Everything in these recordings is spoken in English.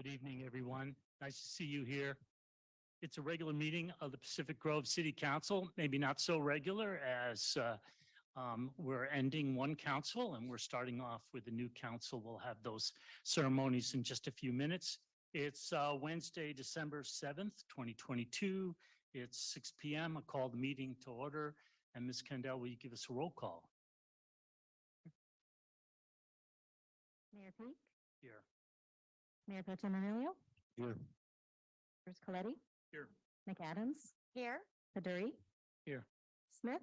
Good evening, everyone. Nice to see you here. It's a regular meeting of the Pacific Grove City Council, maybe not so regular as we're ending one council and we're starting off with a new council. We'll have those ceremonies in just a few minutes. It's Wednesday, December 7th, 2022. It's 6 p.m. I call the meeting to order. And Ms. Kendall, will you give us a roll call? Mayor Peak, Here. Mayor Pro Tem Emilio, Here. Members Coletti, Here. McAdams, Here. Paduri, Here. Smith,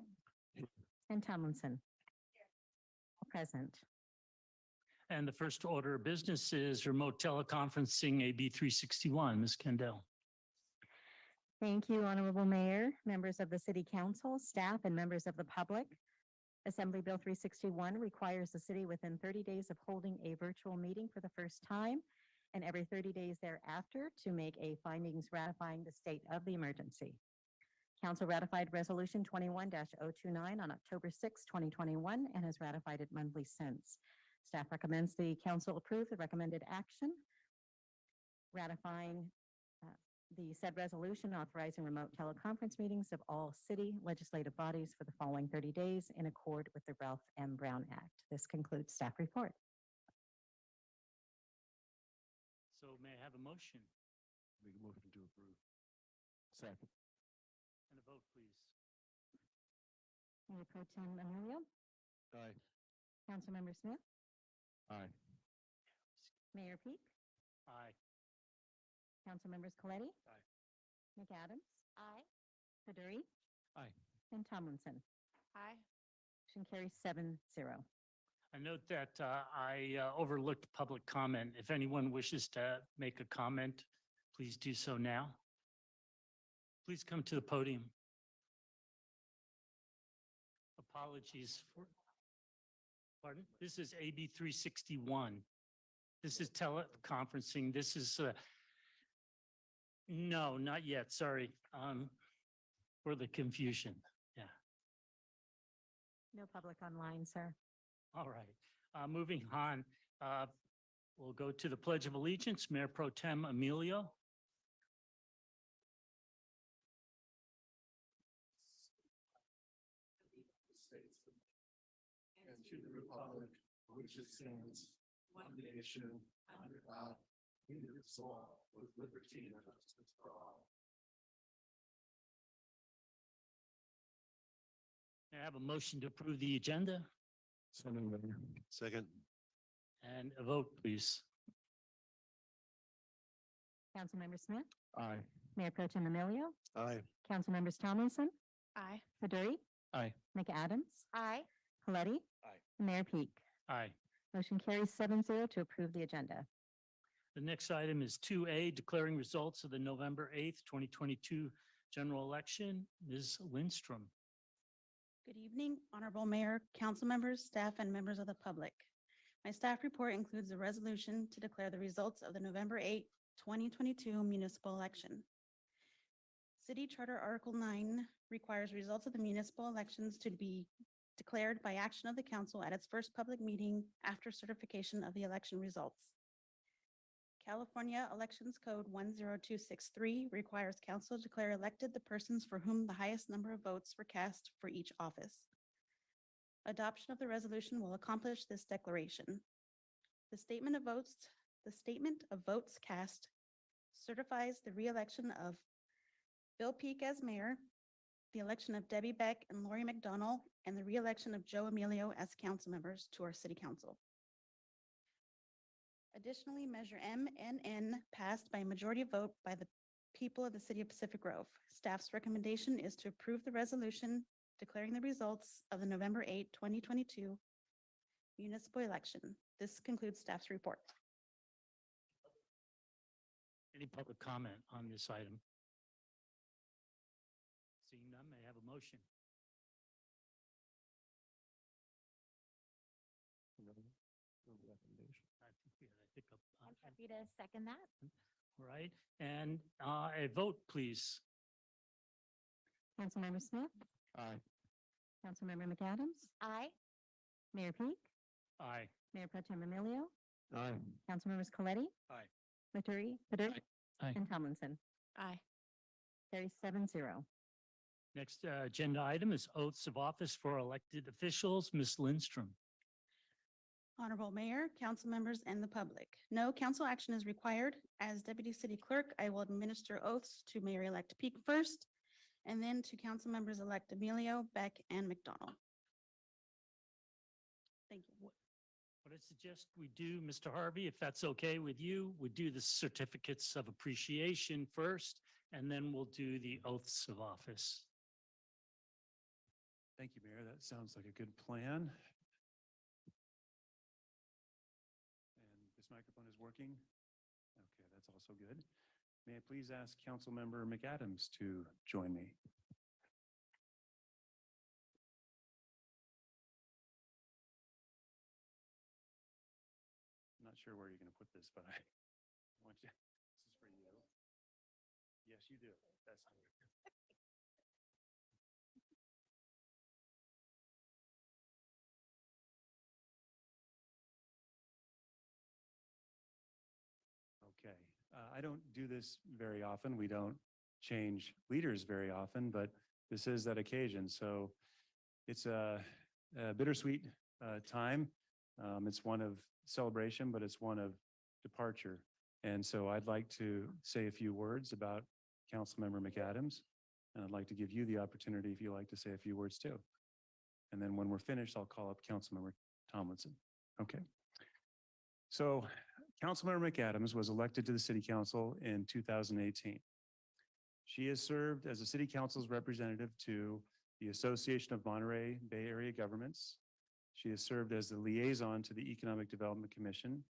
and Tomlinson. Present. And the first order of business is remote teleconferencing AB 361. Ms. Kendall. Thank you, Honorable Mayor, members of the City Council, staff, and members of the public. Assembly Bill 361 requires the city within 30 days of holding a virtual meeting for the first time and every 30 days thereafter to make a findings ratifying the state of the emergency. Council ratified Resolution 21-029 on October 6, 2021, and has ratified it monthly since. Staff recommends the council approve the recommended action ratifying the said resolution authorizing remote teleconference meetings of all city legislative bodies for the following 30 days in accord with the Ralph M. Brown Act. This concludes staff report. So may I have a motion Make a motion to approve. Second. and a vote, please? Mayor Pro Tem Emilio, Aye. Councilmember Smith, Aye. Mayor Peak, Aye. Councilmembers Coletti, Aye. McAdams, Aye. Paduri, Aye. and Tomlinson. Aye. Motion carries 7-0. I note that I overlooked public comment. If anyone wishes to make a comment, please do so now. Please come to the podium. Apologies for, pardon? This is AB 361. This is teleconferencing. This is, no, not yet, sorry. For the confusion, yeah. No public online, sir. All right, moving on, we'll go to the Pledge of Allegiance. Mayor Pro Tem Emilio. And to the republic which it stands, one nation, under God, indivisible, with liberty and justice for all. May I have a motion to approve the agenda Second. and a vote, please? Councilmember Smith, Aye. Mayor Pro Tem Emilio, Aye. Councilmembers Tomlinson, Aye. Paduri, Aye. McAdams, Aye. Coletti, Aye. and Mayor Peak. Aye. Motion carries 7-0 to approve the agenda. The next item is 2A, declaring results of the November 8th, 2022 general election. Ms. Lindstrom. Good evening, Honorable Mayor, council members, staff, and members of the public. My staff report includes a resolution to declare the results of the November 8, 2022 municipal election. City Charter Article 9 requires results of the municipal elections to be declared by action of the council at its first public meeting after certification of the election results. California Elections Code 10263 requires council to declare elected the persons for whom the highest number of votes were cast for each office. Adoption of the resolution will accomplish this declaration. The statement of votes cast certifies the re-election of Bill Peak as mayor, the election of Debbie Beck and Lori McDonald, and the re-election of Joe Emilio as council members to our city council. Additionally, Measure MNN passed by a majority vote by the people of the city of Pacific Grove. Staff's recommendation is to approve the resolution declaring the results of the November 8, 2022 municipal election. This concludes staff's report. Any public comment on this item? Seeing none, may I have a motion? I think we had a hiccup. I'm happy to second that. All right, and a vote, please. Councilmember Smith, Aye. Councilmember McAdams, Aye. Mayor Peak, Aye. Mayor Pro Tem Emilio, Aye. Councilmembers Coletti, Aye. Paduri, Aye. and Tomlinson. Aye. Carries 7-0. Next agenda item is oaths of office for elected officials. Ms. Lindstrom. Honorable Mayor, council members, and the public. No council action is required. As Deputy City Clerk, I will administer oaths to Mayor-elect Peak first, and then to council members-elect Emilio, Beck, and McDonald. Thank you. What I suggest we do, Mr. Harvey, if that's okay with you, we do the certificates of appreciation first, and then we'll do the oaths of office. Thank you, Mayor. That sounds like a good plan. And this microphone is working? Okay, that's also good. May I please ask Councilmember McAdams to join me? I'm not sure where you're going to put this, but I want you, this is for you. Yes, you do. That's okay. I don't do this very often. We don't change leaders very often, but this is that occasion. So it's a bittersweet time. It's one of celebration, but it's one of departure. And so I'd like to say a few words about Councilmember McAdams, and I'd like to give you the opportunity if you'd like to say a few words too. And then when we're finished, I'll call up Councilmember Tomlinson. Okay. So Councilmember McAdams was elected to the City Council in 2018. She has served as the City Council's representative to the Association of Monterey Bay Area Governments. She has served as the liaison to the Economic Development Commission.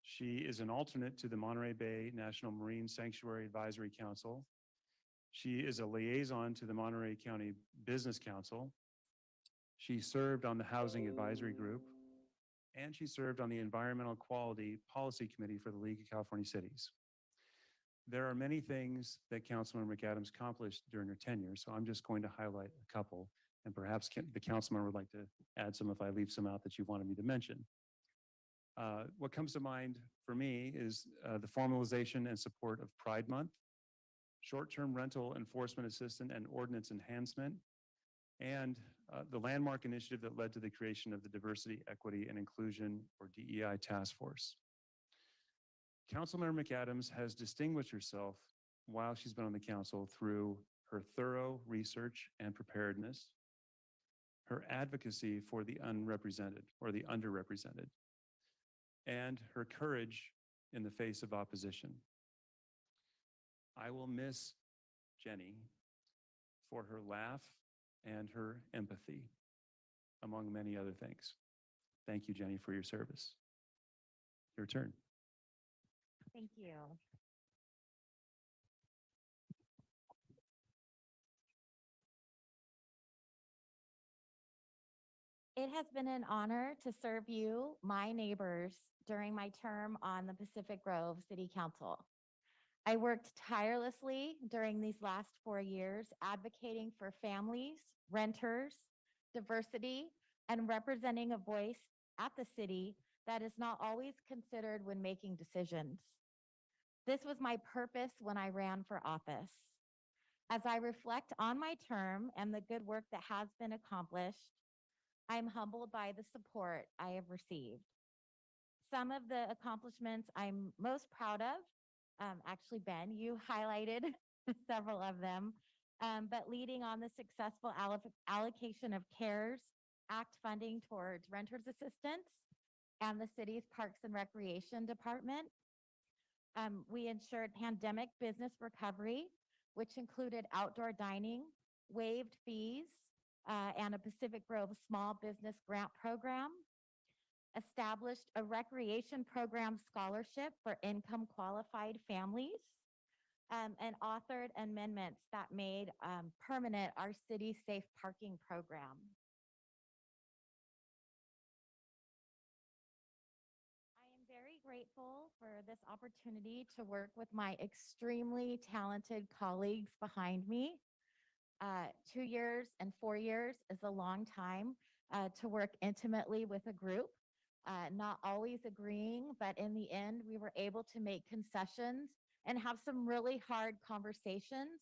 She is an alternate to the Monterey Bay National Marine Sanctuary Advisory Council. She is a liaison to the Monterey County Business Council. She served on the Housing Advisory Group, and she served on the Environmental Quality Policy Committee for the League of California Cities. There are many things that Councilmember McAdams accomplished during her tenure, so I'm just going to highlight a couple, and perhaps the councilmember would like to add some if I leave some out that you wanted me to mention. What comes to mind for me is the formalization and support of Pride Month, short-term rental enforcement assistant and ordinance enhancement, and the landmark initiative that led to the creation of the Diversity, Equity, and Inclusion, or DEI Task Force. Councilmember McAdams has distinguished herself while she's been on the council through her thorough research and preparedness, her advocacy for the unrepresented or the underrepresented, and her courage in the face of opposition. I will miss Jenny for her laugh and her empathy, among many other things. Thank you, Jenny, for your service. Your turn. Thank you. It has been an honor to serve you, my neighbors, during my term on the Pacific Grove City Council. I worked tirelessly during these last 4 years advocating for families, renters, diversity, and representing a voice at the city that is not always considered when making decisions. This was my purpose when I ran for office. As I reflect on my term and the good work that has been accomplished, I am humbled by the support I have received. Some of the accomplishments I'm most proud of, actually, Ben, you highlighted several of them, but leading on the successful allocation of CARES Act funding towards renters assistance and the city's Parks and Recreation Department. We ensured pandemic business recovery, which included outdoor dining, waived fees, and a Pacific Grove small business grant program, established a recreation program scholarship for income qualified families, and authored amendments that made permanent our city safe parking program. I am very grateful for this opportunity to work with my extremely talented colleagues behind me. 2 years and 4 years is a long time to work intimately with a group, not always agreeing, but in the end, we were able to make concessions and have some really hard conversations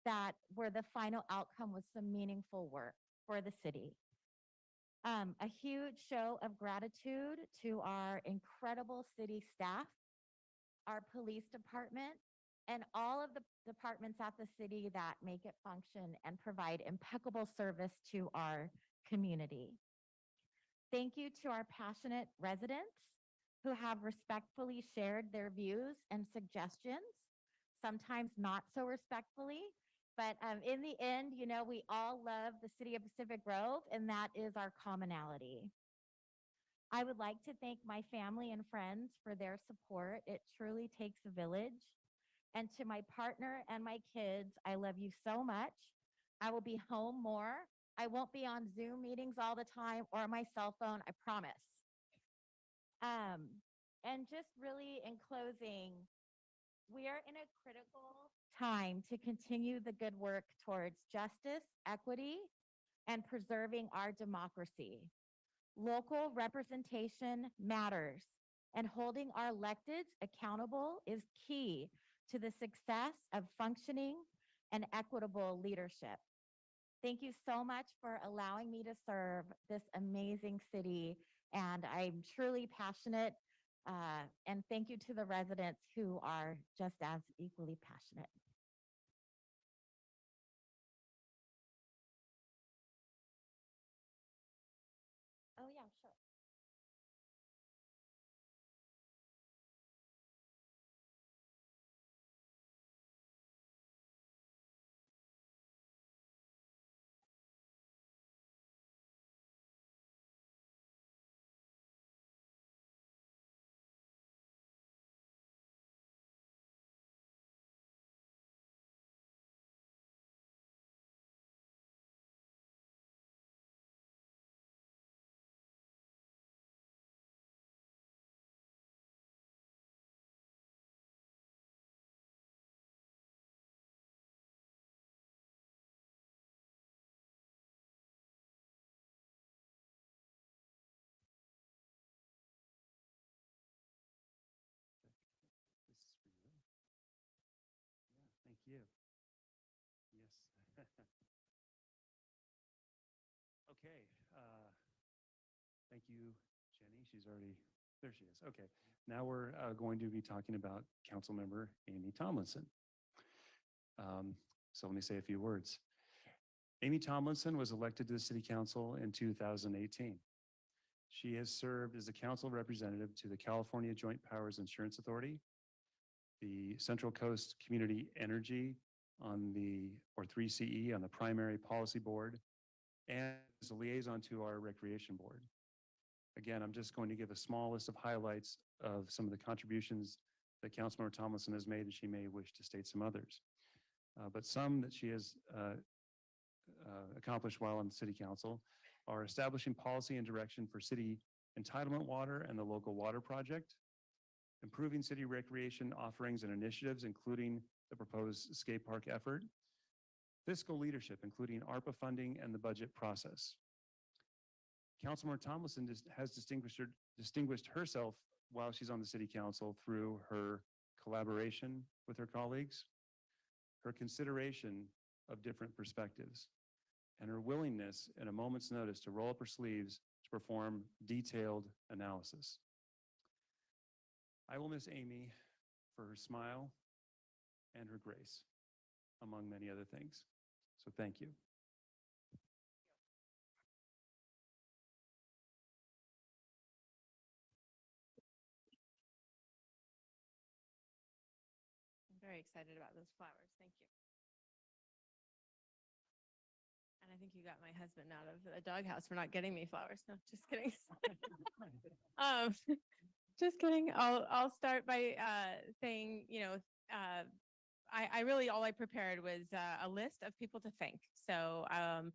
that where the final outcome was some meaningful work for the city. A huge show of gratitude to our incredible city staff, our police department, and all of the departments at the city that make it function and provide impeccable service to our community. Thank you to our passionate residents who have respectfully shared their views and suggestions, sometimes not so respectfully. But in the end, you know, we all love the city of Pacific Grove, and that is our commonality. I would like to thank my family and friends for their support. It truly takes a village. And to my partner and my kids, I love you so much. I will be home more. I won't be on Zoom meetings all the time or my cell phone, I promise. And just really in closing, we are in a critical time to continue the good work towards justice, equity, and preserving our democracy. Local representation matters, and holding our electeds accountable is key to the success of functioning and equitable leadership. Thank you so much for allowing me to serve this amazing city, and I'm truly passionate. And thank you to the residents who are just as equally passionate. Oh, yeah, sure. This is for you. Yeah, thank you. Yes. Okay. Thank you, Jenny. She's already, there she is. Okay. Now we're going to be talking about Councilmember Amy Tomlinson. So let me say a few words. Amy Tomlinson was elected to the City Council in 2018. She has served as a council representative to the California Joint Powers Insurance Authority, the Central Coast Community Energy on the, or 3CE on the Primary Policy Board, and as a liaison to our Recreation Board. Again, I'm just going to give a small list of highlights of some of the contributions that Councilmember Tomlinson has made, and she may wish to state some others. But some that she has accomplished while on the City Council are establishing policy and direction for city entitlement water and the local water project, improving city recreation offerings and initiatives, including the proposed skate park effort, fiscal leadership, including ARPA funding and the budget process. Councilmember Tomlinson has distinguished herself while she's on the City Council through her collaboration with her colleagues, her consideration of different perspectives, and her willingness at a moment's notice to roll up her sleeves to perform detailed analysis. I will miss Amy for her smile and her grace, among many other things. So thank you. I'm very excited about those flowers. Thank you. And I think you got my husband out of the doghouse for not getting me flowers. No, just kidding. um, just kidding. I'll start by saying, you know, I really, all I prepared was a list of people to thank. So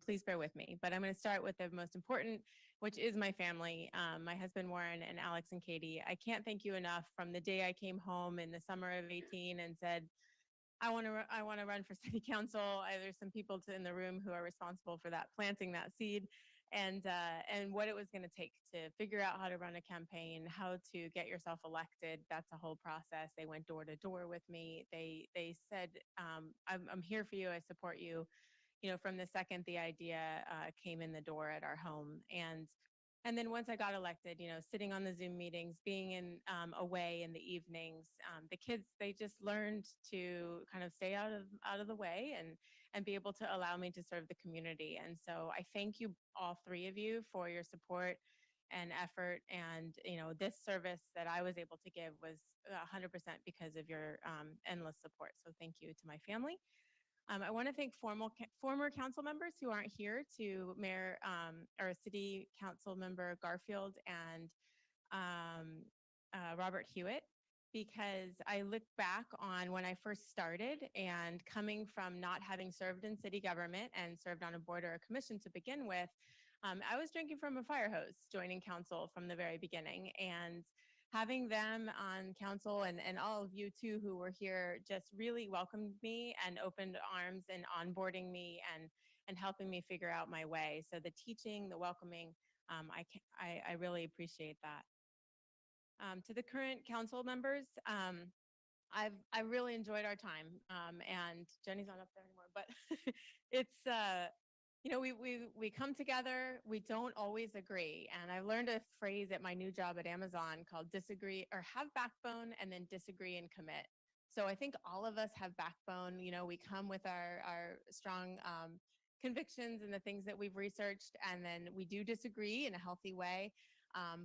please bear with me. But I'm going to start with the most important, which is my family, my husband Warren and Alex and Katie. I can't thank you enough. From the day I came home in the summer of 18 and said, I want to run for city council. There's some people in the room who are responsible for that, planting that seed. and what it was going to take to figure out how to run a campaign, how to get yourself elected. That's a whole process. They went door to door with me. They said, I'm here for you. I support you. You know, from the second the idea came in the door at our home. And then once I got elected, you know, sitting on the Zoom meetings, being in away in the evenings, the kids, they just learned to kind of stay out of the way and be able to allow me to serve the community. And so I thank you, all three of you, for your support and effort. And, you know, this service that I was able to give was 100% because of your endless support. So thank you to my family. I want to thank former council members who aren't here, to Mayor or City Council Member Garfield and Robert Hewitt, because I look back on when I first started and coming from not having served in city government and served on a board or a commission to begin with, I was drinking from a fire hose joining council from the very beginning. And having them on council and all of you too who were here just really welcomed me and opened arms and onboarding me and helping me figure out my way. So the teaching, the welcoming, I really appreciate that. To the current council members, I really enjoyed our time. And Jenny's not up there anymore, but it's you know, we come together, we don't always agree. And I learned a phrase at my new job at Amazon called disagree or have backbone and then disagree and commit. So I think all of us have backbone. You know, we come with our strong convictions and the things that we've researched, and then we do disagree in a healthy way.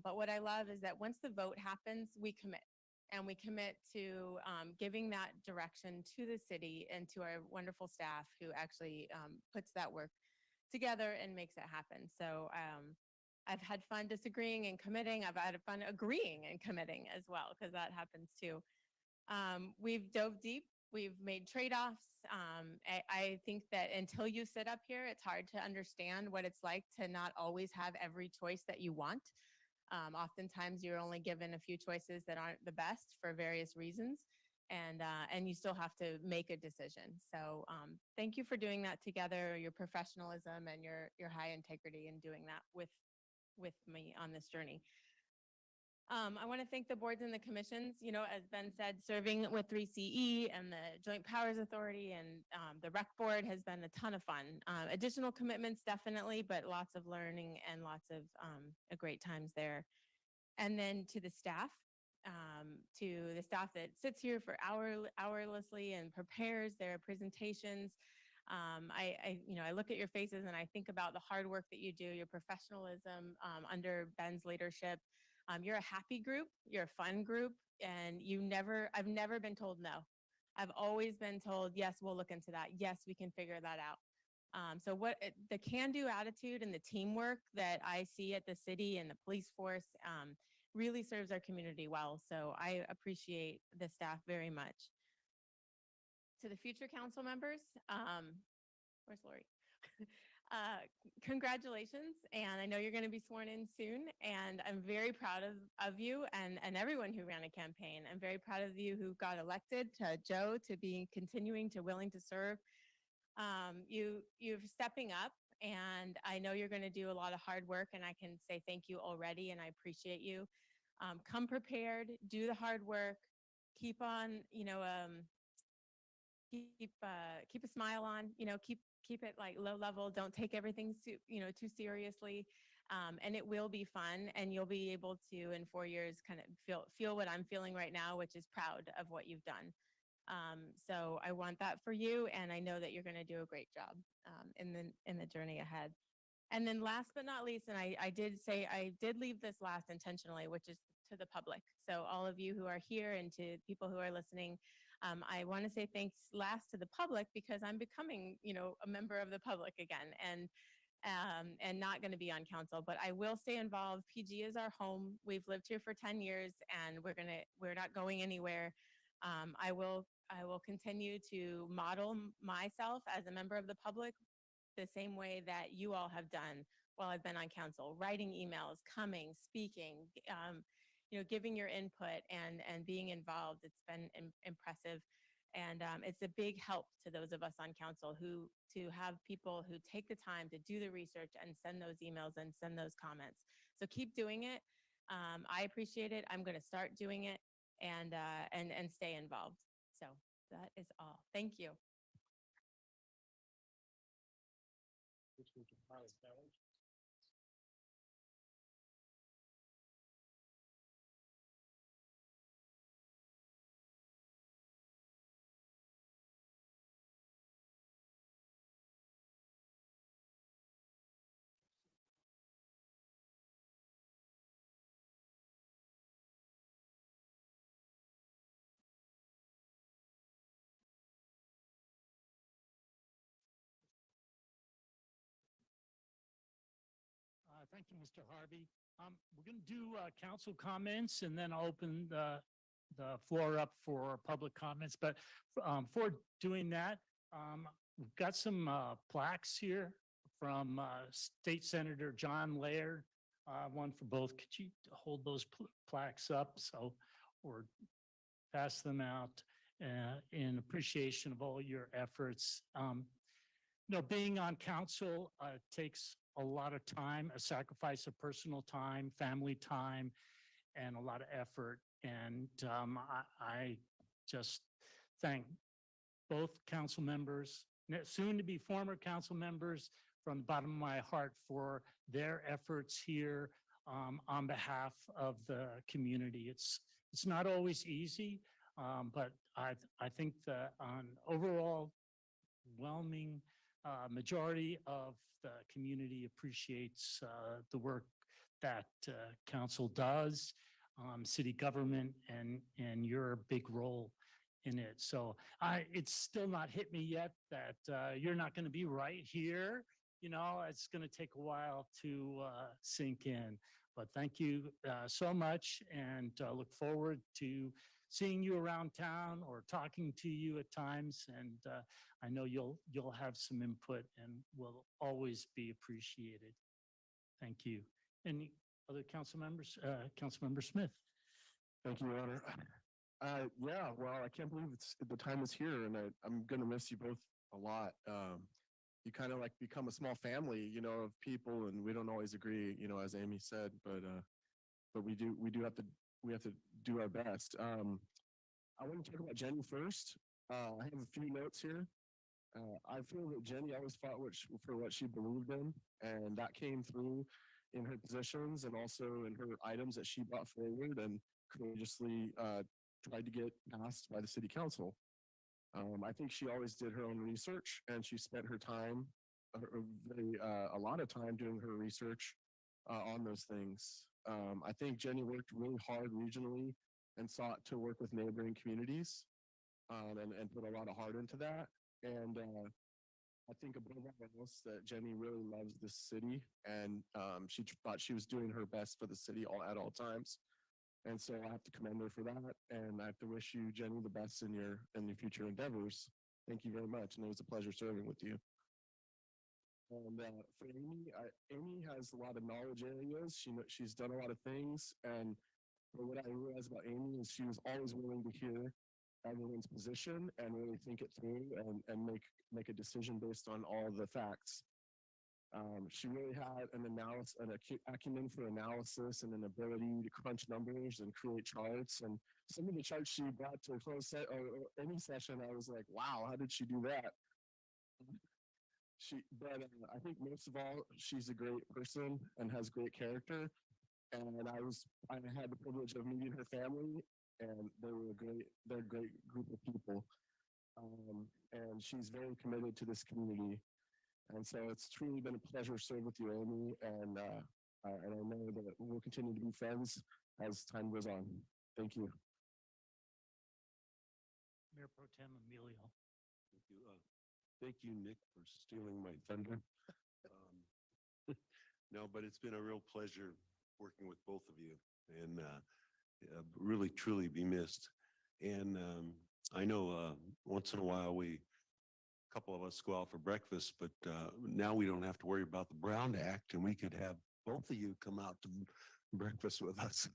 But what I love is that once the vote happens, we commit. And we commit to giving that direction to the city and to our wonderful staff who actually puts that work together and makes it happen. So I've had fun disagreeing and committing. I've had fun agreeing and committing as well, because that happens too. We've dove deep. We've made trade-offs. I think that until you sit up here, it's hard to understand what it's like to not always have every choice that you want. Oftentimes you're only given a few choices that aren't the best for various reasons. And you still have to make a decision. So thank you for doing that together, your professionalism and your high integrity in doing that with me on this journey. I want to thank the boards and the commissions. You know, as Ben said, serving with 3CE and the Joint Powers Authority and the Rec Board has been a ton of fun. Additional commitments, definitely, but lots of learning and lots of great times there. And then to the staff that sits here for hourlessly and prepares their presentations. I look at your faces and I think about the hard work that you do, your professionalism under Ben's leadership. You're a happy group, you're a fun group, and I've never been told no. I've always been told, yes, we'll look into that. Yes, we can figure that out. So the can-do attitude and the teamwork that I see at the city and the police force really serves our community well. So I appreciate the staff very much. To the future council members, where's Lori? Congratulations. And I know you're going to be sworn in soon. And I'm very proud of you and everyone who ran a campaign. I'm very proud of you who got elected, to Joe, to be continuing to willing to serve. You're stepping up, and I know you're going to do a lot of hard work, and I can say thank you already, and I appreciate you. Come prepared, do the hard work, keep on, keep a smile on, keep it like low level. Don't take everything too seriously. And it will be fun, and you'll be able to, in 4 years, kind of feel what I'm feeling right now, which is proud of what you've done. So I want that for you, and I know that you're going to do a great job in the journey ahead. And then last but not least, and I did leave this last intentionally, which is to the public. So all of you who are here and to people who are listening, I want to say thanks last to the public, because I'm becoming, a member of the public again, and not going to be on council, but I will stay involved. PG is our home. We've lived here for 10 years, and we're not going anywhere. I will continue to model myself as a member of the public the same way that you all have done while I've been on council, writing emails, coming, speaking, giving your input and being involved. It's been impressive. And it's a big help to those of us on council to have people who take the time to do the research and send those emails and send those comments. So keep doing it. I appreciate it. I'm going to start doing it and stay involved. So that is all. Thank you. Thank you, Mr. Harvey. We're going to do council comments and then I'll open the floor up for public comments. But for doing that, we've got some plaques here from State Senator John Laird, one for both. Could you hold those plaques up or pass them out in appreciation of all your efforts? Being on council takes a lot of time, a sacrifice of personal time, family time, and a lot of effort. And I just thank both council members, soon to be former council members, from the bottom of my heart for their efforts here on behalf of the community. It's not always easy, but I think the overall overwhelming majority of the community appreciates the work that council does, city government, and your big role in it. So it's still not hit me yet that you're not going to be right here. It's going to take a while to sink in. But thank you so much, and look forward to seeing you around town or talking to you at times. And I know you'll have some input and will always be appreciated. Thank you. Any other council members? Councilmember Smith. Thank you, Your Honor. Yeah, well, I can't believe the time is here, and I'm going to miss you both a lot. You kind of like become a small family, of people, and we don't always agree, as Amy said, but we have to do our best. I want to talk about Jenny first. I have a few notes here. I feel that Jenny always fought for what she believed in, and that came through in her positions and also in her items that she brought forward and courageously tried to get passed by the city council. I think she always did her own research, and she spent her time, a lot of time doing her research on those things. I think Jenny worked really hard regionally and sought to work with neighboring communities and put a lot of heart into that. And I think above all else that Jenny really loves this city, and she thought she was doing her best for the city at all times. And so I have to commend her for that, and I have to wish you, Jenny, the best in your future endeavors. Thank you very much, and it was a pleasure serving with you. And for Amy, Amy has a lot of knowledge areas. She's done a lot of things, and what I realized about Amy is she was always willing to hear everyone's position and really think it through and make a decision based on all the facts. She really had an acumen for analysis and an ability to crunch numbers and create charts. And some of the charts she brought to a closed set or any session, I was like, wow, how did she do that? But I think most of all, she's a great person and has great character. And I had the privilege of meeting her family, and they're a great group of people. And she's very committed to this community. And so it's truly been a pleasure to serve with you, Amy, and I know that we'll continue to be friends as time goes on. Thank you. Mayor Pro Tem Emilio. Thank you. Thank you, Nick, for stealing my thunder. No, but it's been a real pleasure working with both of you, and really, truly be missed. And I know once in a while a couple of us go out for breakfast, but now we don't have to worry about the Brown Act, and we could have both of you come out to breakfast with us.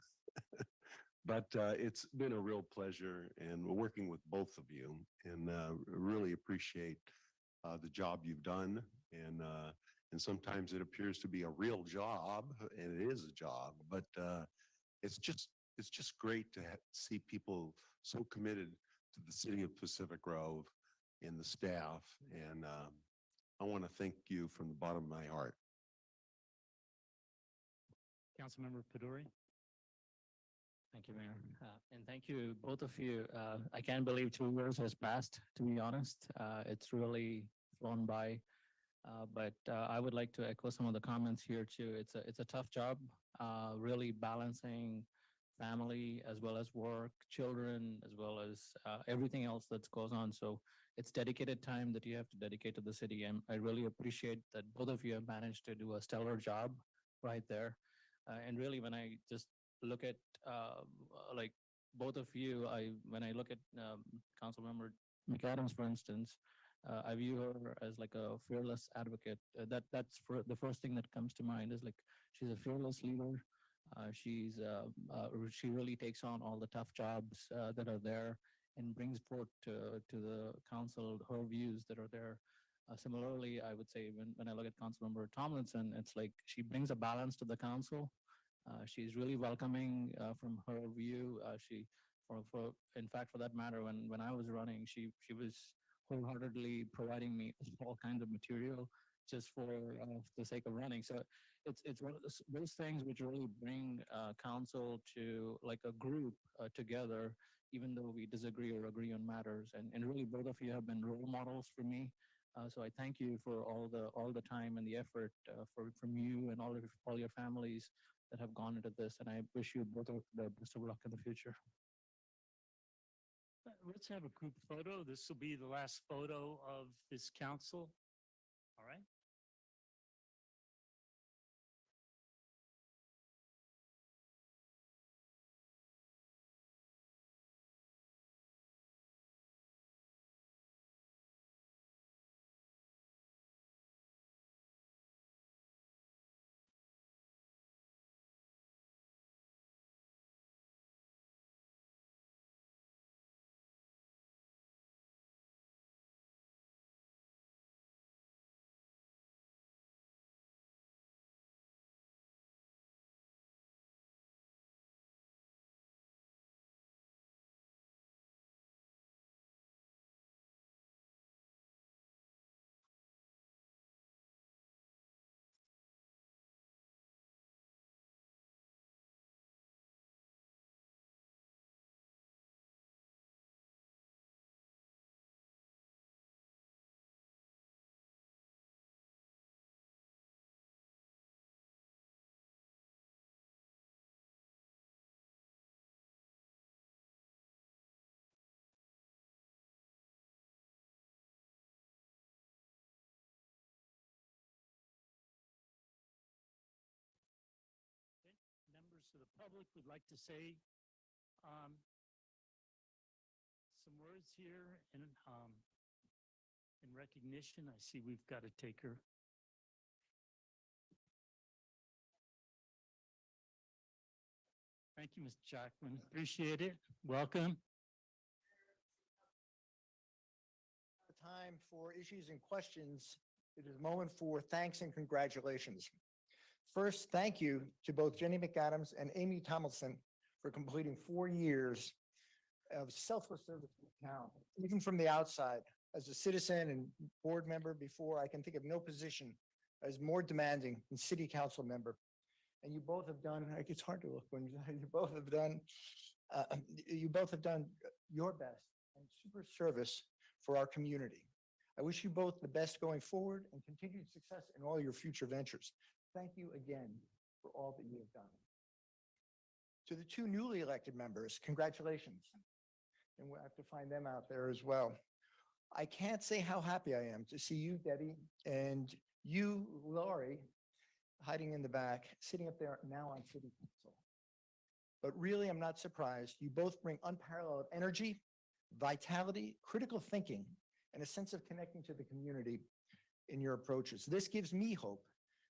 But it's been a real pleasure and we're working with both of you and really appreciate the job you've done. And sometimes it appears to be a real job and it is a job, but it's just great to see people so committed to the city of Pacific Grove and the staff. And I want to thank you from the bottom of my heart. Councilmember Peduri? Thank you, Mayor. And thank you, both of you. I can't believe 2 years has passed, to be honest. It's really flown by. But I would like to echo some of the comments here too. It's a tough job, really balancing family as well as work, children, as well as everything else that goes on. So it's dedicated time that you have to dedicate to the city. And I really appreciate that both of you have managed to do a stellar job right there. And really, when I just look at like both of you, when I look at Councilmember McAdams, for instance, I view her as like a fearless advocate. That's for the first thing that comes to mind is like she's a fearless leader. She really takes on all the tough jobs that are there and brings forth to the council her views that are there. Similarly, I would say when I look at Councilmember Tomlinson, it's like she brings a balance to the council. She's really welcoming from her view. In fact, for that matter, when I was running, she was wholeheartedly providing me all kinds of material just for the sake of running. So it's one of those things which really bring council to like a group together, even though we disagree or agree on matters. And really, both of you have been role models for me. So I thank you for all the time and the effort from you and all your families that have gone into this. And I wish you both the best of luck in the future. Let's have a group photo. This will be the last photo of this council. All right. Members of the public would like to say some words here in recognition. I see we've got a taker. Thank you, Mr. Jackman. Appreciate it. Welcome. Time for issues and questions. It is a moment for thanks and congratulations. First, thank you to both Jenny McAdams and Amy Tomlinson for completing 4 years of selfless service to the town. Even from the outside, as a citizen and board member before, I can think of no position as more demanding than city council member. And you both have done, it's hard to look when you both have done your best and super service for our community. I wish you both the best going forward and continued success in all your future ventures. Thank you again for all that you have done. To the 2 newly elected members, congratulations. And we'll have to find them out there as well. I can't say how happy I am to see you, Debbie, and you, Laurie, hiding in the back, sitting up there now on city council. But really, I'm not surprised. You both bring unparalleled energy, vitality, critical thinking, and a sense of connecting to the community in your approaches. This gives me hope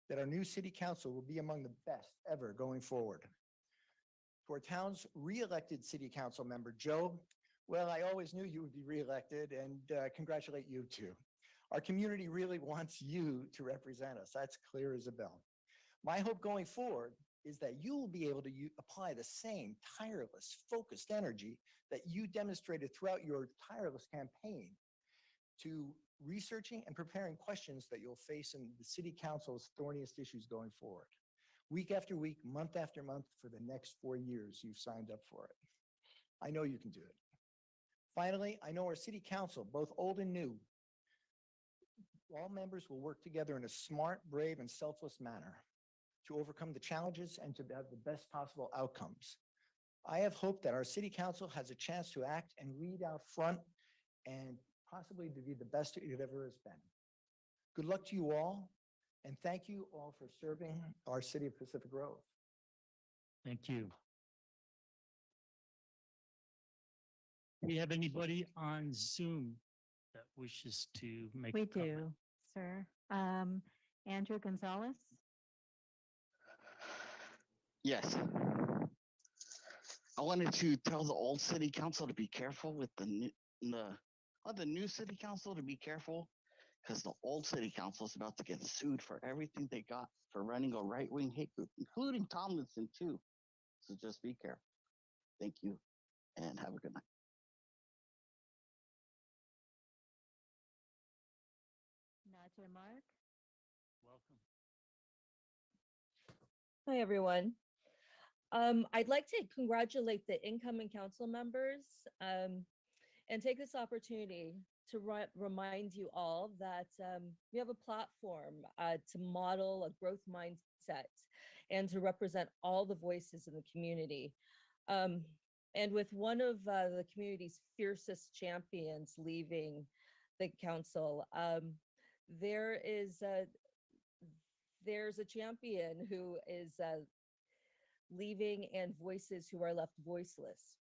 that our new city council will be among the best ever going forward. To our town's re-elected city council member, Joe, well, I always knew you would be re-elected and congratulate you too. Our community really wants you to represent us. That's clear as a bell. My hope going forward is that you will be able to apply the same tireless, focused energy that you demonstrated throughout your tireless campaign to researching and preparing questions that you'll face in the city council's thorniest issues going forward. Week after week, month after month, for the next 4 years, you've signed up for it. I know you can do it. Finally, I know our city council, both old and new, all members will work together in a smart, brave, and selfless manner to overcome the challenges and to have the best possible outcomes. I have hope that our city council has a chance to act and lead out front and possibly to be the best it ever has been. Good luck to you all, and thank you all for serving our city of Pacific Grove. Thank you. Do we have anybody on Zoom that wishes to make? We a comment? do, sir. Andrew Gonzalez? Yes. I wanted to tell the old city council to be careful with the new city council to be careful, because the old city council is about to get sued for everything they got for running a right-wing hate group, including Tomlinson too. So just be careful. Thank you and have a good night. Nadia Mark? Welcome. Hi, everyone. I'd like to congratulate the incoming council members and take this opportunity to remind you all that we have a platform to model a growth mindset and to represent all the voices in the community. And with one of the community's fiercest champions leaving the council, there's a champion who is leaving and voices who are left voiceless.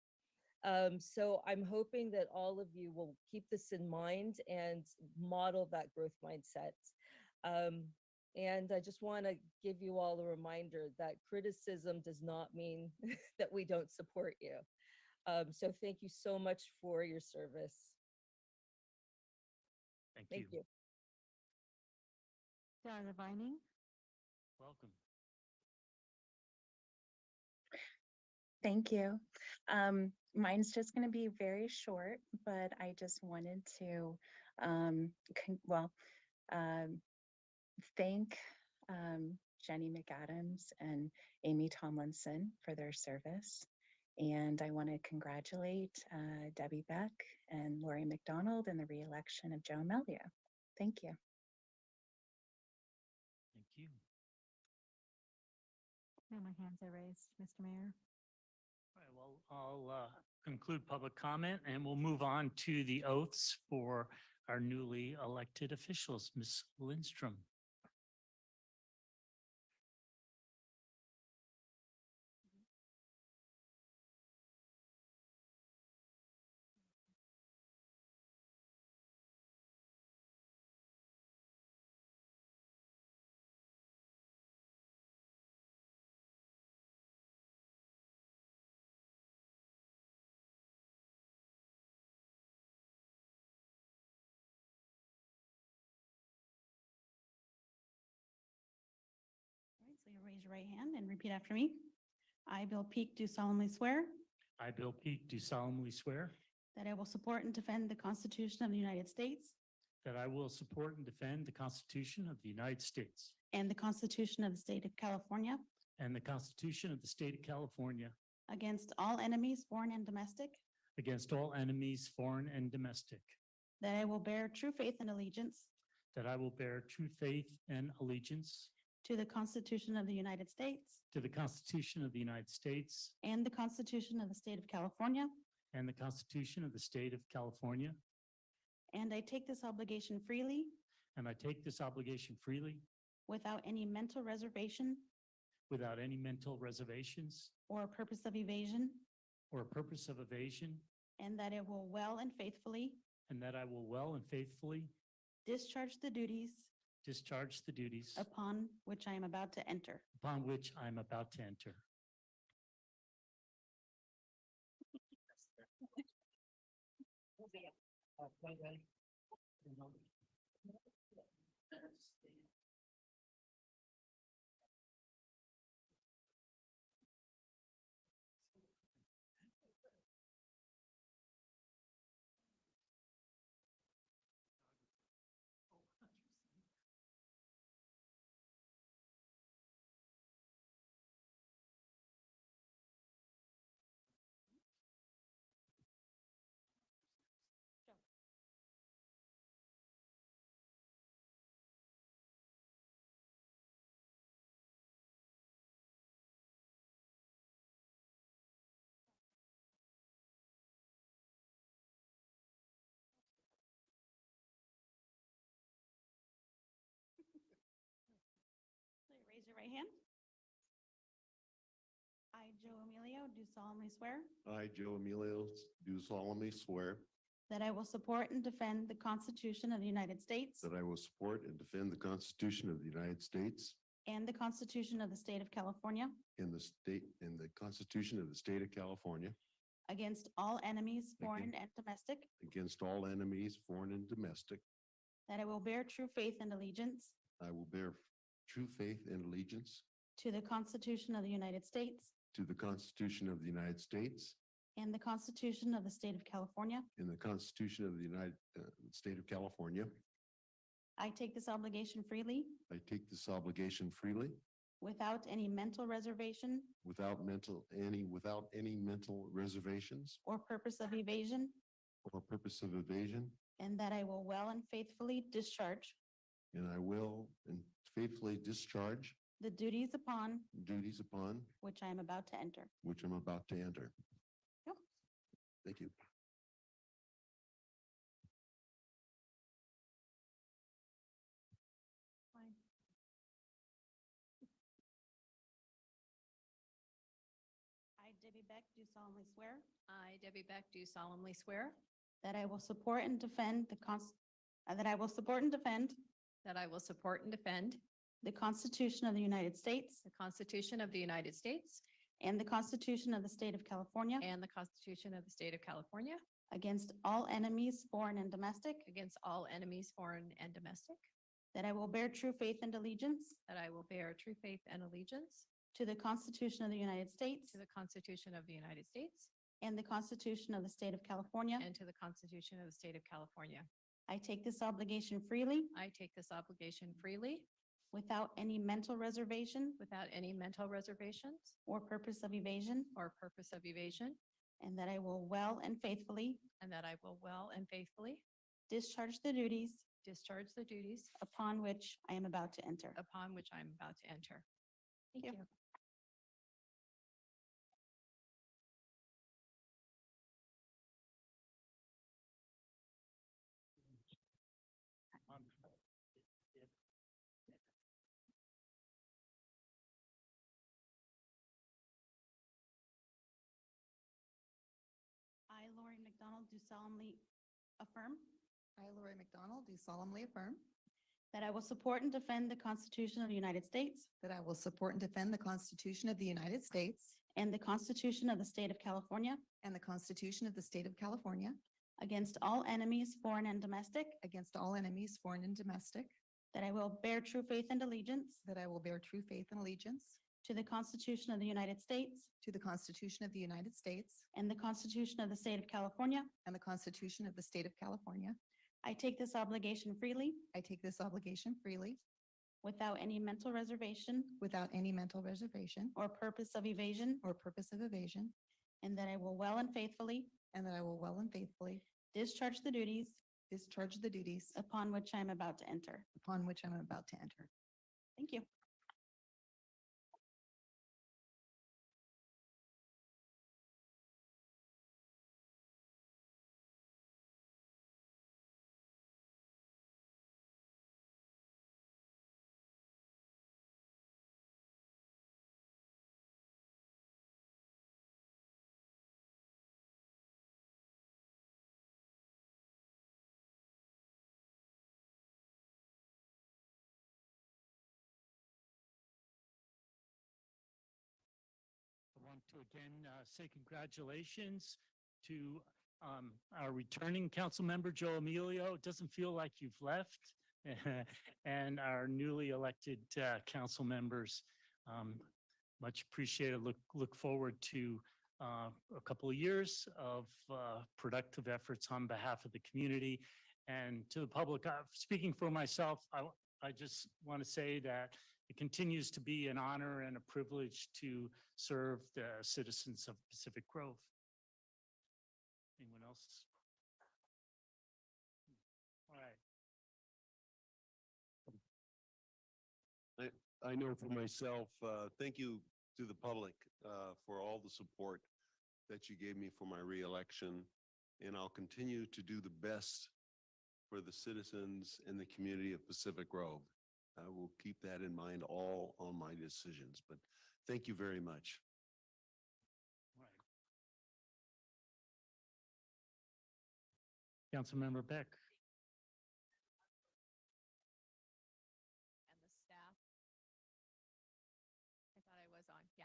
So I'm hoping that all of you will keep this in mind and model that growth mindset. And I just want to give you all a reminder that criticism does not mean that we don't support you. So thank you so much for your service. Thank you. Dara Vining? Welcome. Thank you. Mine's just going to be very short, but I just wanted to, thank Jenny McAdams and Amy Tomlinson for their service. And I want to congratulate Debbie Beck and Lori McDonald in the reelection of Joe Amelio. Thank you. Thank you. No, my hands are raised, Mr. Mayor. All right, well, I'll conclude public comment and we'll move on to the oaths for our newly elected officials. Ms. Lindstrom. All right, so you raise your right hand and repeat after me. I, Bill Peak, do solemnly swear I, Bill Peak, do solemnly swear that I will support and defend the Constitution of the United States that I will support and defend the Constitution of the United States and the Constitution of the State of California and the Constitution of the State of California against all enemies, foreign and domestic, against all enemies, foreign and domestic, that I will bear true faith and allegiance that I will bear true faith and allegiance to the Constitution of the United States to the Constitution of the United States and the Constitution of the State of California, and the Constitution of the State of California, and I take this obligation freely and I take this obligation freely without any mental reservation without any mental reservations or purpose of evasion, or purpose of evasion, and that it will well and faithfully and that I will well and faithfully discharge the duties discharge the duties upon which I am about to enter. upon which I'm about to enter. Raise your right hand. I, Joe Emilio, do solemnly swear I, Joe Emilio, do solemnly swear that I will support and defend the Constitution of the United States that I will support and defend the Constitution of the United States and the Constitution of the State of California and the Constitution of the State of California against all enemies, foreign and domestic, against all enemies, foreign and domestic. that I will bear true faith and allegiance I will bear true faith and allegiance to the Constitution of the United States to the Constitution of the United States and the Constitution of the State of California. and the Constitution of the United State of California. I take this obligation freely I take this obligation freely without any mental reservation without any mental reservations or purpose of evasion, or purpose of evasion, and that I will well and faithfully discharge and I will and faithfully discharge the duties upon duties upon which I am about to enter. which I'm about to enter. Yep. Thank you. Fine. I, Debbie Beck, do solemnly swear I, Debbie Beck, do solemnly swear that I will support and defend that I will support and defend that I will support and defend the Constitution of the United States the Constitution of the United States and the Constitution of the State of California and the Constitution of the State of California against all enemies, foreign and domestic, against all enemies, foreign and domestic, that I will bear true faith and allegiance that I will bear true faith and allegiance to the Constitution of the United States to the Constitution of the United States and the Constitution of the State of California. and to the Constitution of the State of California. I take this obligation freely I take this obligation freely without any mental reservation without any mental reservations or purpose of evasion, or purpose of evasion, and that I will well and faithfully and that I will well and faithfully discharge the duties discharge the duties upon which I am about to enter. upon which I am about to enter. Thank you. I, Lori McDonald, do solemnly affirm I, Lori McDonald, do solemnly affirm that I will support and defend the Constitution of the United States that I will support and defend the Constitution of the United States and the Constitution of the State of California and the Constitution of the State of California against all enemies, foreign and domestic, against all enemies, foreign and domestic, that I will bear true faith and allegiance that I will bear true faith and allegiance to the Constitution of the United States to the Constitution of the United States and the Constitution of the State of California. and the Constitution of the State of California. I take this obligation freely I take this obligation freely without any mental reservation without any mental reservation or purpose of evasion, or purpose of evasion, and that I will well and faithfully and that I will well and faithfully discharge the duties discharge the duties upon which I am about to enter. upon which I'm about to enter. Thank you. I want to again say congratulations to our returning council member, Joe Emilio. It doesn't feel like you've left. And our newly elected council members. Much appreciated. Look forward to a couple of years of productive efforts on behalf of the community and to the public. Speaking for myself, I just want to say that it continues to be an honor and a privilege to serve the citizens of Pacific Grove. Anyone else? All right. I know for myself, thank you to the public for all the support that you gave me for my reelection. And I'll continue to do the best for the citizens and the community of Pacific Grove. I will keep that in mind all on my decisions, but thank you very much. Councilmember Beck. And the staff. I thought I was on, yeah.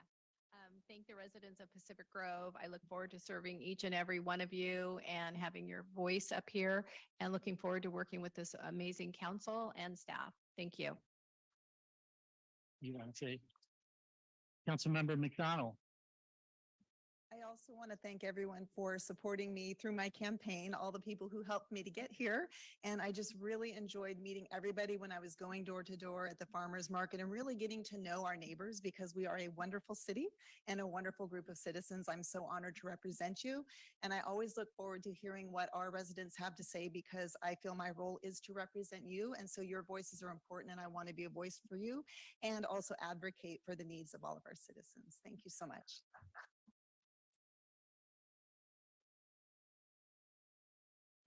Thank the residents of Pacific Grove. I look forward to serving each and every one of you and having your voice up here and looking forward to working with this amazing council and staff. Thank you. You want to say? Councilmember McDonald. I also want to thank everyone for supporting me through my campaign, all the people who helped me to get here. And I just really enjoyed meeting everybody when I was going door to door at the farmers market and really getting to know our neighbors because we are a wonderful city and a wonderful group of citizens. I'm so honored to represent you. And I always look forward to hearing what our residents have to say because I feel my role is to represent you. And so your voices are important and I want to be a voice for you and also advocate for the needs of all of our citizens. Thank you so much.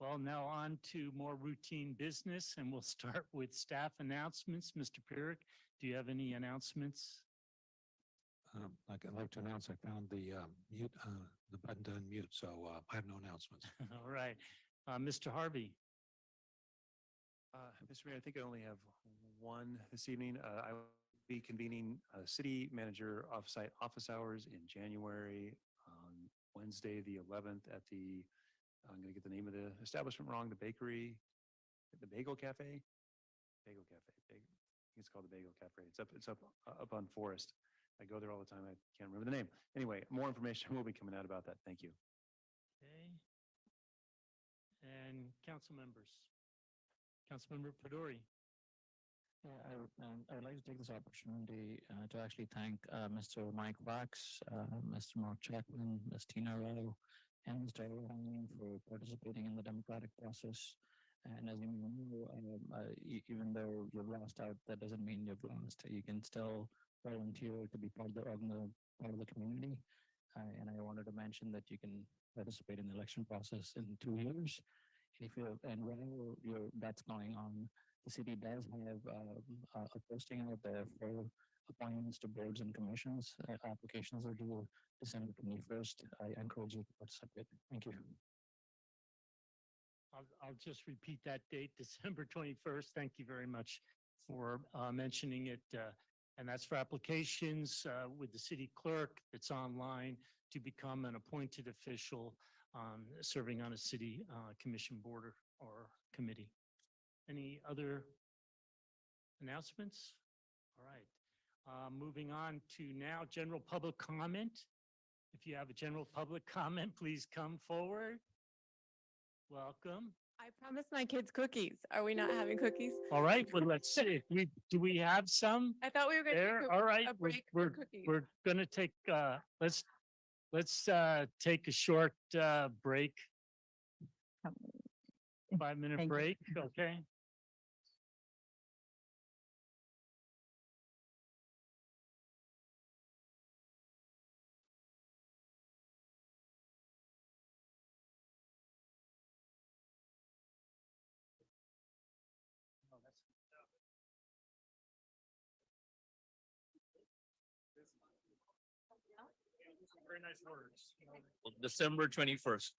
Well, now on to more routine business, and we'll start with staff announcements. Mr. Pyrick, do you have any announcements? I'd like to announce I found the mute, the button to unmute, so I have no announcements. All right. Mr. Harvey. Mr. Mayor, I think I only have one this evening. I will be convening city manager offsite office hours in January on Wednesday, the 11th at the I'm going to get the name of the establishment wrong, the bakery, the Bagel Cafe. I think it's called the Bagel Cafe. It's up on Forest. I go there all the time. I can't remember the name. Anyway, more information will be coming out about that. Thank you. Okay. And council members. Councilmember Pedori. Yeah, I'd like to take this opportunity to actually thank Mr. Mike Wax, Mr. Mark Chapman, Ms. Tina Rowe, and Mr. O'Hanlon for participating in the democratic process. And as you know, even though you've lost out, that doesn't mean you've lost. You can still volunteer to be part of the community. And I wanted to mention that you can participate in the election process in 2 years. And while that's going on, the city does have a posting out there for appointments to boards and commissions. Applications are due December 21st. I encourage you to participate. Thank you. I'll just repeat that date, December 21st. Thank you very much for mentioning it. And that's for applications with the city clerk. It's online to become an appointed official serving on a city commission board or committee. Any other announcements? All right. Moving on to now general public comment. If you have a general public comment, please come forward. Welcome. I promised my kids cookies. Are we not having cookies? All right, well, let's see. Do we have some? I thought we were going There, to take all right. a break for cookies. We're gonna take let's take a short break. 5-minute Thank you. break, okay? Very nice words. December 21st.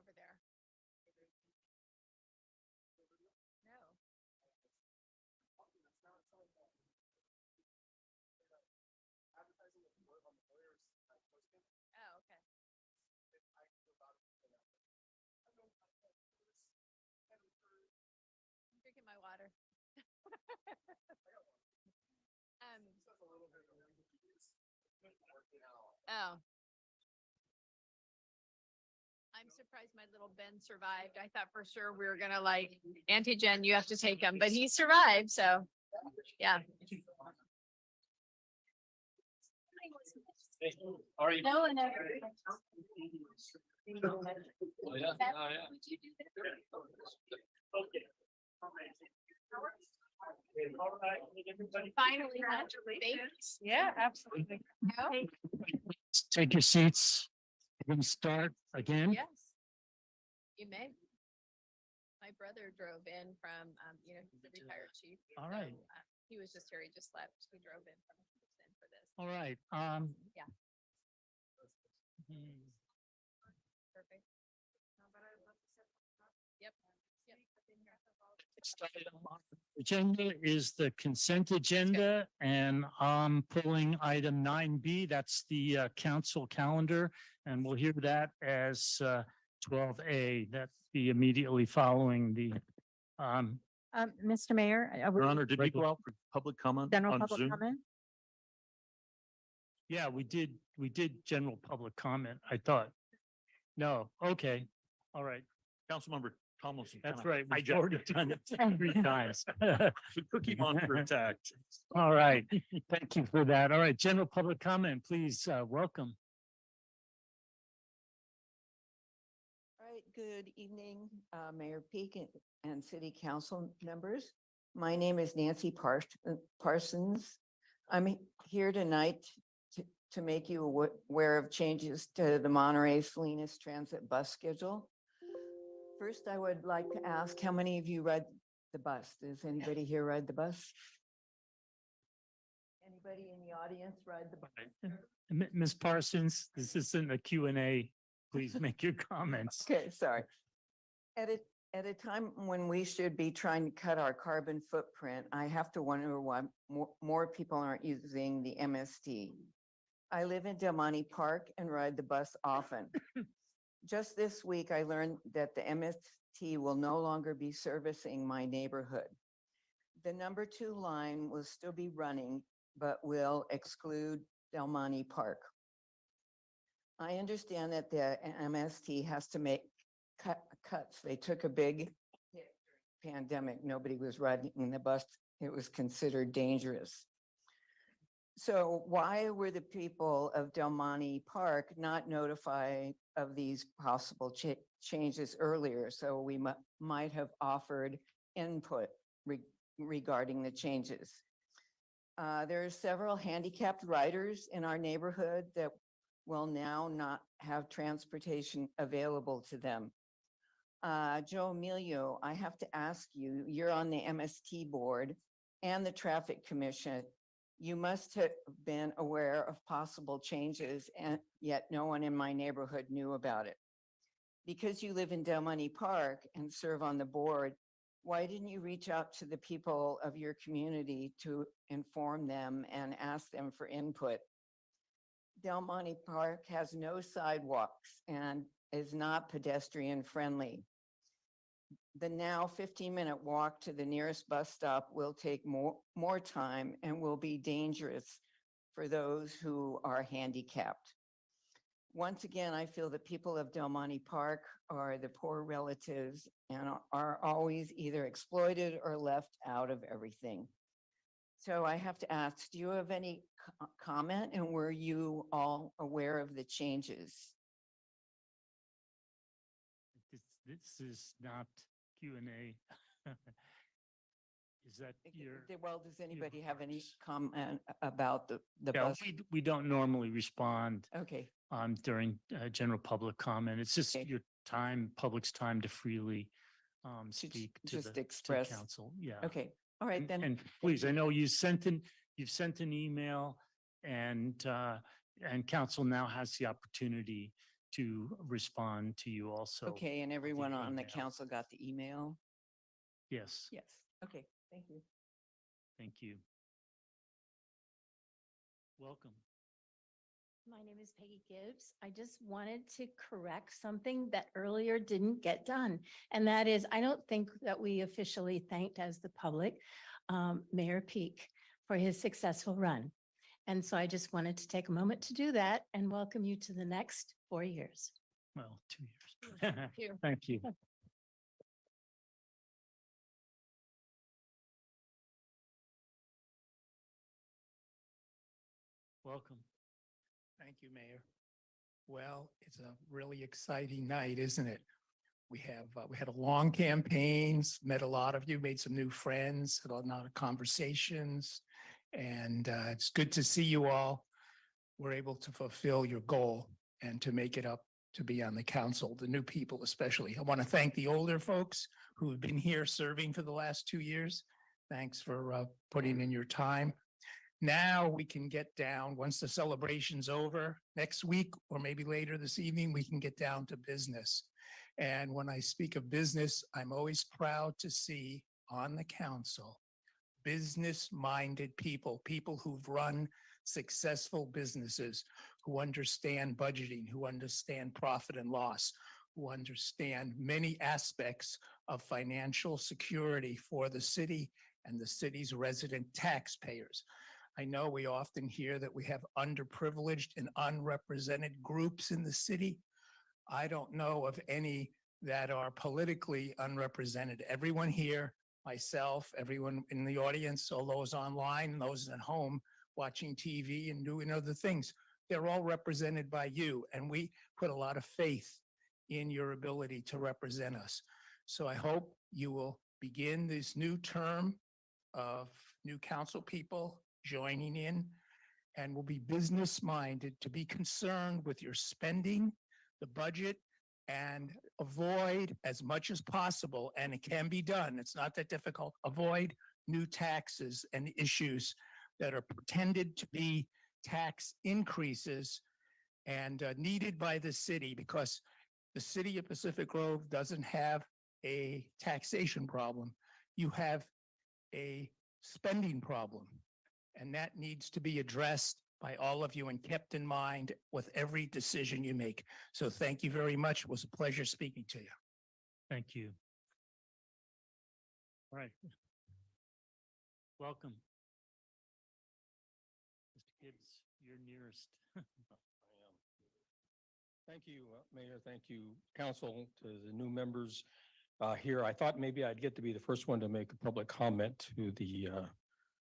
over there. No. Oh, okay. I'm drinking my water. Oh. I'm surprised my little Ben survived. I thought for sure we were gonna like, Auntie Jen, you have to take him, but he survived, so, yeah. All right. No, and finally, thanks. Yeah, absolutely. Take your seats. We're going to start again. Yes, you may. My brother drove in from, he's a retired chief. All so, right. He was just here, he just left. He drove in from Houston for this. All right. Yeah. hmm. Perfect. Yep. Yep. Agenda is the consent agenda, and I'm pulling item 9B. That's the council calendar, and we'll hear that as 12A. That be immediately following the Mr. Mayor. Your Honor, did we go out for public comment General on public Zoom? comment? Yeah, we did general public comment, I thought. No, okay, all right. Councilmember Tomlinson. That's kinda right. We've hijacked already it. done it 3 times. The cookie monster attacked. All right, thank you for that. All right, general public comment, please, welcome. All right, good evening, Mayor Peak and City Council members. My name is Nancy Parsons. I'm here tonight to make you aware of changes to the Monterey Salinas Transit bus schedule. First, I would like to ask how many of you ride the bus? Does anybody here ride the bus? Anybody in the audience ride the bus? Ms. Parsons, this isn't a Q&A. Please make your comments. Okay, sorry. At a time when we should be trying to cut our carbon footprint, I have to wonder why more people aren't using the MST. I live in Del Monte Park and ride the bus often. Just this week, I learned that the MST will no longer be servicing my neighborhood. The number 2 line will still be running, but will exclude Del Monte Park. I understand that the MST has to make cuts. They took a big hit during the pandemic. Nobody was riding the bus. It was considered dangerous. So why were the people of Del Monte Park not notified of these possible changes earlier? So we might have offered input regarding the changes. There are several handicapped riders in our neighborhood that will now not have transportation available to them. Joe Emilio, I have to ask you, you're on the MST board and the Traffic Commission. You must have been aware of possible changes, and yet no one in my neighborhood knew about it. Because you live in Del Monte Park and serve on the board, why didn't you reach out to the people of your community to inform them and ask them for input? Del Monte Park has no sidewalks and is not pedestrian friendly. The now 15-minute walk to the nearest bus stop will take more time and will be dangerous for those who are handicapped. Once again, I feel the people of Del Monte Park are the poor relatives and are always either exploited or left out of everything. So I have to ask, do you have any comment, and were you all aware of the changes? This is not Q&A. Is that your? Well, does anybody have any comment about the Yeah, bus? we don't normally respond Okay. During general public comment. It's just your time, public's time to freely speak to just the express. council. Yeah. Okay. All right, then. And please, I know you've sent an email, and council now has the opportunity to respond to you also. Okay, and everyone on the email. council got the email? Yes, Yes. Okay, thank you. thank you. Welcome. My name is Peggy Gibbs. I just wanted to correct something that earlier didn't get done. And that is, I don't think that we officially thanked as the public, Mayor Peak for his successful run. And so I just wanted to take a moment to do that and welcome you to the next 4 years. Well, 2 years. you. Thank you. Welcome. Thank you, Mayor. Well, it's a really exciting night, isn't it? We had a long campaigns, met a lot of you, made some new friends, had a lot of conversations. And it's good to see you all were able to fulfill your goal and to make it up to be on the council, the new people especially. I want to thank the older folks who have been here serving for the last 2 years. Thanks for putting in your time. Now we can get down, once the celebration's over, next week or maybe later this evening, we can get down to business. And when I speak of business, I'm always proud to see on the council business-minded people, people who've run successful businesses, who understand budgeting, who understand profit and loss, who understand many aspects of financial security for the city and the city's resident taxpayers. I know we often hear that we have underprivileged and unrepresented groups in the city. I don't know of any that are politically unrepresented. Everyone here, myself, everyone in the audience, all those online, those at home watching TV and doing other things, they're all represented by you. And we put a lot of faith in your ability to represent us. So I hope you will begin this new term of new council people joining in and will be business-minded, to be concerned with your spending, the budget, and avoid as much as possible, and it can be done, it's not that difficult, avoid new taxes and issues that are pretended to be tax increases and needed by the city, because the city of Pacific Grove doesn't have a taxation problem. You have a spending problem, and that needs to be addressed by all of you and kept in mind with every decision you make. So thank you very much. It was a pleasure speaking to you. Thank you. All right. Welcome. Mr. Gibbs, you're nearest. Thank you, Mayor. Thank you, Council, to the new members here. I thought maybe I'd get to be the first one to make a public comment to the,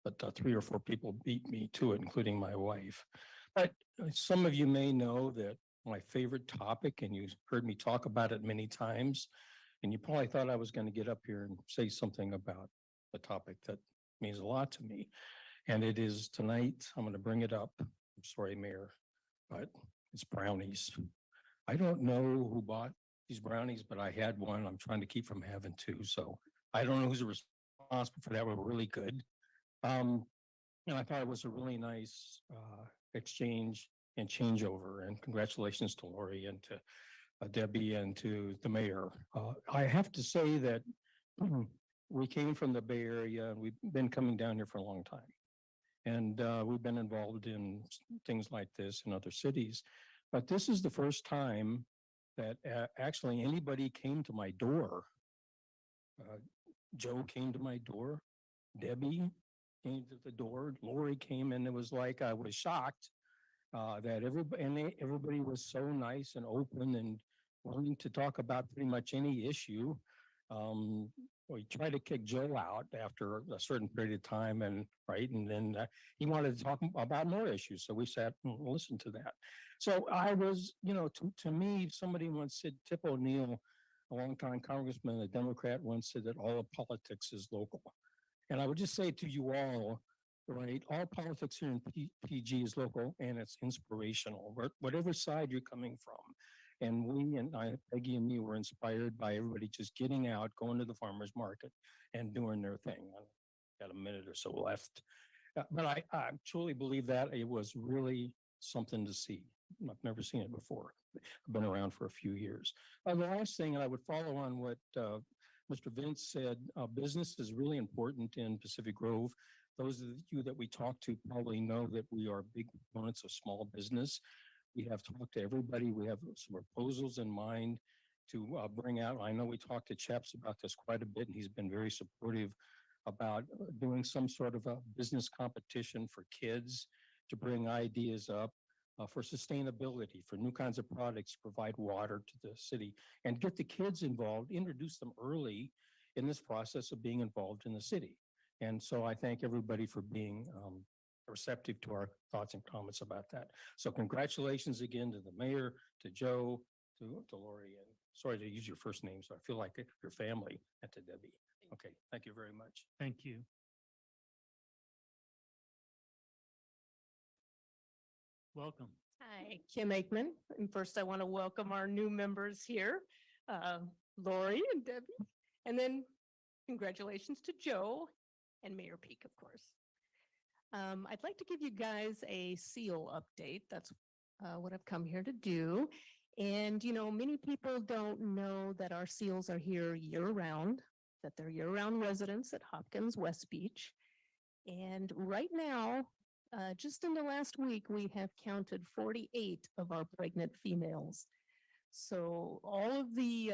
but 3 or 4 people beat me to it, including my wife. But some of you may know that my favorite topic, and you heard me talk about it many times, and you probably thought I was going to get up here and say something about a topic that means a lot to me. And it is tonight, I'm going to bring it up. I'm sorry, Mayor, but it's brownies. I don't know who bought these brownies, but I had one. I'm trying to keep from having 2. So I don't know who's responsible for that. We're really good. And I thought it was a really nice exchange and changeover. And congratulations to Lori and to Debbie and to the mayor. I have to say that we came from the Bay Area and we've been coming down here for a long time. And we've been involved in things like this in other cities. But this is the first time that actually anybody came to my door. Joe came to my door. Debbie came to the door. Lori came, and it was like I was shocked that everybody was so nice and open and willing to talk about pretty much any issue. We tried to kick Joe out after a certain period of time, and then he wanted to talk about more issues. So we sat and listened to that. So I was, to me, somebody once said, Tip O'Neill, a longtime congressman, a Democrat, once said that all of politics is local. And I would just say to you all, all politics here in PG is local and it's inspirational, whatever side you're coming from. And Peggy and me were inspired by everybody just getting out, going to the farmer's market and doing their thing. I've got a minute or so left. But I truly believe that it was really something to see. I've never seen it before. I've been around for a few years. The last thing, and I would follow on what Mr. Vince said, business is really important in Pacific Grove. Those of you that we talk to probably know that we are big proponents of small business. We have talked to everybody. We have some proposals in mind to bring out. I know we talked to Chaps about this quite a bit, and he's been very supportive about doing some sort of a business competition for kids to bring ideas up for sustainability, for new kinds of products, provide water to the city, and get the kids involved, introduce them early in this process of being involved in the city. And so I thank everybody for being receptive to our thoughts and comments about that. So congratulations again to the mayor, to Joe, to Lori, and sorry to use your first name, so I feel like your family, and to Debbie. Okay, thank you very much. Thank you. Welcome. Hi, Kim Aikman. And first, I want to welcome our new members here, Lori and Debbie. And then congratulations to Joe and Mayor Peak, of course. I'd like to give you guys a seal update. That's what I've come here to do. And, you know, many people don't know that our seals are here year-round, that they're year-round residents at Hopkins West Beach. And right now, just in the last week, we have counted 48 of our pregnant females. So all of the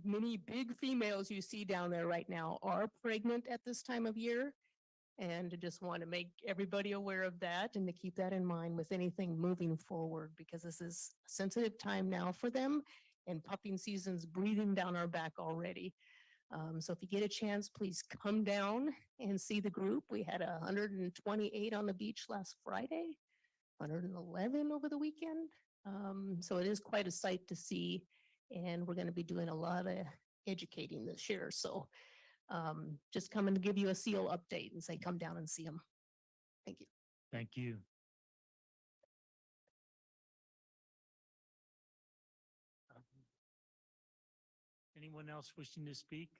many big females you see down there right now are pregnant at this time of year. And I just want to make everybody aware of that and to keep that in mind with anything moving forward, because this is a sensitive time now for them, and pupping season's breathing down our back already. So if you get a chance, please come down and see the group. We had 128 on the beach last Friday, 111 over the weekend. So it is quite a sight to see, and we're going to be doing a lot of educating this year. So just coming to give you a seal update and say, come down and see them. Thank you. Thank you. Anyone else wishing to speak?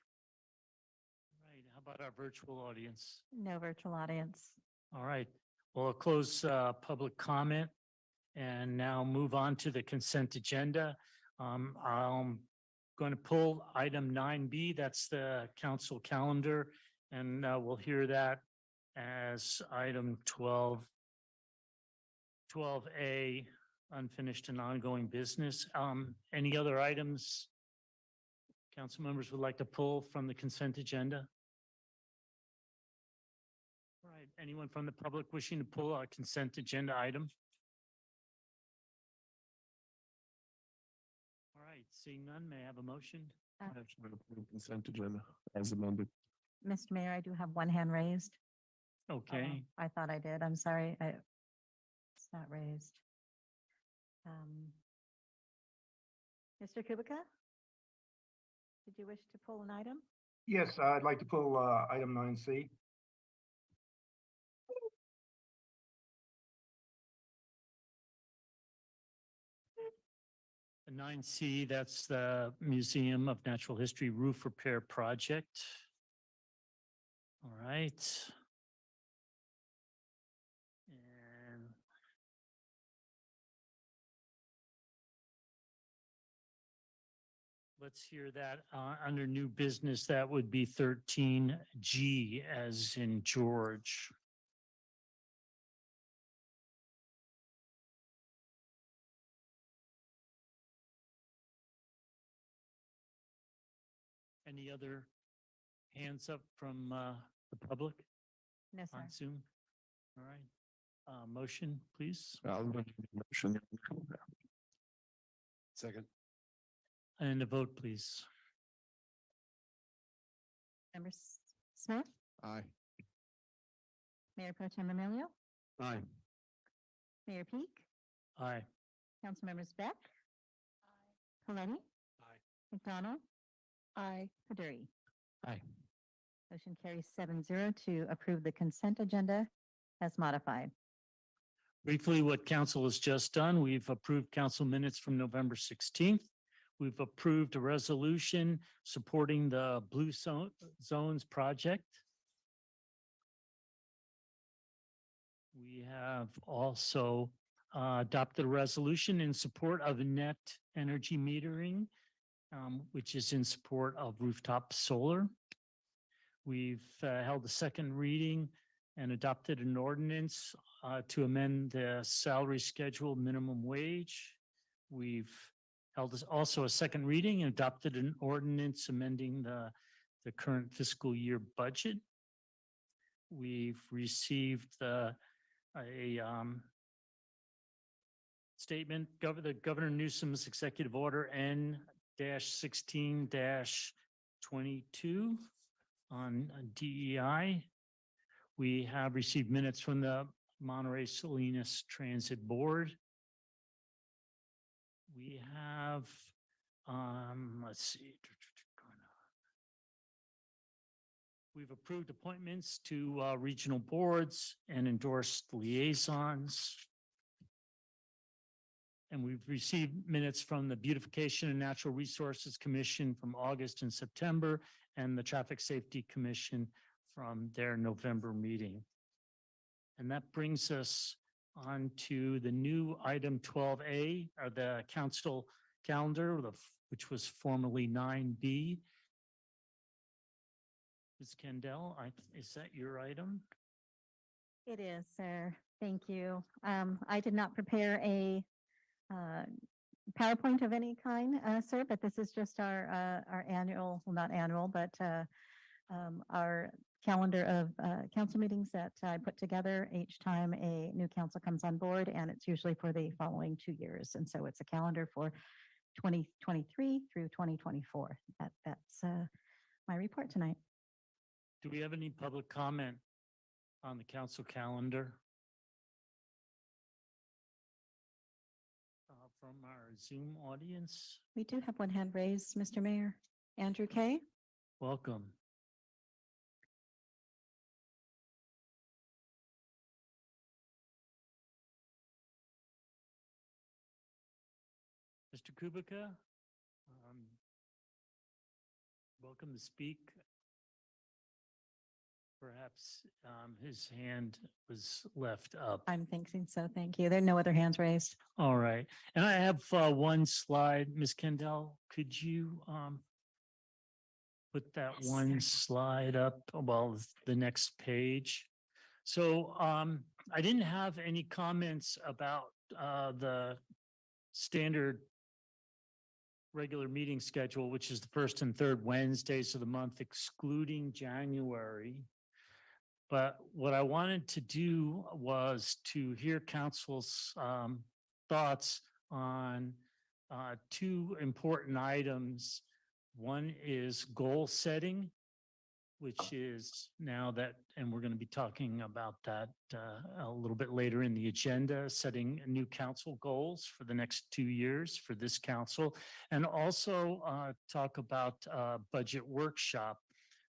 All right, how about our virtual audience? No virtual audience. All right, well, I'll close public comment and now move on to the consent agenda. I'm going to pull item 9B, that's the council calendar, and we'll hear that as item 12A, unfinished and ongoing business. Any other items council members would like to pull from the consent agenda? All right, anyone from the public wishing to pull a consent agenda item? All right, seeing none, may I have a motion? Consent agenda as amended. Mr. Mayor, I do have one hand raised. Okay. I thought I did. I'm sorry. It's not raised. Mr. Kubica? Did you wish to pull an item? Yes, I'd like to pull item 9C. The 9C, that's the Museum of Natural History Roof Repair Project. All right. And let's hear that under new business, that would be 13G as in George. Any other hands up from the public No, sir. on Zoom? All right. Motion, please. Motion. Second. And a vote, please. Member Smith? Aye. Mayor Pro Tem Emilio? Aye. Mayor Peak? Aye. Council members Beck? Paletti? Aye. McDonald? Aye. Paduri? Aye. Motion carries 7-0 to approve the consent agenda as modified. Briefly, what council has just done, we've approved council minutes from November 16th. We've approved a resolution supporting the Blue Zones project. We have also adopted a resolution in support of net energy metering, which is in support of rooftop solar. We've held a second reading and adopted an ordinance to amend the salary schedule minimum wage. We've held also a second reading and adopted an ordinance amending the current fiscal year budget. We've received a statement, the Governor Newsom's executive order N-16-22 on DEI. We have received minutes from the Monterey Salinas Transit Board. We have, let's see. We've approved appointments to regional boards and endorsed liaisons. And we've received minutes from the Beautification and Natural Resources Commission from August and September, and the Traffic Safety Commission from their November meeting. And that brings us on to the new item 12A, or the council calendar, which was formerly 9B. Ms. Kendall, is that your item? It is, sir. Thank you. I did not prepare a PowerPoint of any kind, sir, but this is just our annual, well, not annual, but our calendar of council meetings that I put together each time a new council comes on board, and it's usually for the following 2 years. And so it's a calendar for 2023 through 2024. That's my report tonight. Do we have any public comment on the council calendar? From our Zoom audience? We do have one hand raised, Mr. Mayor. Andrew Kay. Welcome. Mr. Kubica, welcome to speak. Perhaps his hand was left up. I'm thinking so. Thank you. There are no other hands raised. All right. And I have one slide. Ms. Kendall, could you put that one slide up? Well, the next page. So I didn't have any comments about the standard regular meeting schedule, which is the first and third Wednesdays of the month, excluding January. But what I wanted to do was to hear council's thoughts on two important items. One is goal setting, which is now that, and we're going to be talking about that a little bit later in the agenda, setting new council goals for the next 2 years for this council, and also talk about budget workshop.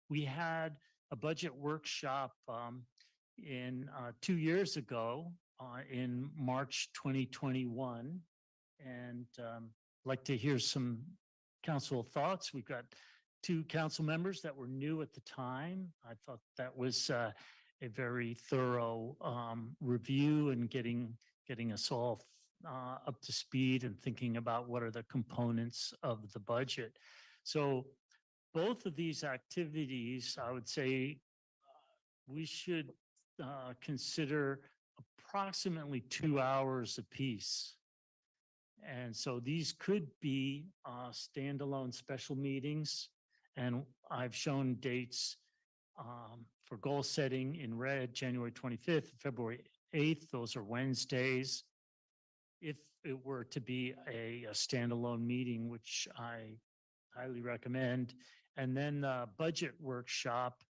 We had a budget workshop in 2 years ago in March 2021, and I'd like to hear some council thoughts. We've got 2 council members that were new at the time. I thought that was a very thorough review and getting us all up to speed and thinking about what are the components of the budget. So both of these activities, I would say we should consider approximately 2 hours apiece. And so these could be standalone special meetings. And I've shown dates for goal setting in red, January 25th, February 8th. Those are Wednesdays. If it were to be a standalone meeting, which I highly recommend, and then the budget workshop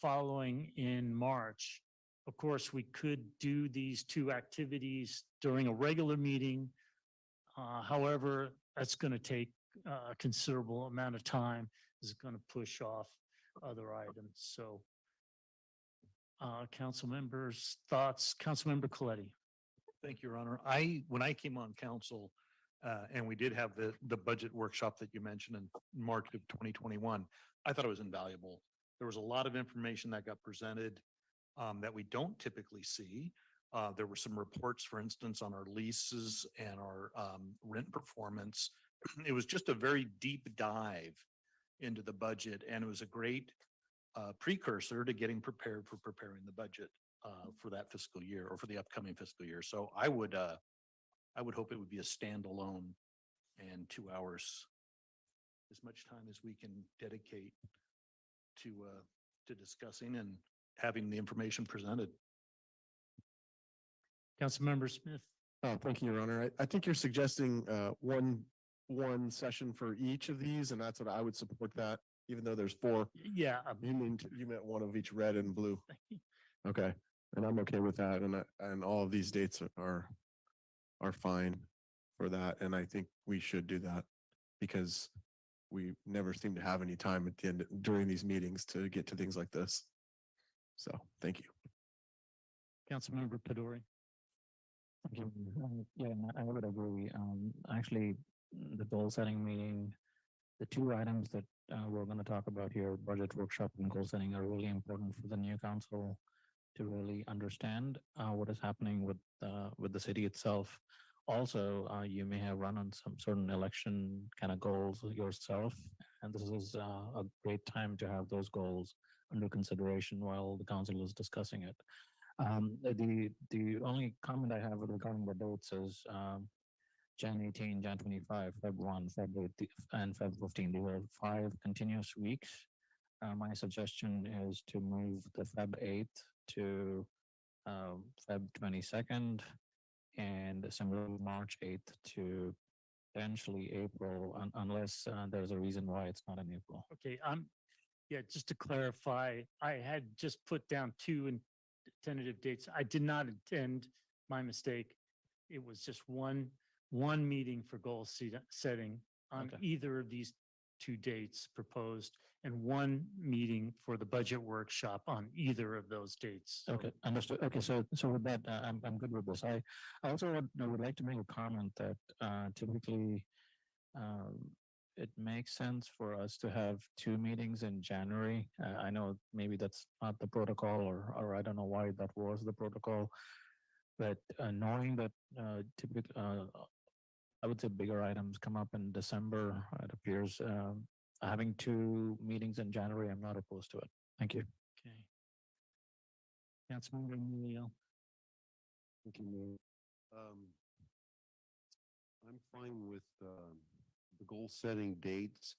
following in March. Of course, we could do these 2 activities during a regular meeting. However, that's going to take a considerable amount of time. Is going to push off other items. So council members' thoughts, Councilmember Coletti. Thank you, Your Honor. When I came on council, and we did have the budget workshop that you mentioned in March of 2021, I thought it was invaluable. There was a lot of information that got presented that we don't typically see. There were some reports, for instance, on our leases and our rent performance. It was just a very deep dive into the budget, and it was a great precursor to getting prepared for preparing the budget for that fiscal year or for the upcoming fiscal year. So I would hope it would be a standalone and 2 hours, as much time as we can dedicate to discussing and having the information presented. Councilmember Smith. Oh, thank you, Your Honor. I think you're suggesting one session for each of these, and that's what I would support that, even though there's four. Yeah. You meant one of each red and blue. Okay, and I'm okay with that, and all of these dates are fine for that, and I think we should do that because we never seem to have any time at the end during these meetings to get to things like this. So, thank you. Councilmember Pedori. Thank you. Yeah, I would agree. Actually, the goal setting meeting, the two items that we're going to talk about here, budget workshop and goal setting, are really important for the new council to really understand what is happening with the city itself. Also, you may have run on some certain election kind of goals yourself, and this is a great time to have those goals under consideration while the council is discussing it. The only comment I have regarding the dates is Jan 18, Jan 25, Feb 1, Feb 8, and Feb 15. These are 5 continuous weeks. My suggestion is to move the Feb 8th to Feb 22nd, and similarly March 8th to potentially April, unless there's a reason why it's not in April. Okay, yeah, just to clarify, I had just put down 2 tentative dates. I did not intend, my mistake. It was just one meeting for goal setting on either of these 2 dates proposed, and 1 meeting for the budget workshop on either of those dates. Okay, understood. Okay, so with that, I'm good with this. I also would like to make a comment that typically it makes sense for us to have 2 meetings in January. I know maybe that's not the protocol, or I don't know why that was the protocol, but knowing that typically, I would say bigger items come up in December, it appears having 2 meetings in January, I'm not opposed to it. Thank you. Okay. Councilmember Emilio. Thank you, Mayor. I'm fine with the goal setting dates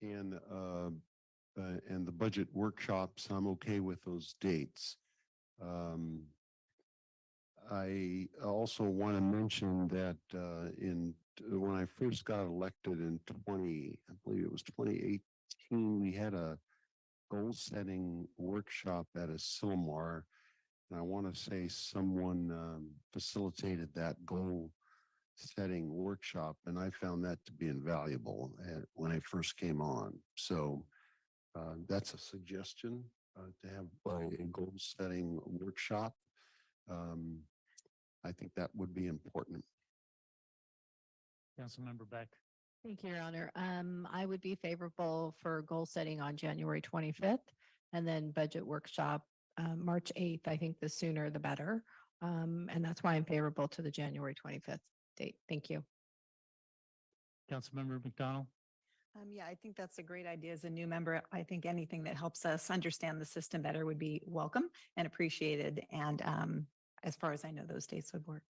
and the budget workshops. I'm okay with those dates. I also want to mention that when I first got elected in I believe it was 2018, we had a goal setting workshop at Asilomar. And I want to say someone facilitated that goal setting workshop, and I found that to be invaluable when I first came on. So that's a suggestion to have a goal setting workshop. I think that would be important. Councilmember Beck. Thank you, Your Honor. I would be favorable for goal setting on January 25th, and then budget workshop March 8th. I think the sooner the better. And that's why I'm favorable to the January 25th date. Thank you. Councilmember McDonald. Yeah, I think that's a great idea. As a new member, I think anything that helps us understand the system better would be welcome and appreciated. And as far as I know, those dates would work.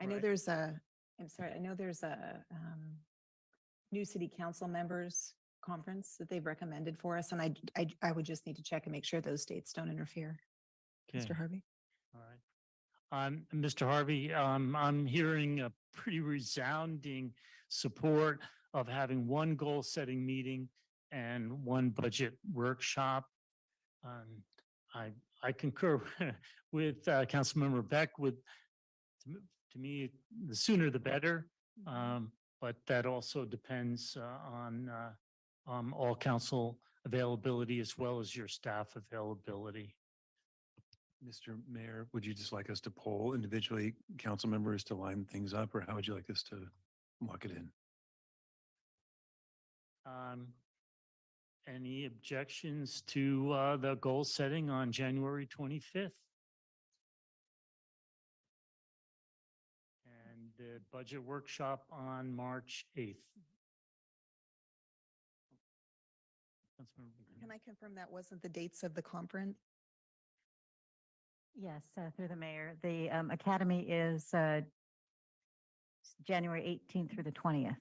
I know there's a new city council members conference that they've recommended for us. And I would just need to check and make sure those dates don't interfere. Okay. Mr. Harvey. All right. Mr. Harvey, I'm hearing a pretty resounding support of having 1 goal setting meeting and 1 budget workshop. I concur with Councilmember Beck. To me, the sooner the better, but that also depends on all council availability as well as your staff availability. Mr. Mayor, would you just like us to poll individually council members to line things up, or how would you like us to lock it in? Any objections to the goal setting on January 25th? the budget workshop on March 8th. Councilmember Green. Can I confirm that wasn't the dates of the conference? Yes, through the mayor. The academy is January 18th through the 20th.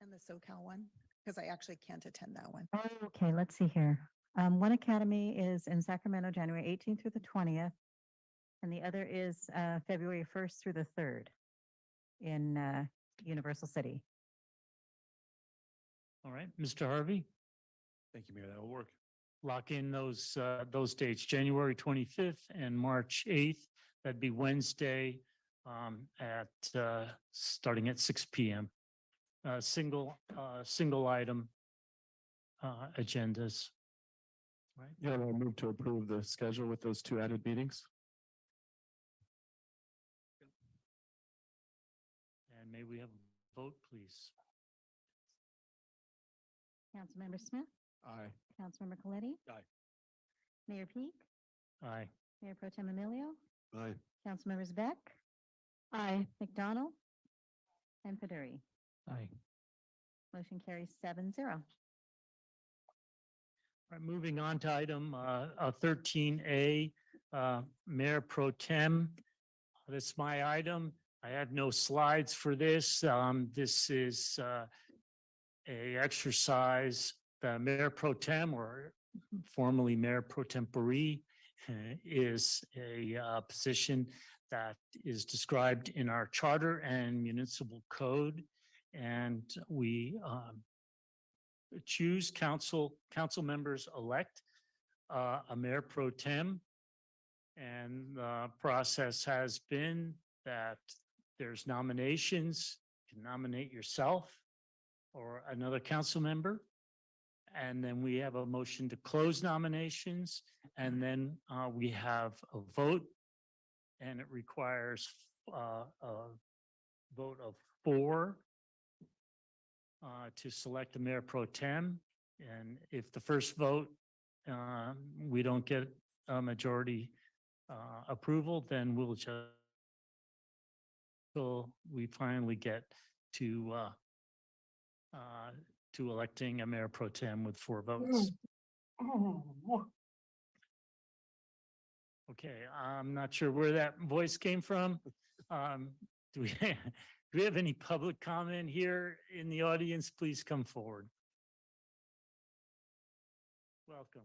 And the SoCal one? Because I actually can't attend that one. Okay, let's see here. One academy is in Sacramento, January 18th through the 20th. And the other is February 1st through the 3rd in Universal City. All right, Mr. Harvey, Thank you, Mayor. That will work. lock in those dates, January 25th and March 8th. That'd be Wednesday at starting at 6 p.m. Single item agendas. Right? Yeah, I'll move to approve the schedule with those two added meetings. And may we have a vote, please? Councilmember Smith, Aye. Councilmember Coletti, Aye. Mayor Peak, Aye. Mayor Pro Tem Emilio, Aye. Councilmembers Beck, Aye. McDonald, and Federi. Aye. Motion carries 7-0. All right, moving on to item 13A, Mayor Pro Tem. That's my item. I had no slides for this. This is a exercise. The Mayor Pro Tem, or formerly Mayor Pro Tempore, is a position that is described in our charter and municipal code. And we choose council members elect a Mayor Pro Tem. And the process has been that there's nominations. You can nominate yourself or another council member. And then we have a motion to close nominations. And then we have a vote. And it requires a vote of 4 to select a Mayor Pro Tem. And if the first vote, we don't get a majority approval, then we'll just till we finally get to electing a Mayor Pro Tem with 4 votes. Okay, I'm not sure where that voice came from. Do we do we have any public comment here in the audience? Please come forward. Welcome.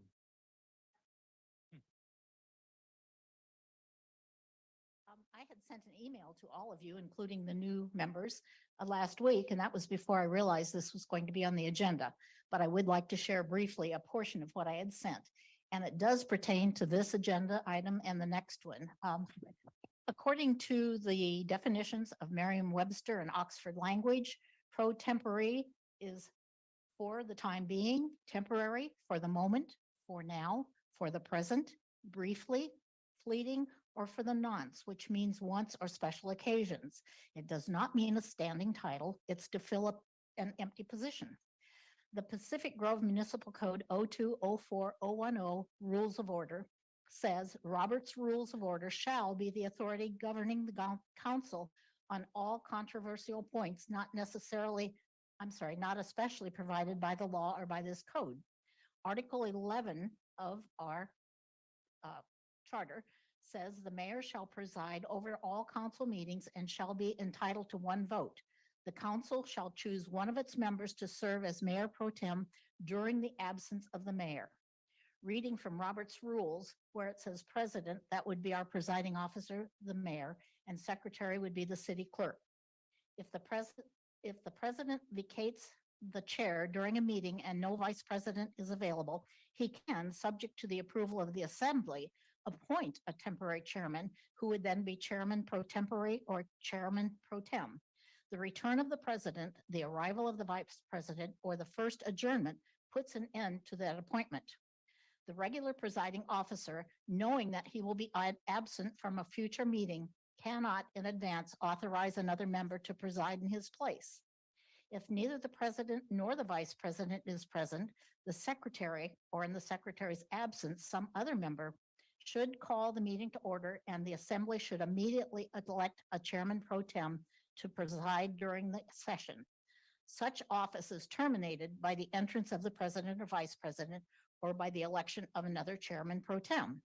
I had sent an email to all of you, including the new members, last week, and that was before I realized this was going to be on the agenda. But I would like to share briefly a portion of what I had sent. And it does pertain to this agenda item and the next one. According to the definitions of Merriam-Webster and Oxford language, pro tempore is for the time being, temporary, for the moment, for now, for the present, briefly, fleeting, or for the nonce, which means once or special occasions. It does not mean a standing title. It's to fill up an empty position. The Pacific Grove Municipal Code 0204010 Rules of Order says Robert's Rules of Order shall be the authority governing the council on all controversial points, not especially provided by the law or by this code. Article 11 of our charter says the mayor shall preside over all council meetings and shall be entitled to 1 vote. The council shall choose one of its members to serve as mayor pro tem during the absence of the mayor. Reading from Robert's Rules, where it says president, that would be our presiding officer, the mayor, and secretary would be the city clerk. If the president vacates the chair during a meeting and no vice president is available, he can, subject to the approval of the assembly, appoint a temporary chairman who would then be chairman pro tempore or chairman pro tem. The return of the president, the arrival of the vice president, or the first adjournment puts an end to that appointment. The regular presiding officer, knowing that he will be absent from a future meeting, cannot in advance authorize another member to preside in his place. If neither the president nor the vice president is present, the secretary, or in the secretary's absence, some other member, should call the meeting to order, and the assembly should immediately elect a chairman pro tem to preside during the session. Such office is terminated by the entrance of the president or vice president or by the election of another chairman pro tem.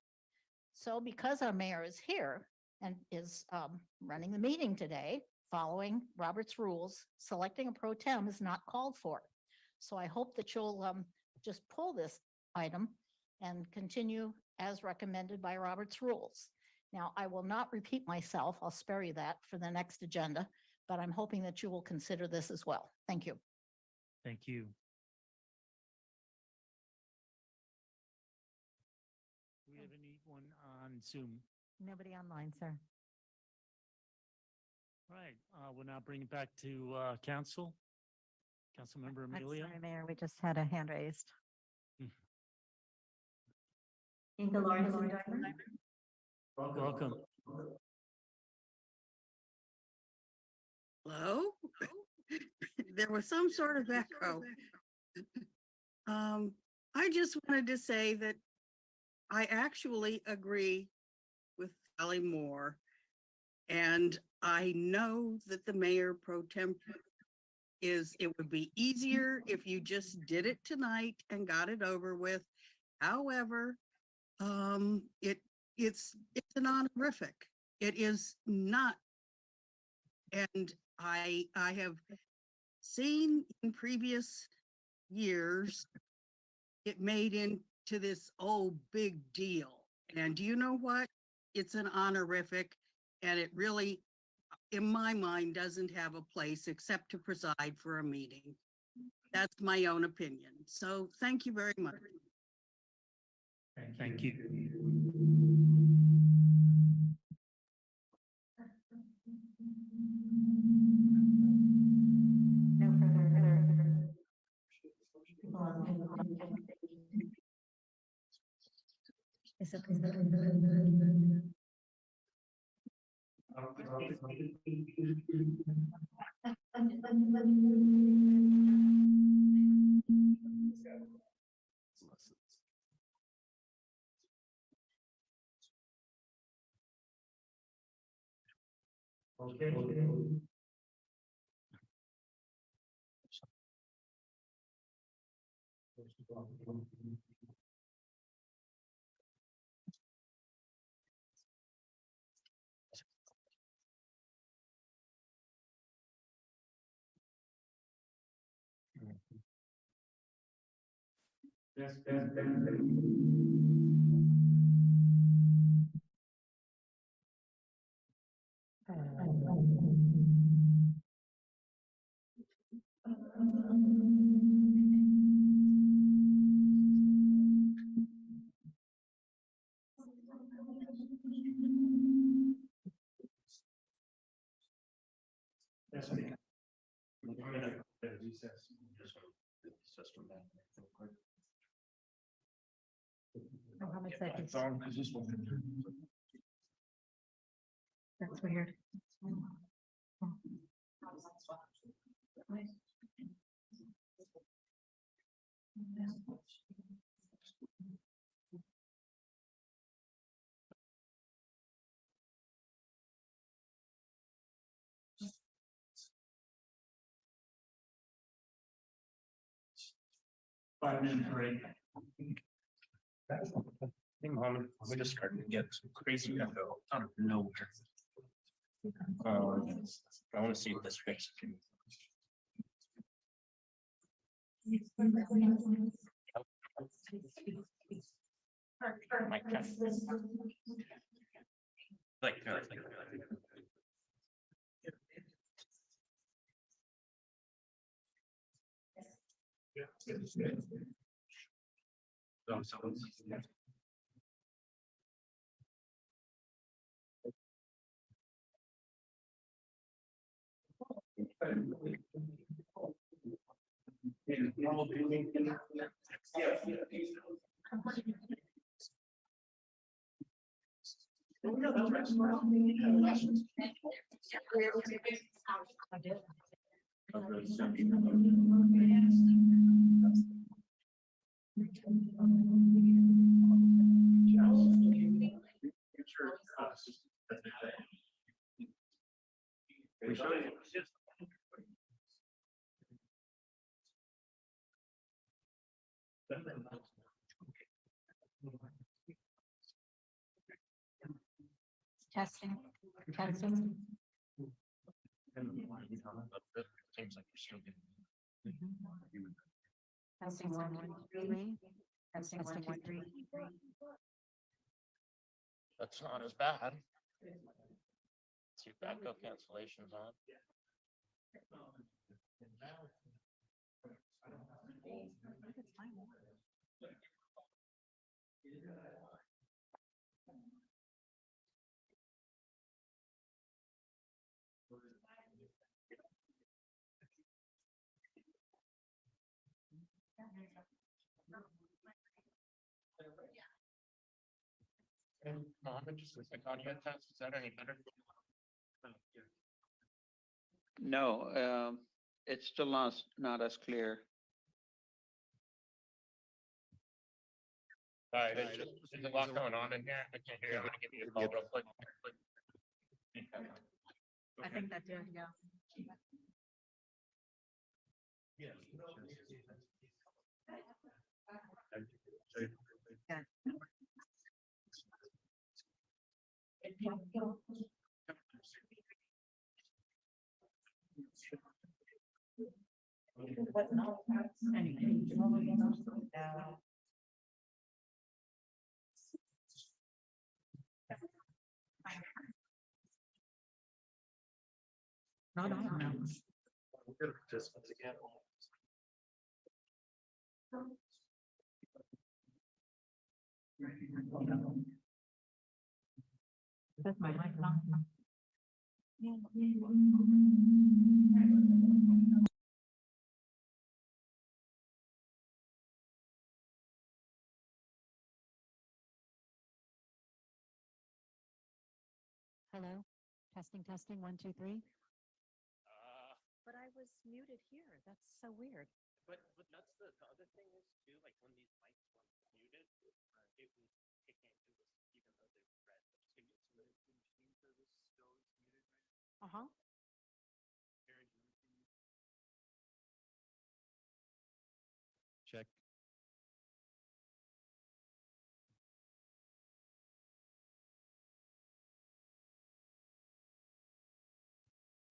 So because our mayor is here and is running the meeting today, following Robert's rules, selecting a pro tem is not called for. So I hope that you'll just pull this item and continue as recommended by Robert's rules. Now, I will not repeat myself. I'll spare you that for the next agenda, but I'm hoping that you will consider this as well. Thank you. Thank you. Do we have anyone on Zoom? Nobody online, sir. All right, we'll now bring it back to council. Councilmember I'm Amelia. sorry, Mayor, we just had a hand raised. Inga Lawrence and Diamond. Welcome. Hello? There was some sort of echo. I just wanted to say that I actually agree with Sally Moore. And I know that the mayor pro tem it would be easier if you just did it tonight and got it over with. However, it's an honorific. It is not. And I have seen in previous years it made into this big deal. And do you know what? It's an honorific, and it really, in my mind, doesn't have a place except to preside for a meeting. That's my own opinion. So thank you very much. Thank you. No further. Is it? Okay. Yes. Yes, ma'am. Mohammed said he's- That's weird. Five-minute break. Hey, Mohammed, we just started to get some crazy echo out of nowhere. I want to see if this fixes it. Testing, testing. Seems like you're still getting. Testing 1, 2, 3. Testing 1, 2, 3. That's not as bad. See if backup cancellations on. And Mohammed, just a quick audio test, is that any better? No, it's still not as clear. Sorry, there's a lot going on in here. I can't hear you. I'm gonna give you a call real quick. I think that did, yeah. Not on now. That's my mic on. Hello, testing, 1, 2, 3. But I was muted here. That's so weird. But that's the other thing is too, like when these mics were muted, it can't do this even though they're red. Just give me some of the machines that is still is muted right now. Check.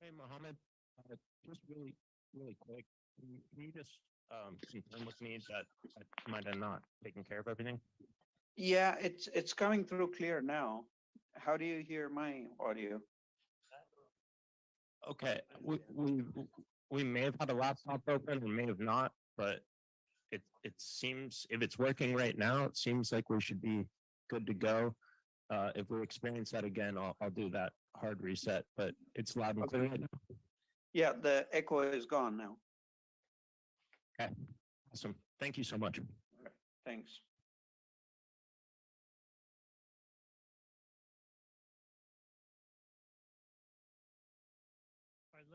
Hey, Mohammed, just really quick, can you just confirm with me that I might have not taken care of everything? Yeah, it's coming through clear now. How do you hear my audio? Okay, we may have had a laptop open, we may have not, but it seems, if it's working right now, it seems like we should be good to go. If we experience that again, I'll do that hard reset, but it's loud and clear right now. Yeah, the echo is gone now. Okay, awesome. Thank you so much. Thanks. All right,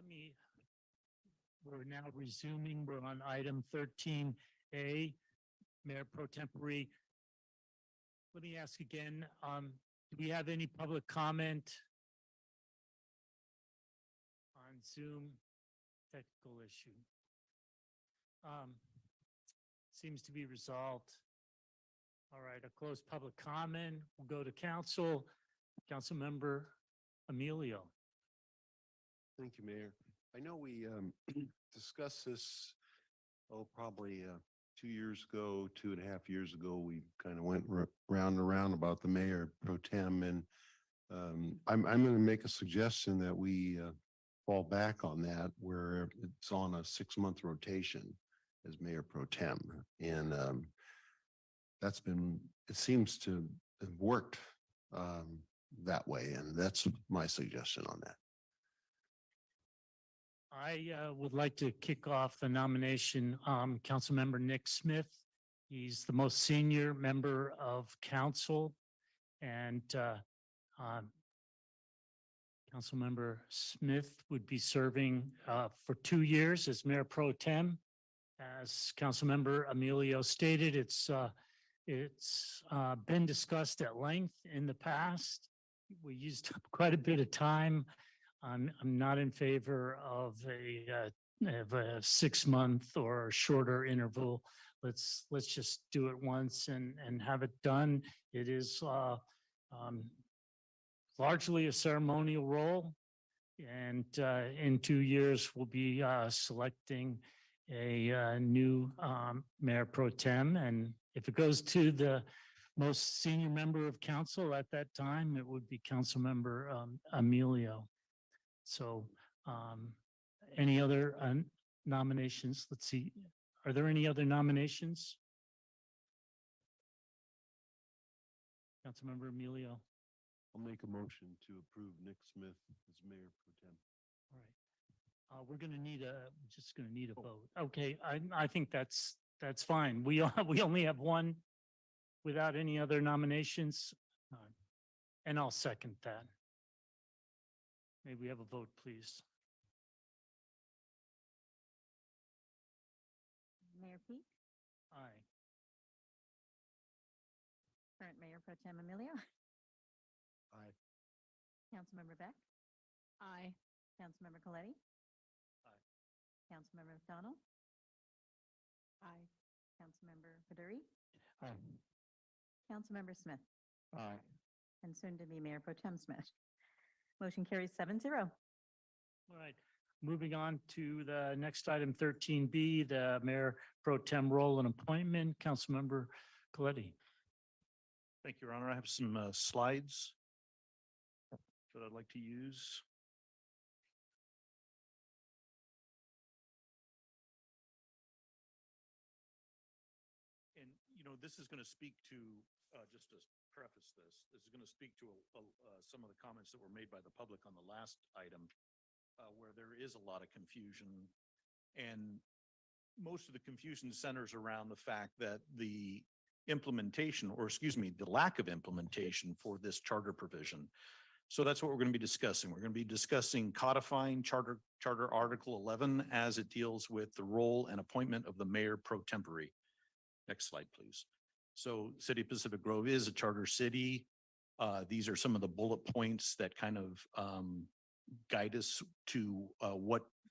we're now resuming. We're on item 13A, Mayor Pro Tempore. Let me ask again, do we have any public comment on Zoom? Technical issue. Seems to be resolved. All right, a closed public comment. We'll go to council. Councilmember Emilio. Thank you, Mayor. I know we discussed this, probably 2 years ago, 2.5 years ago. We kind of went round and around about the mayor pro tem, and I'm going to make a suggestion that we fall back on that, where it's on a 6-month rotation as mayor pro tem, and it seems to have worked that way, and that's my suggestion on that. I would like to kick off the nomination. Councilmember Nick Smith. He's the most senior member of council, and Councilmember Smith would be serving for 2 years as mayor pro tem. As Councilmember Emilio stated, it's been discussed at length in the past, we used up quite a bit of time. I'm not in favor of a 6-month or shorter interval. Let's just do it once and have it done. It is largely a ceremonial role. And in 2 years, we'll be selecting a new mayor pro tem. And if it goes to the most senior member of council at that time, it would be Councilmember Emilio. So any other nominations? Let's see. Are there any other nominations? Councilmember Emilio. I'll make a motion to approve Nick Smith as mayor pro tem. All right. We're going to need just going to need a vote. Okay, I think that's fine. We only have one without any other nominations. And I'll second that. May we have a vote, please? Mayor Peak, Aye. current Mayor Pro Tem Emilio, Aye. Councilmember Beck, Aye. Councilmember Coletti. Aye. Councilmember McDonald, Aye. Councilmember Baduri, Aye. Councilmember Smith, Aye. and soon to be Mayor Pro Tem Smith. Motion carries 7-0. All right. Moving on to the next item, 13B, the mayor pro tem role and appointment. Councilmember Coletti. Thank you, Your Honor. I have some slides that I'd like to use. And, you know, this is going to speak to, just to preface this is going to speak to some of the comments that were made by the public on the last item, where there is a lot of confusion. And most of the confusion centers around the fact that the implementation, or excuse me, the lack of implementation for this charter provision. So that's what we're going to be discussing. We're going to be discussing codifying Charter Article 11 as it deals with the role and appointment of the mayor pro tempore. Next slide, please. So City of Pacific Grove is a charter city. These are some of the bullet points that kind of guide us to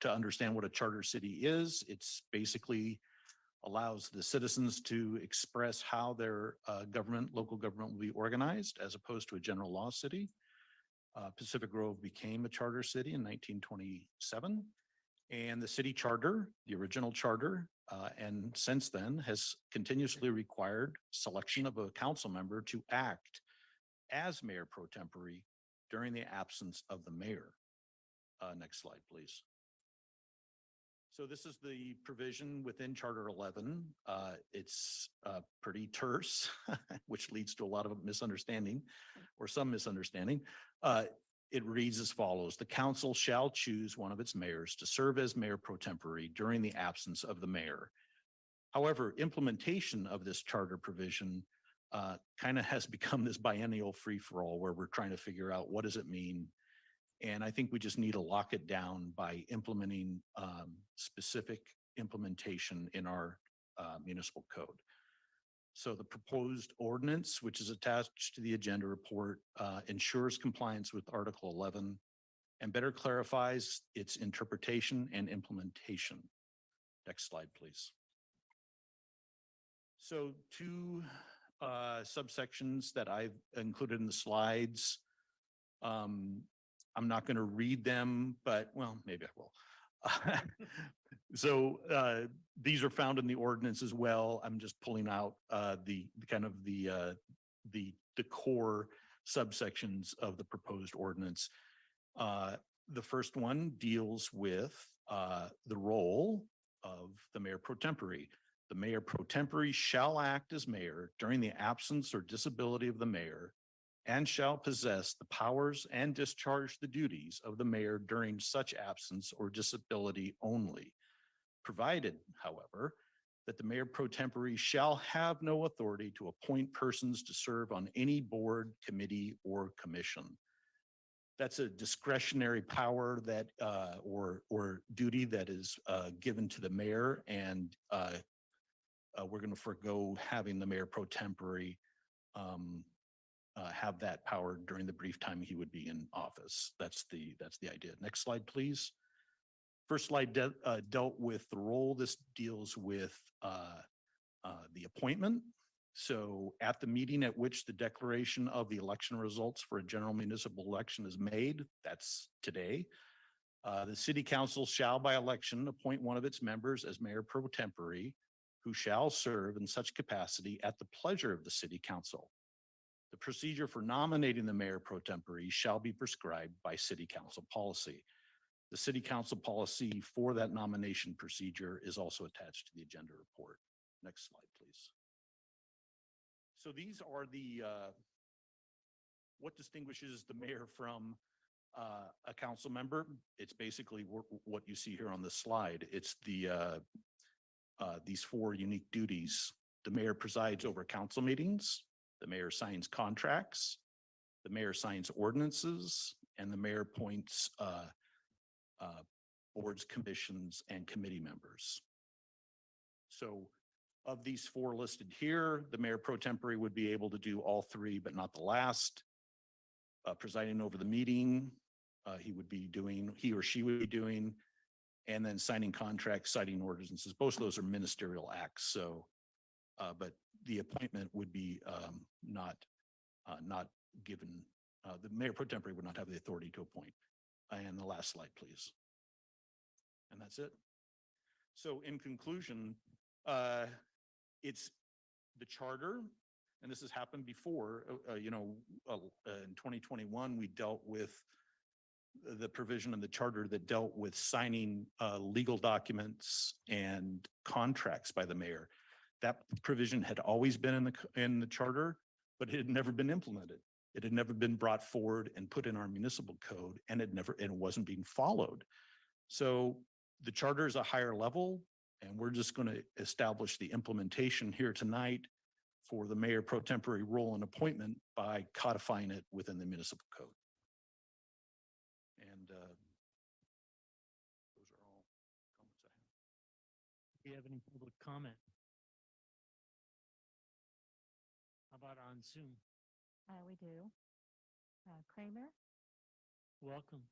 to understand what a charter city is. It's basically allows the citizens to express how their local government will be organized as opposed to a general law city. Pacific Grove became a charter city in 1927, and the city charter, the original charter, and since then has continuously required selection of a council member to act as mayor pro tempore during the absence of the mayor. Next slide, please. So this is the provision within Charter 11. It's pretty terse, which leads to a lot of misunderstanding or some misunderstanding. It reads as follows: the council shall choose one of its mayors to serve as mayor pro tempore during the absence of the mayor. However, implementation of this charter provision kind of has become this biennial free-for-all where we're trying to figure out what does it mean. And I think we just need to lock it down by implementing specific implementation in our municipal code. So the proposed ordinance, which is attached to the agenda report, ensures compliance with Article 11 and better clarifies its interpretation and implementation. Next slide, please. So two subsections that I've included in the slides. I'm not going to read them, but well, maybe I will. So these are found in the ordinance as well. I'm just pulling out the core subsections of the proposed ordinance. The first one deals with the role of the mayor pro tempore. The mayor pro tempore shall act as mayor during the absence or disability of the mayor, and shall possess the powers and discharge the duties of the mayor during such absence or disability only, provided, however, that the mayor pro tempore shall have no authority to appoint persons to serve on any board, committee, or commission. That's a discretionary power that or duty that is given to the mayor, and we're going to forego having the mayor pro tempore have that power during the brief time he would be in office. That's the idea. Next slide, please. First slide dealt with the role. This deals with the appointment. So at the meeting at which the declaration of the election results for a general municipal election is made, that's today, the city council shall by election appoint one of its members as mayor pro tempore, who shall serve in such capacity at the pleasure of the city council. The procedure for nominating the mayor pro tempore shall be prescribed by city council policy. The city council policy for that nomination procedure is also attached to the agenda report. Next slide, please. So these are the, what distinguishes the mayor from a council member. It's basically what you see here on this slide. It's these four unique duties. The mayor presides over council meetings, the mayor signs contracts, the mayor signs ordinances, and the mayor appoints boards, commissions, and committee members. So of these four listed here, the mayor pro tempore would be able to do all three, but not the last. Presiding over the meeting, he or she would be doing, and then signing contracts, citing ordinances. Both of those are ministerial acts. So, but the appointment would be not given. The mayor pro tempore would not have the authority to appoint. And the last slide, please. And that's it. So in conclusion, it's the charter, and this has happened before. In 2021, we dealt with the provision in the charter that dealt with signing legal documents and contracts by the mayor. That provision had always been in the charter, but it had never been implemented. It had never been brought forward and put in our municipal code, and it wasn't being followed. So the charter is a higher level, and we're just going to establish the implementation here tonight for the mayor pro tempore role and appointment by codifying it within the municipal code. And those are all comments I have. Do you have any public comment? How about on Zoom? We do. Kramer, Welcome.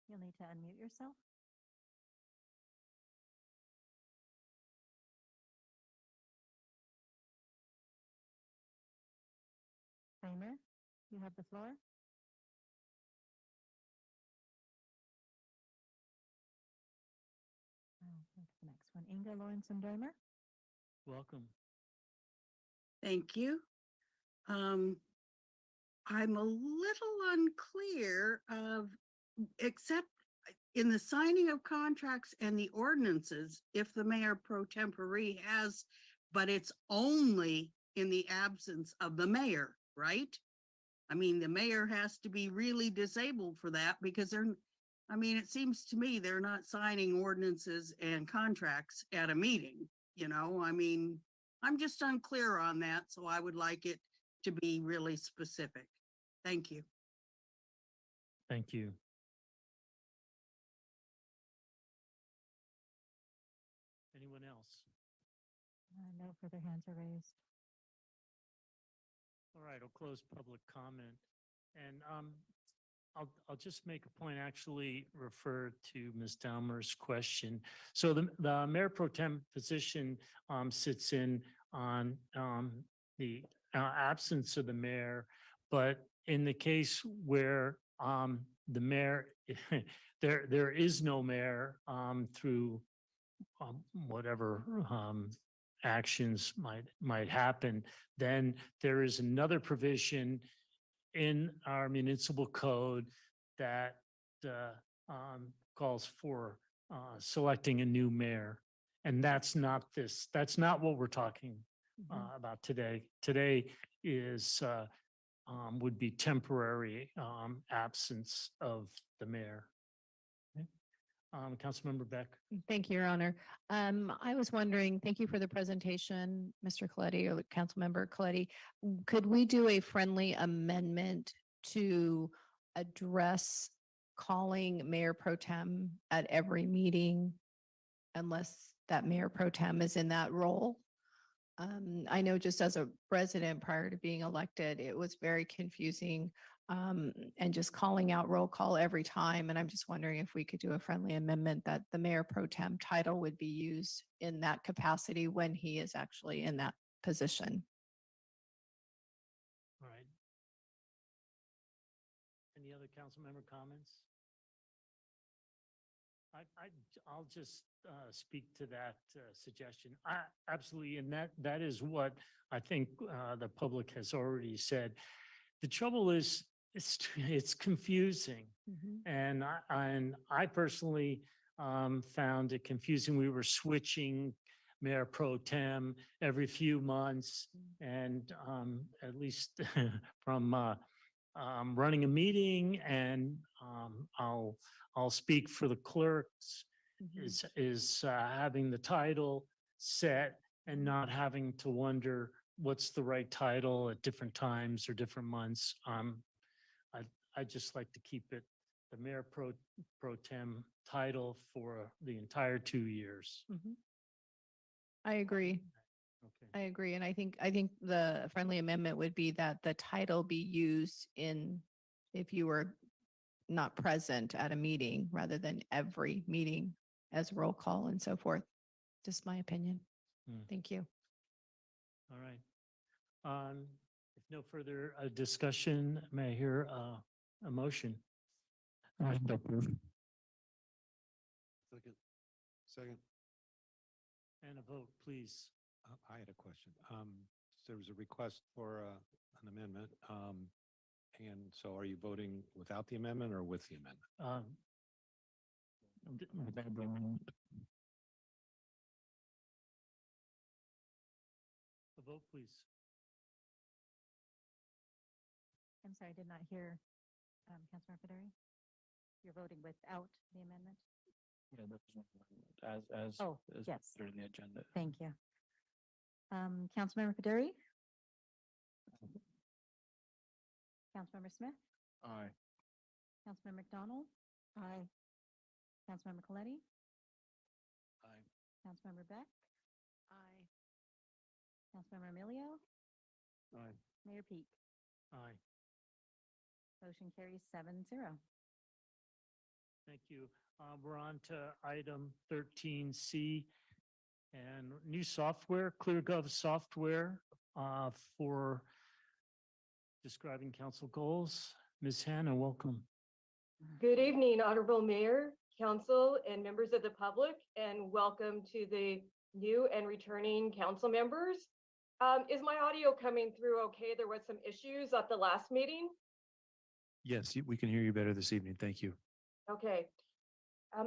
you'll need to unmute yourself. Kramer, you have the floor. What's the next one? Inga Lorenzen-Deumer. Welcome. Thank you. I'm a little unclear of, except in the signing of contracts and the ordinances, if the mayor pro tempore has, but it's only in the absence of the mayor, right? I mean, the mayor has to be really disabled for that because it seems to me they're not signing ordinances and contracts at a meeting, I'm just unclear on that, so I would like it to be really specific. Thank you. Thank you. Anyone else? No further hands are raised. All right, I'll close public comment. And I'll just make a point, actually refer to Ms. Dahmer's question. So the mayor pro tem position sits in on the absence of the mayor, but in the case where the mayor, there is no mayor through whatever actions might happen, then there is another provision in our municipal code that calls for selecting a new mayor. And that's not what we're talking about today. Today is would be temporary absence of the mayor. Okay. Councilmember Beck. Thank you, Your Honor. I was wondering, thank you for the presentation, Mr. Coletti or Councilmember Coletti. Could we do a friendly amendment to address calling Mayor Pro Tem at every meeting unless that Mayor Pro Tem is in that role. I know just as a resident prior to being elected, it was very confusing and just calling out roll call every time. And I'm just wondering if we could do a friendly amendment that the Mayor Pro Tem title would be used in that capacity when he is actually in that position. All right. Any other council member comments? I'll just speak to that suggestion. Absolutely, and that is what I think the public has already said. The trouble is, it's confusing, and I personally found it confusing. We were switching Mayor Pro Tem every few months, and at least from running a meeting, and I'll speak for the clerks, is having the title set and not having to wonder what's the right title at different times or different months. I just like to keep it the Mayor Pro Tem title for the entire 2 years. I agree. I agree. And I think the friendly amendment would be that the title be used in, if you were not present at a meeting rather than every meeting as roll call and so forth. Just my opinion. Thank you. All right. If no further discussion, may I hear a motion? Approve. Second. And a vote, please. I had a question. There was a request for an amendment. And so are you voting without the amendment or with the amendment? A vote, please. I'm sorry, I did not hear, Councilmember Federi. You're voting without the amendment? Yeah, as Oh, is yes. there in the agenda. Thank you. Councilmember Federi? Councilmember Smith? Aye. Councilmember McDonald? Aye. Councilmember Coletti? Aye. Councilmember Beck? Aye. Councilmember Emilio? Aye. Mayor Peak? Aye. Motion carries 7-0. Thank you. We're on to item 13C and new software, ClearGov software for describing council goals. Ms. Hannah, welcome. Good evening, Honorable Mayor, Council, and members of the public, and welcome to the new and returning council members. Is my audio coming through okay? There was some issues at the last meeting. Yes, we can hear you better this evening. Thank you. Okay.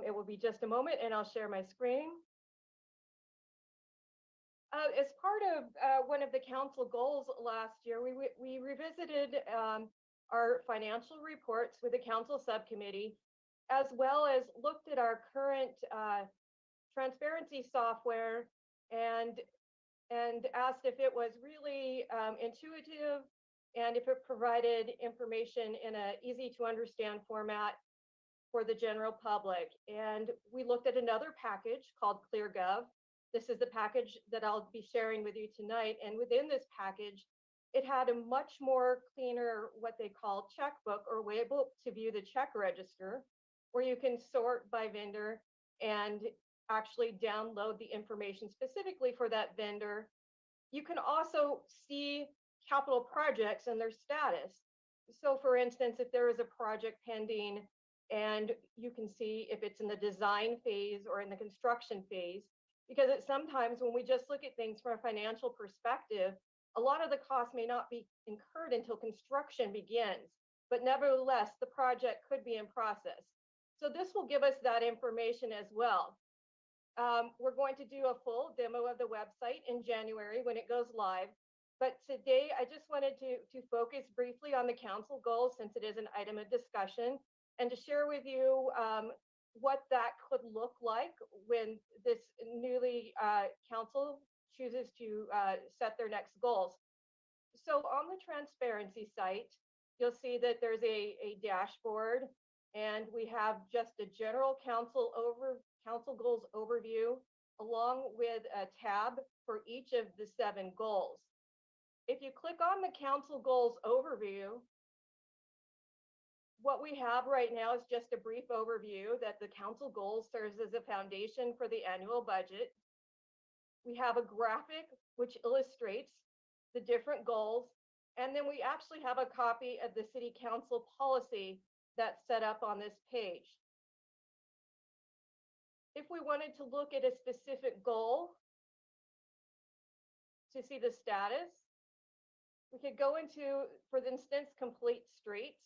It will be just a moment and I'll share my screen. As part of one of the council goals last year, we revisited our financial reports with the council subcommittee, as well as looked at our current transparency software and asked if it was really intuitive and if it provided information in an easy to understand format for the general public. And we looked at another package called ClearGov. This is the package that I'll be sharing with you tonight. And within this package, it had a much more cleaner, what they call checkbook, or way able to view the check register, where you can sort by vendor and actually download the information specifically for that vendor. You can also see capital projects and their status. So for instance, if there is a project pending and you can see if it's in the design phase or in the construction phase, because it's sometimes when we just look at things from a financial perspective, a lot of the costs may not be incurred until construction begins, but nevertheless, the project could be in process. So this will give us that information as well. We're going to do a full demo of the website in January when it goes live. But today, I just wanted to focus briefly on the council goals, since it is an item of discussion, and to share with you what that could look like when this newly council chooses to set their next goals. So on the transparency site, you'll see that there's a dashboard, and we have just a general council goals overview, along with a tab for each of the 7 goals. If you click on the council goals overview, what we have right now is just a brief overview that the council goals serves as a foundation for the annual budget. We have a graphic which illustrates the different goals, and then we actually have a copy of the city council policy that's set up on this page. If we wanted to look at a specific goal to see the status, we could go into, for instance, complete streets.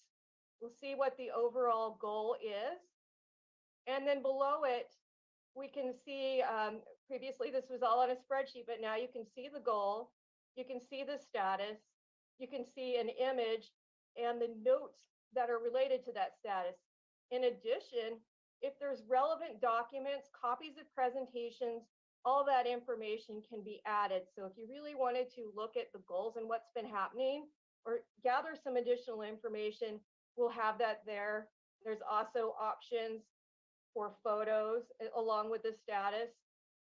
We'll see what the overall goal is. And then below it, we can see, previously this was all on a spreadsheet, but now you can see the goal, you can see the status, you can see an image and the notes that are related to that status. In addition, if there's relevant documents, copies of presentations, all that information can be added. So if you really wanted to look at the goals and what's been happening or gather some additional information, we'll have that there. There's also options for photos along with the status.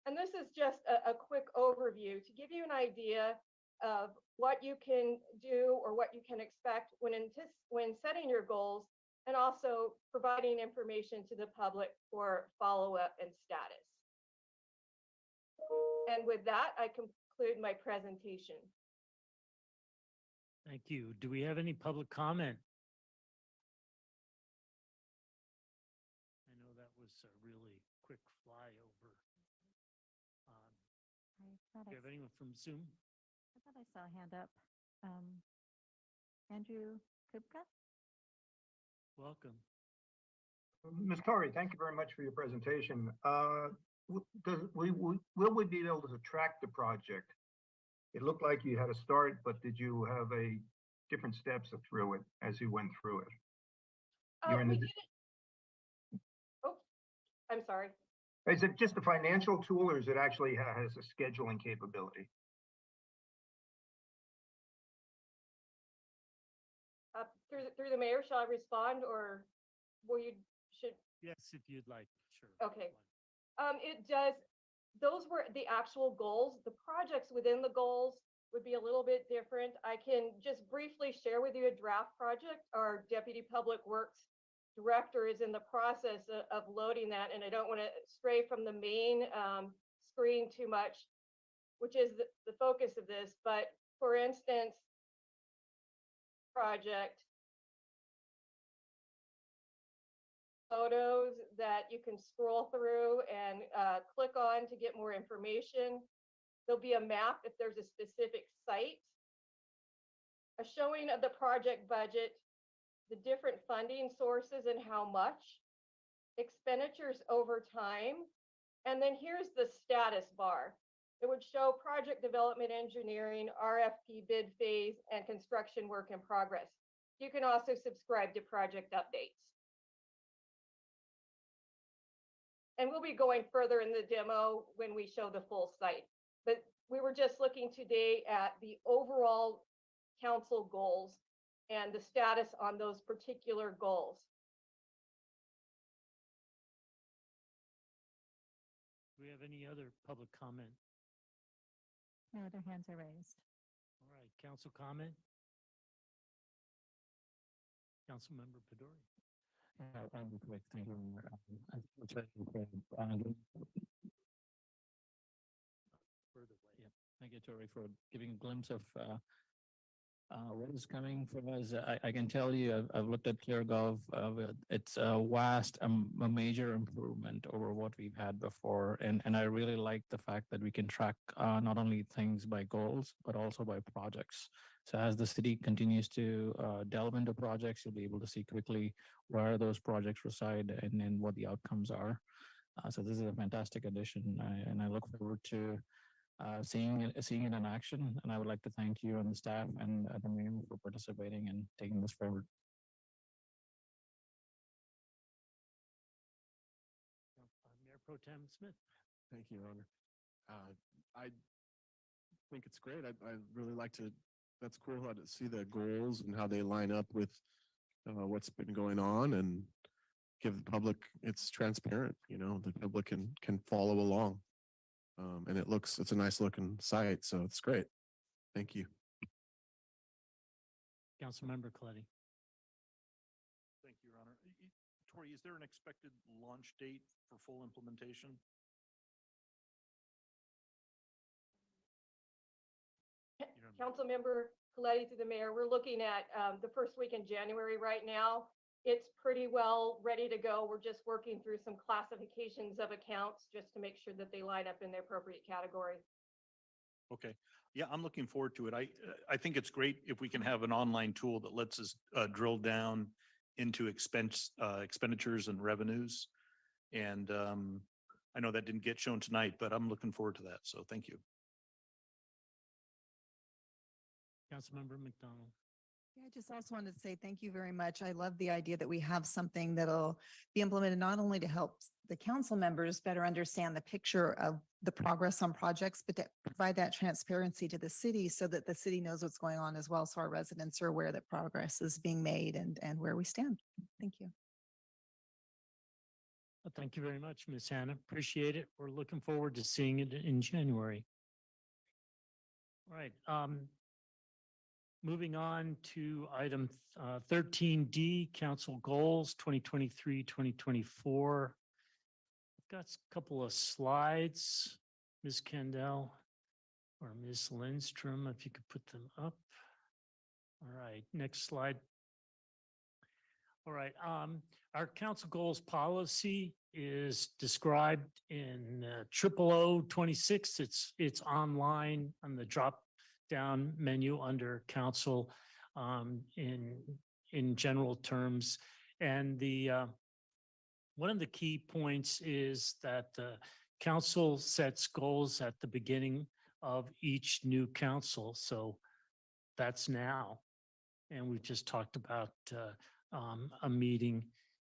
And this is just a quick overview to give you an idea of what you can do or what you can expect when setting your goals, and also providing information to the public for follow-up and status. And with that, I conclude my presentation. Thank you. Do we have any public comment? I know that was a really quick flyover. I thought Do you have anyone from Zoom? I thought I saw a hand up. Andrew Kupka? Welcome. Ms. Torrey, thank you very much for your presentation. Will we be able to track the project? It looked like you had a start, but did you have a different steps through it as you went through it? You're in We the- did it- Oh, I'm sorry. Is it just a financial tool or is it actually has a scheduling capability? Through the mayor, shall I respond, or will you should? Yes, if you'd like, sure. Okay. It does, those were the actual goals. The projects within the goals would be a little bit different. I can just briefly share with you a draft project. Our Deputy Public Works Director is in the process of loading that, and I don't want to stray from the main screen too much, which is the focus of this. But for instance, project photos that you can scroll through and click on to get more information. There'll be a map if there's a specific site, a showing of the project budget, the different funding sources and how much, expenditures over time, and then here's the status bar. It would show project development engineering, RFP bid phase, and construction work in progress. You can also subscribe to project updates. And we'll be going further in the demo when we show the full site. But we were just looking today at the overall council goals and the status on those particular goals. Do we have any other public comment? No other hands are raised. All right, council comment? Councilmember Pedori. I'll be quick. Thank you. Thank you, Tori, for giving a glimpse of what is coming from us. I can tell you, I've looked at ClearGov. It's a vast, a major improvement over what we've had before. And I really like the fact that we can track not only things by goals, but also by projects. So as the city continues to delve into projects, you'll be able to see quickly where those projects reside and what the outcomes are. So this is a fantastic addition, and I look forward to seeing it in action. And I would like to thank you and the staff and the mayor for participating and taking this forward. Mayor Pro Tem Smith. Thank you, Your Honor. I think it's great. I really like to, that's cool how to see the goals and how they line up with what's been going on, and give the public, it's transparent, you know, the public can follow along. And it's a nice looking site, so it's great. Thank you. Councilmember Coletti. Thank you, Your Honor. Tori, is there an expected launch date for full implementation? Councilmember Coletti through the mayor, we're looking at the first week in January right now. It's pretty well ready to go. We're just working through some classifications of accounts just to make sure that they line up in the appropriate category. Okay. Yeah, I'm looking forward to it. I think it's great if we can have an online tool that lets us drill down into expenditures and revenues. And I know that didn't get shown tonight, but I'm looking forward to that. So thank you. Councilmember McDonald. Yeah, I just also wanted to say thank you very much. I love the idea that we have something that'll be implemented not only to help the council members better understand the picture of the progress on projects, but to provide that transparency to the city so that the city knows what's going on as well. So our residents are aware that progress is being made and where we stand. Thank you. Thank you very much, Ms. Hannah. Appreciate it. We're looking forward to seeing it in January. All right. Moving on to item 13D, council goals 2023, 2024. I've got a couple of slides, Ms. Kendall or Ms. Lindstrom, if you could put them up. All right, next slide. All right, our council goals policy is described in 0026. It's online on the drop down menu under council in general terms. And the one of the key points is that the council sets goals at the beginning of each new council. So that's now. And we've just talked about a meeting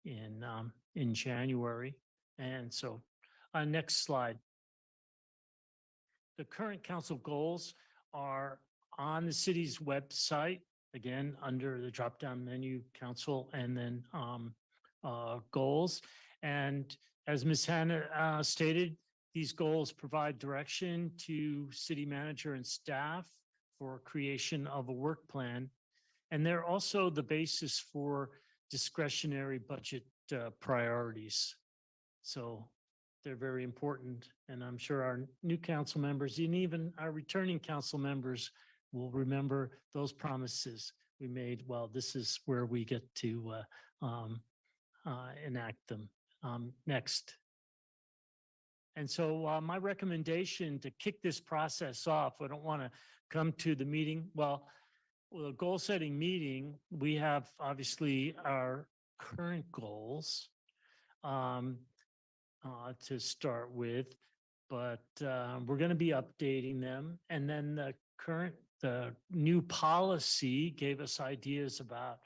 in January. And so next slide. The current council goals are on the city's website, again, under the drop-down menu, council, and then goals. And as Ms. Hannah stated, these goals provide direction to city manager and staff for creation of a work plan. And they're also the basis for discretionary budget priorities. So they're very important. And I'm sure our new council members and even our returning council members will remember those promises we made. Well, this is where we get to enact them. Next. And so my recommendation to kick this process off, I don't want to come to the meeting. Well, the goal setting meeting, we have obviously our current goals to start with, but we're going to be updating them. And then the new policy gave us ideas about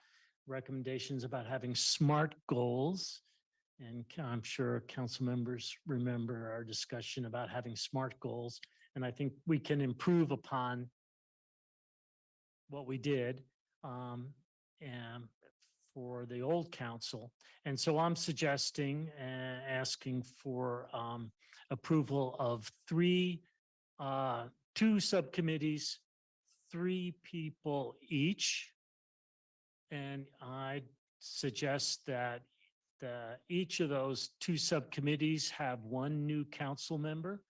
recommendations about having SMART goals. And I'm sure council members remember our discussion about having SMART goals. And I think we can improve upon what we did and for the old council. And so I'm suggesting asking for approval of two subcommittees, 3 people each. And I suggest that each of those 2 subcommittees have 1 new council member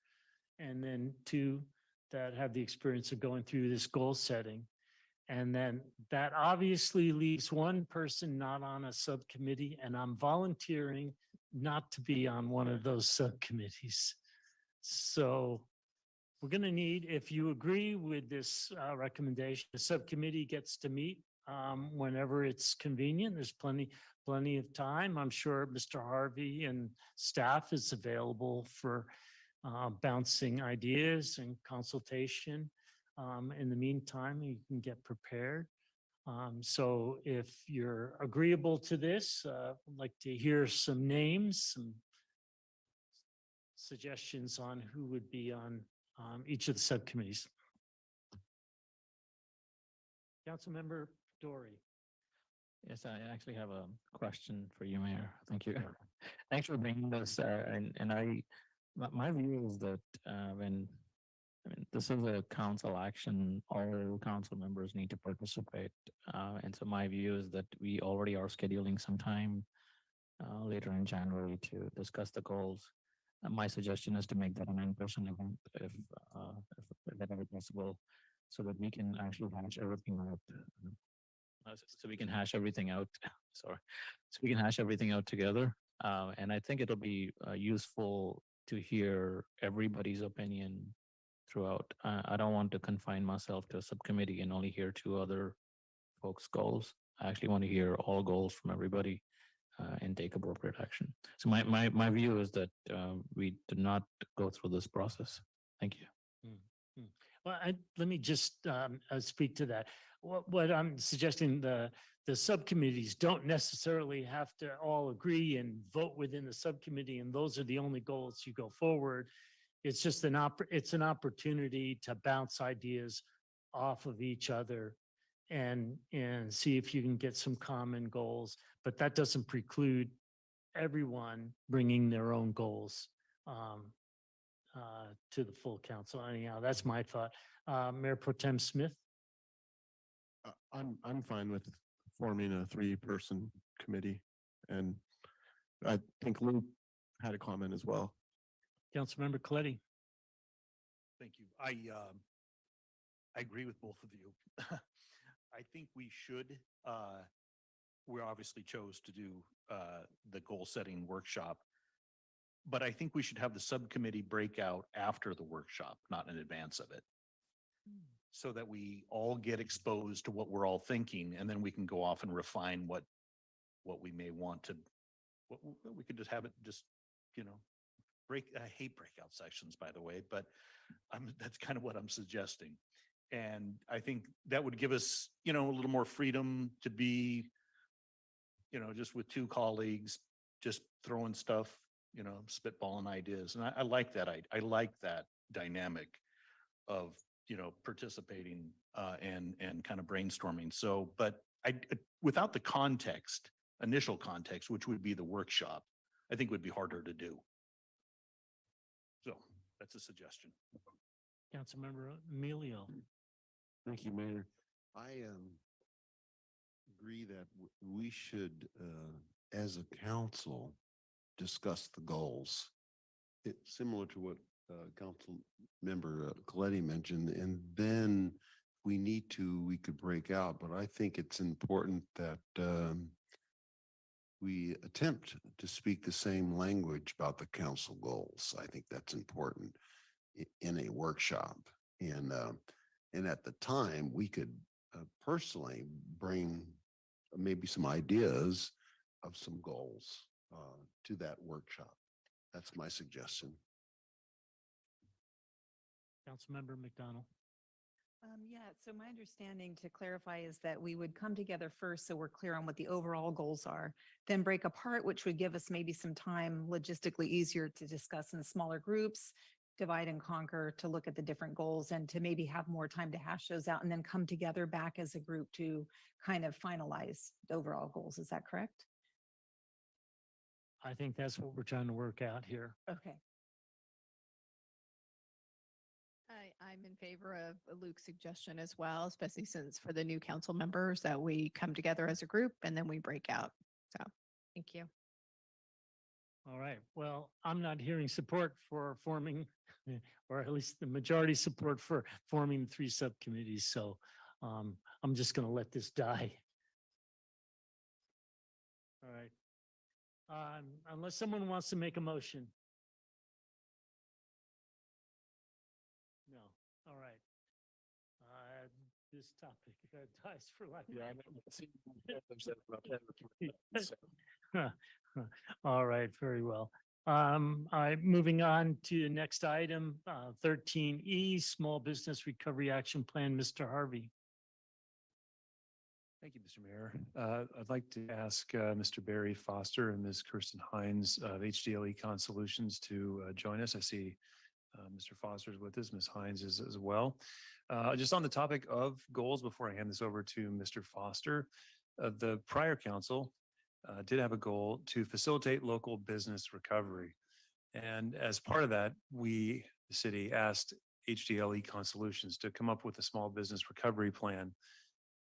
and then 2 that have the experience of going through this goal setting. And then that obviously leaves 1 person not on a subcommittee, and I'm volunteering not to be on one of those subcommittees. So we're going to need, if you agree with this recommendation, the subcommittee gets to meet whenever it's convenient. There's plenty of time. I'm sure Mr. Harvey and staff is available for bouncing ideas and consultation. In the meantime, you can get prepared. So if you're agreeable to this, I'd like to hear some names, some suggestions on who would be on each of the subcommittees. Councilmember Dory. Yes, I actually have a question for you, Mayor. Thank you. Thanks for bringing this. And My view is that I mean, this is a council action, all council members need to participate. And so my view is that we already are scheduling some time later in January to discuss the goals. My suggestion is to make that an in-person event if that ever possible, so that we can actually hash everything out. So we can hash everything out. Sorry, so we can hash everything out together. And I think it'll be useful to hear everybody's opinion throughout. I don't want to confine myself to a subcommittee and only hear two other folks' goals. I actually want to hear all goals from everybody and take appropriate action. So my view is that we do not go through this process. Thank you. Well, let me just speak to that. What I'm suggesting, the subcommittees don't necessarily have to all agree and vote within the subcommittee, and those are the only goals you go forward. It's just it's an opportunity to bounce ideas off of each other and see if you can get some common goals. But that doesn't preclude everyone bringing their own goals to the full council. Anyhow, that's my thought. Mayor Pro Tem Smith. I'm fine with forming a 3-person committee, and I think Lou had a comment as well. Councilmember Coletti. Thank you. I agree with both of you. I think we should, we obviously chose to do the goal setting workshop, but I think we should have the subcommittee breakout after the workshop, not in advance of it. So that we all get exposed to what we're all thinking, and then we can go off and refine what we may want to, we could just have it just, you know, I hate breakout sessions, by the way, but that's kind of what I'm suggesting. And I think that would give us, you know, a little more freedom to be, you know, just with 2 colleagues, just throwing stuff, you know, spitballing ideas. And I like that. I like that dynamic of, you know, participating and kind of brainstorming. So, but without the context, initial context, which would be the workshop, I think would be harder to do. So that's a suggestion. Councilmember Emilio. Thank you, Mayor. I agree that we should, as a council, discuss the goals. It's similar to what Council Member Coletti mentioned, and then we need to, we could break out, but I think it's important that we attempt to speak the same language about the council goals. I think that's important in a workshop. And at the time, we could personally bring maybe some ideas of some goals to that workshop. That's my suggestion. Councilmember McDonald. Yeah, so my understanding, to clarify, is that we would come together first so we're clear on what the overall goals are, then break apart, which would give us maybe some time logistically easier to discuss in smaller groups, divide and conquer, to look at the different goals and to maybe have more time to hash those out and then come together back as a group to kind of finalize the overall goals. Is that correct? I think that's what we're trying to work out here. Okay. I'm in favor of Luke's suggestion as well, especially since for the new council members that we come together as a group and then we break out. So, thank you. All right. Well, I'm not hearing support for forming, or at least the majority support for forming 3 subcommittees. So I'm just going to let this die. All right. Unless someone wants to make a motion. No. All right. This topic dies for lack of. All right, very well. Moving on to the next item, 13E, Small Business Recovery Action Plan, Mr. Harvey. Thank you, Mr. Mayor. I'd like to ask Mr. Barry Foster and Ms. Kirsten Hines of HDL Econ Solutions to join us. I see Mr. Foster is with us, Ms. Hines is as well. Just on the topic of goals, before I hand this over to Mr. Foster, the prior council did have a goal to facilitate local business recovery. And as part of that, we, the city, asked HDL Econ Solutions to come up with a small business recovery plan.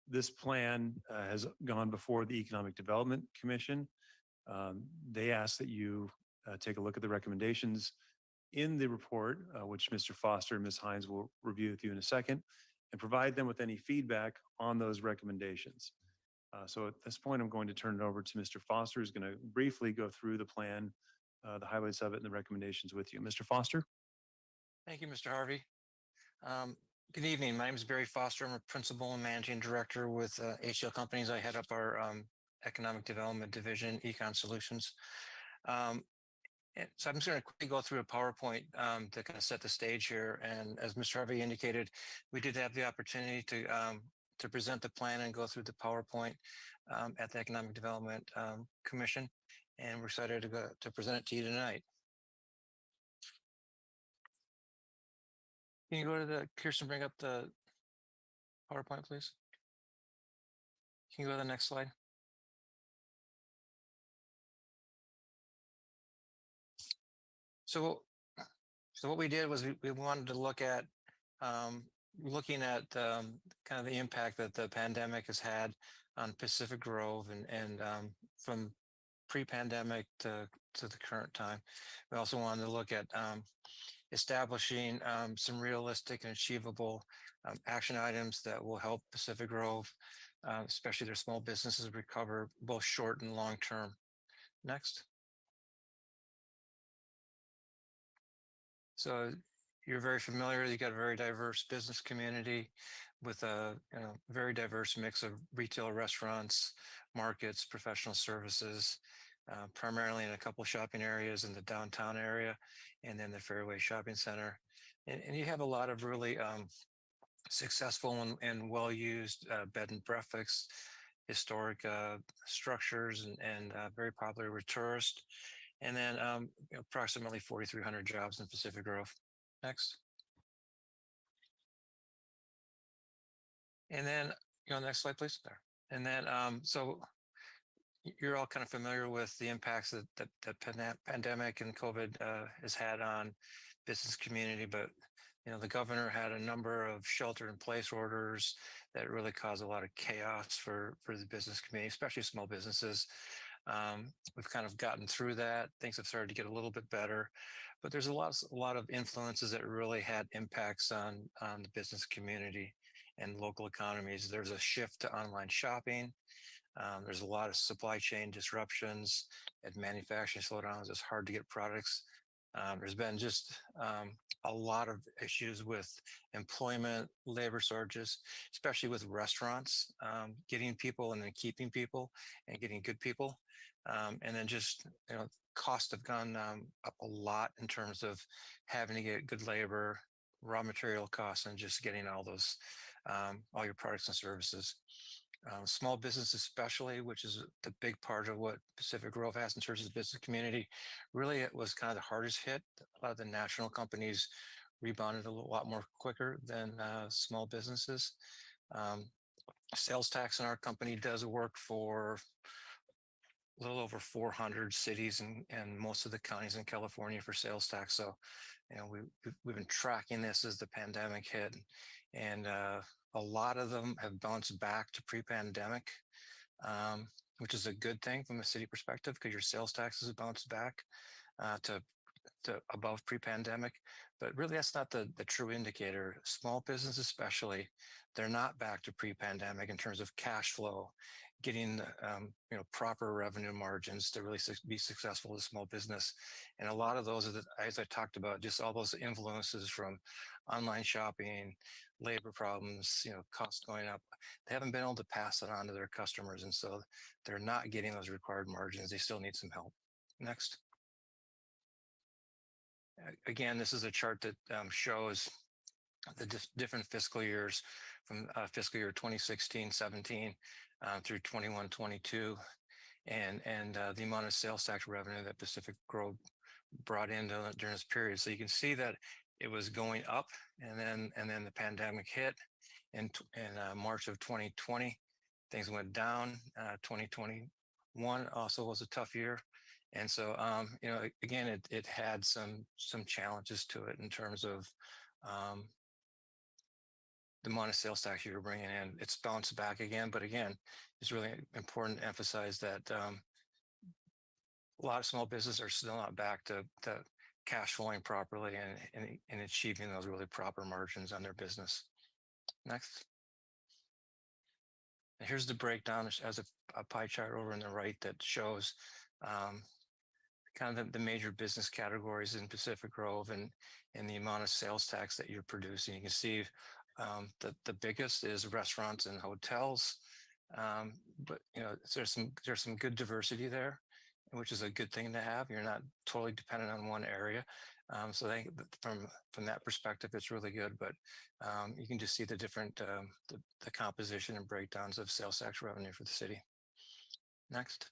This plan has gone before the Economic Development Commission. They asked that you take a look at the recommendations in the report, which Mr. Foster and Ms. Hines will review with you in a second, and provide them with any feedback on those recommendations. So at this point, I'm going to turn it over to Mr. Foster, who's going to briefly go through the plan, the highlights of it, and the recommendations with you. Mr. Foster? Thank you, Mr. Harvey. Good evening. My name is Barry Foster. I'm a principal and managing director with HCL Companies. I head up our economic development division, Econ Solutions. So I'm just going to quickly go through a PowerPoint to kind of set the stage here. And as Mr. Harvey indicated, we did have the opportunity to present the plan and go through the PowerPoint at the Economic Development Commission. And we're excited to present it to you tonight. Can you go to the, Kirsten, bring up the PowerPoint, please? Can you go to the next slide? So what we did was we wanted to look at looking at kind of the impact that the pandemic has had on Pacific Grove and from pre-pandemic to the current time. We also wanted to look at establishing some realistic and achievable action items that will help Pacific Grove, especially their small businesses, recover both short and long term. Next. So you're very familiar, you got a very diverse business community with a very diverse mix of retail, restaurants, markets, professional services, primarily in a couple shopping areas in the downtown area and then the Fairway Shopping Center. And you have a lot of really successful and well-used bed and breakfast, historic structures and very popular with tourists. And then approximately 4,300 jobs in Pacific Grove. Next. And then, next slide, please. There. And then, so you're all kind of familiar with the impacts that the pandemic and COVID has had on business community, but the governor had a number of shelter-in-place orders that really caused a lot of chaos for the business community, especially small businesses. We've kind of gotten through that. Things have started to get a little bit better, but there's a lot of influences that really had impacts on the business community and local economies. There's a shift to online shopping. There's a lot of supply chain disruptions and manufacturing slowdowns. It's hard to get products. There's been just a lot of issues with employment, labor shortages, especially with restaurants, getting people and then keeping people and getting good people. And then just, costs have gone up a lot in terms of having to get good labor, raw material costs, and just getting all those, all your products and services. Small business especially, which is the big part of what Pacific Grove has in terms of the business community, really it was kind of the hardest hit. A lot of the national companies rebounded a lot more quicker than small businesses. Sales tax in our company does work for a little over 400 cities and most of the counties in California for sales tax. So, we've been tracking this as the pandemic hit, and a lot of them have bounced back to pre-pandemic, which is a good thing from a city perspective because your sales taxes have bounced back to above pre-pandemic. But really, that's not the true indicator. Small business especially, they're not back to pre-pandemic in terms of cash flow, getting proper revenue margins to really be successful as a small business. And a lot of those are, as I talked about, just all those influences from online shopping, labor problems, costs going up. They haven't been able to pass it on to their customers. And so they're not getting those required margins. They still need some help. Next. Again, this is a chart that shows the different fiscal years from fiscal year 2016-17 through 21-22, and the amount of sales tax revenue that Pacific Grove brought in during this period. So you can see that it was going up, and then the pandemic hit in March of 2020. Things went down. 2021 also was a tough year, And so, you know, again, it had some challenges to it in terms of the amount of sales tax you were bringing in. It's bounced back again, but again, it's really important to emphasize that a lot of small businesses are still not back to cash flowing properly and achieving those really proper margins on their business. Next. And here's the breakdown as a pie chart over on the right that shows kind of the major business categories in Pacific Grove and the amount of sales tax that you're producing. You can see the biggest is restaurants and hotels, but you know there's some good diversity there, which is a good thing to have. You're not totally dependent on one area. So I think from that perspective, it's really good, but you can just see the different, the composition and breakdowns of sales tax revenue for the city. Next.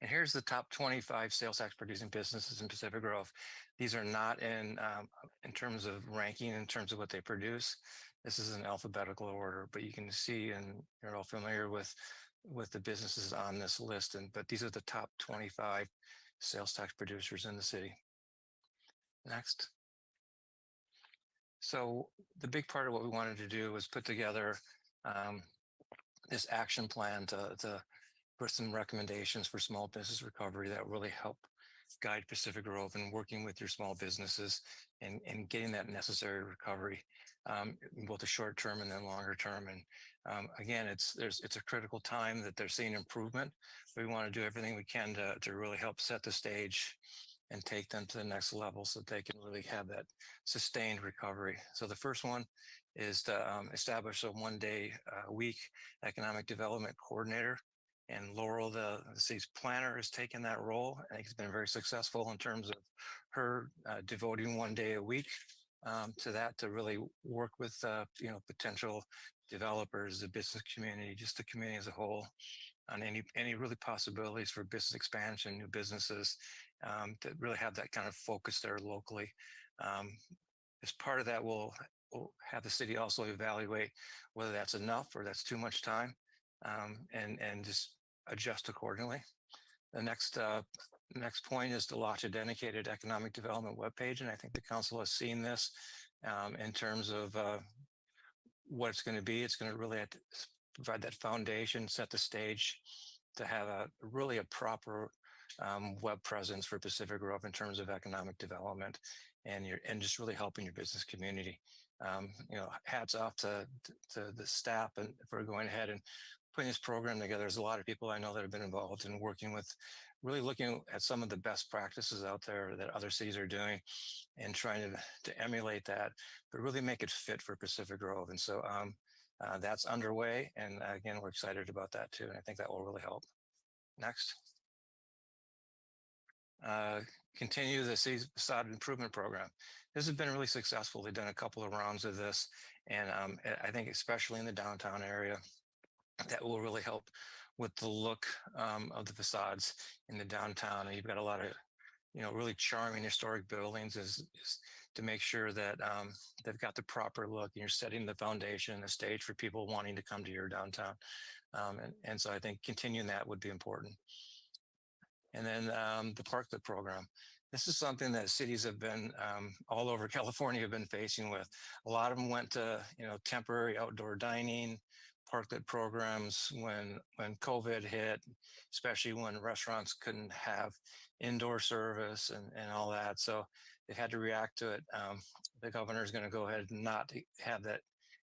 And here's the top 25 sales tax producing businesses in Pacific Grove. These are not in terms of ranking, in terms of what they produce. This is in alphabetical order, but you can see, and you're all familiar with the businesses on this list, but these are the top 25 sales tax producers in the city. Next. So the big part of what we wanted to do was put together this action plan to put some recommendations for small business recovery that really help guide Pacific Grove in working with your small businesses and getting that necessary recovery, both the short term and then longer term. And again, it's a critical time that they're seeing improvement. We want to do everything we can to really help set the stage and take them to the next level so that they can really have that sustained recovery. So the first one is to establish a one-day week economic development coordinator. And Laurel, the city's planner, has taken that role. I think it's been very successful in terms of her devoting one day a week to that, to really work with you know, potential developers, the business community, just the community as a whole, on any really possibilities for business expansion, new businesses, that really have that kind of focus there locally. As part of that, we'll have the city also evaluate whether that's enough or that's too much time, and just adjust accordingly. The next point is to launch a dedicated economic development webpage, and I think the council has seen this in terms of what it's going to be. It's going to really have to provide that foundation, set the stage to have really a proper web presence for Pacific Grove in terms of economic development and just really helping your business community. You know, hats off to the staff and for going ahead and putting this program together. There's a lot of people I know that have been involved in working with, really looking at some of the best practices out there that other cities are doing and trying to emulate that, but really make it fit for Pacific Grove. And so that's underway. And again, we're excited about that too. And I think that will really help. Next. Continue the city's facade improvement program. This has been really successful. They've done a couple of rounds of this. And I think especially in the downtown area, that will really help with the look of the facades in the downtown. And you've got a lot of, you know, really charming historic buildings is to make sure that they've got the proper look and you're setting the foundation and the stage for people wanting to come to your downtown. And so I think continuing that would be important. And then the parklet program. This is something that cities have been all over California have been facing with. A lot of them went to, you know, temporary outdoor dining, parklet programs when COVID hit, especially when restaurants couldn't have indoor service and all that. So they had to react to it. The governor is going to go ahead and not have that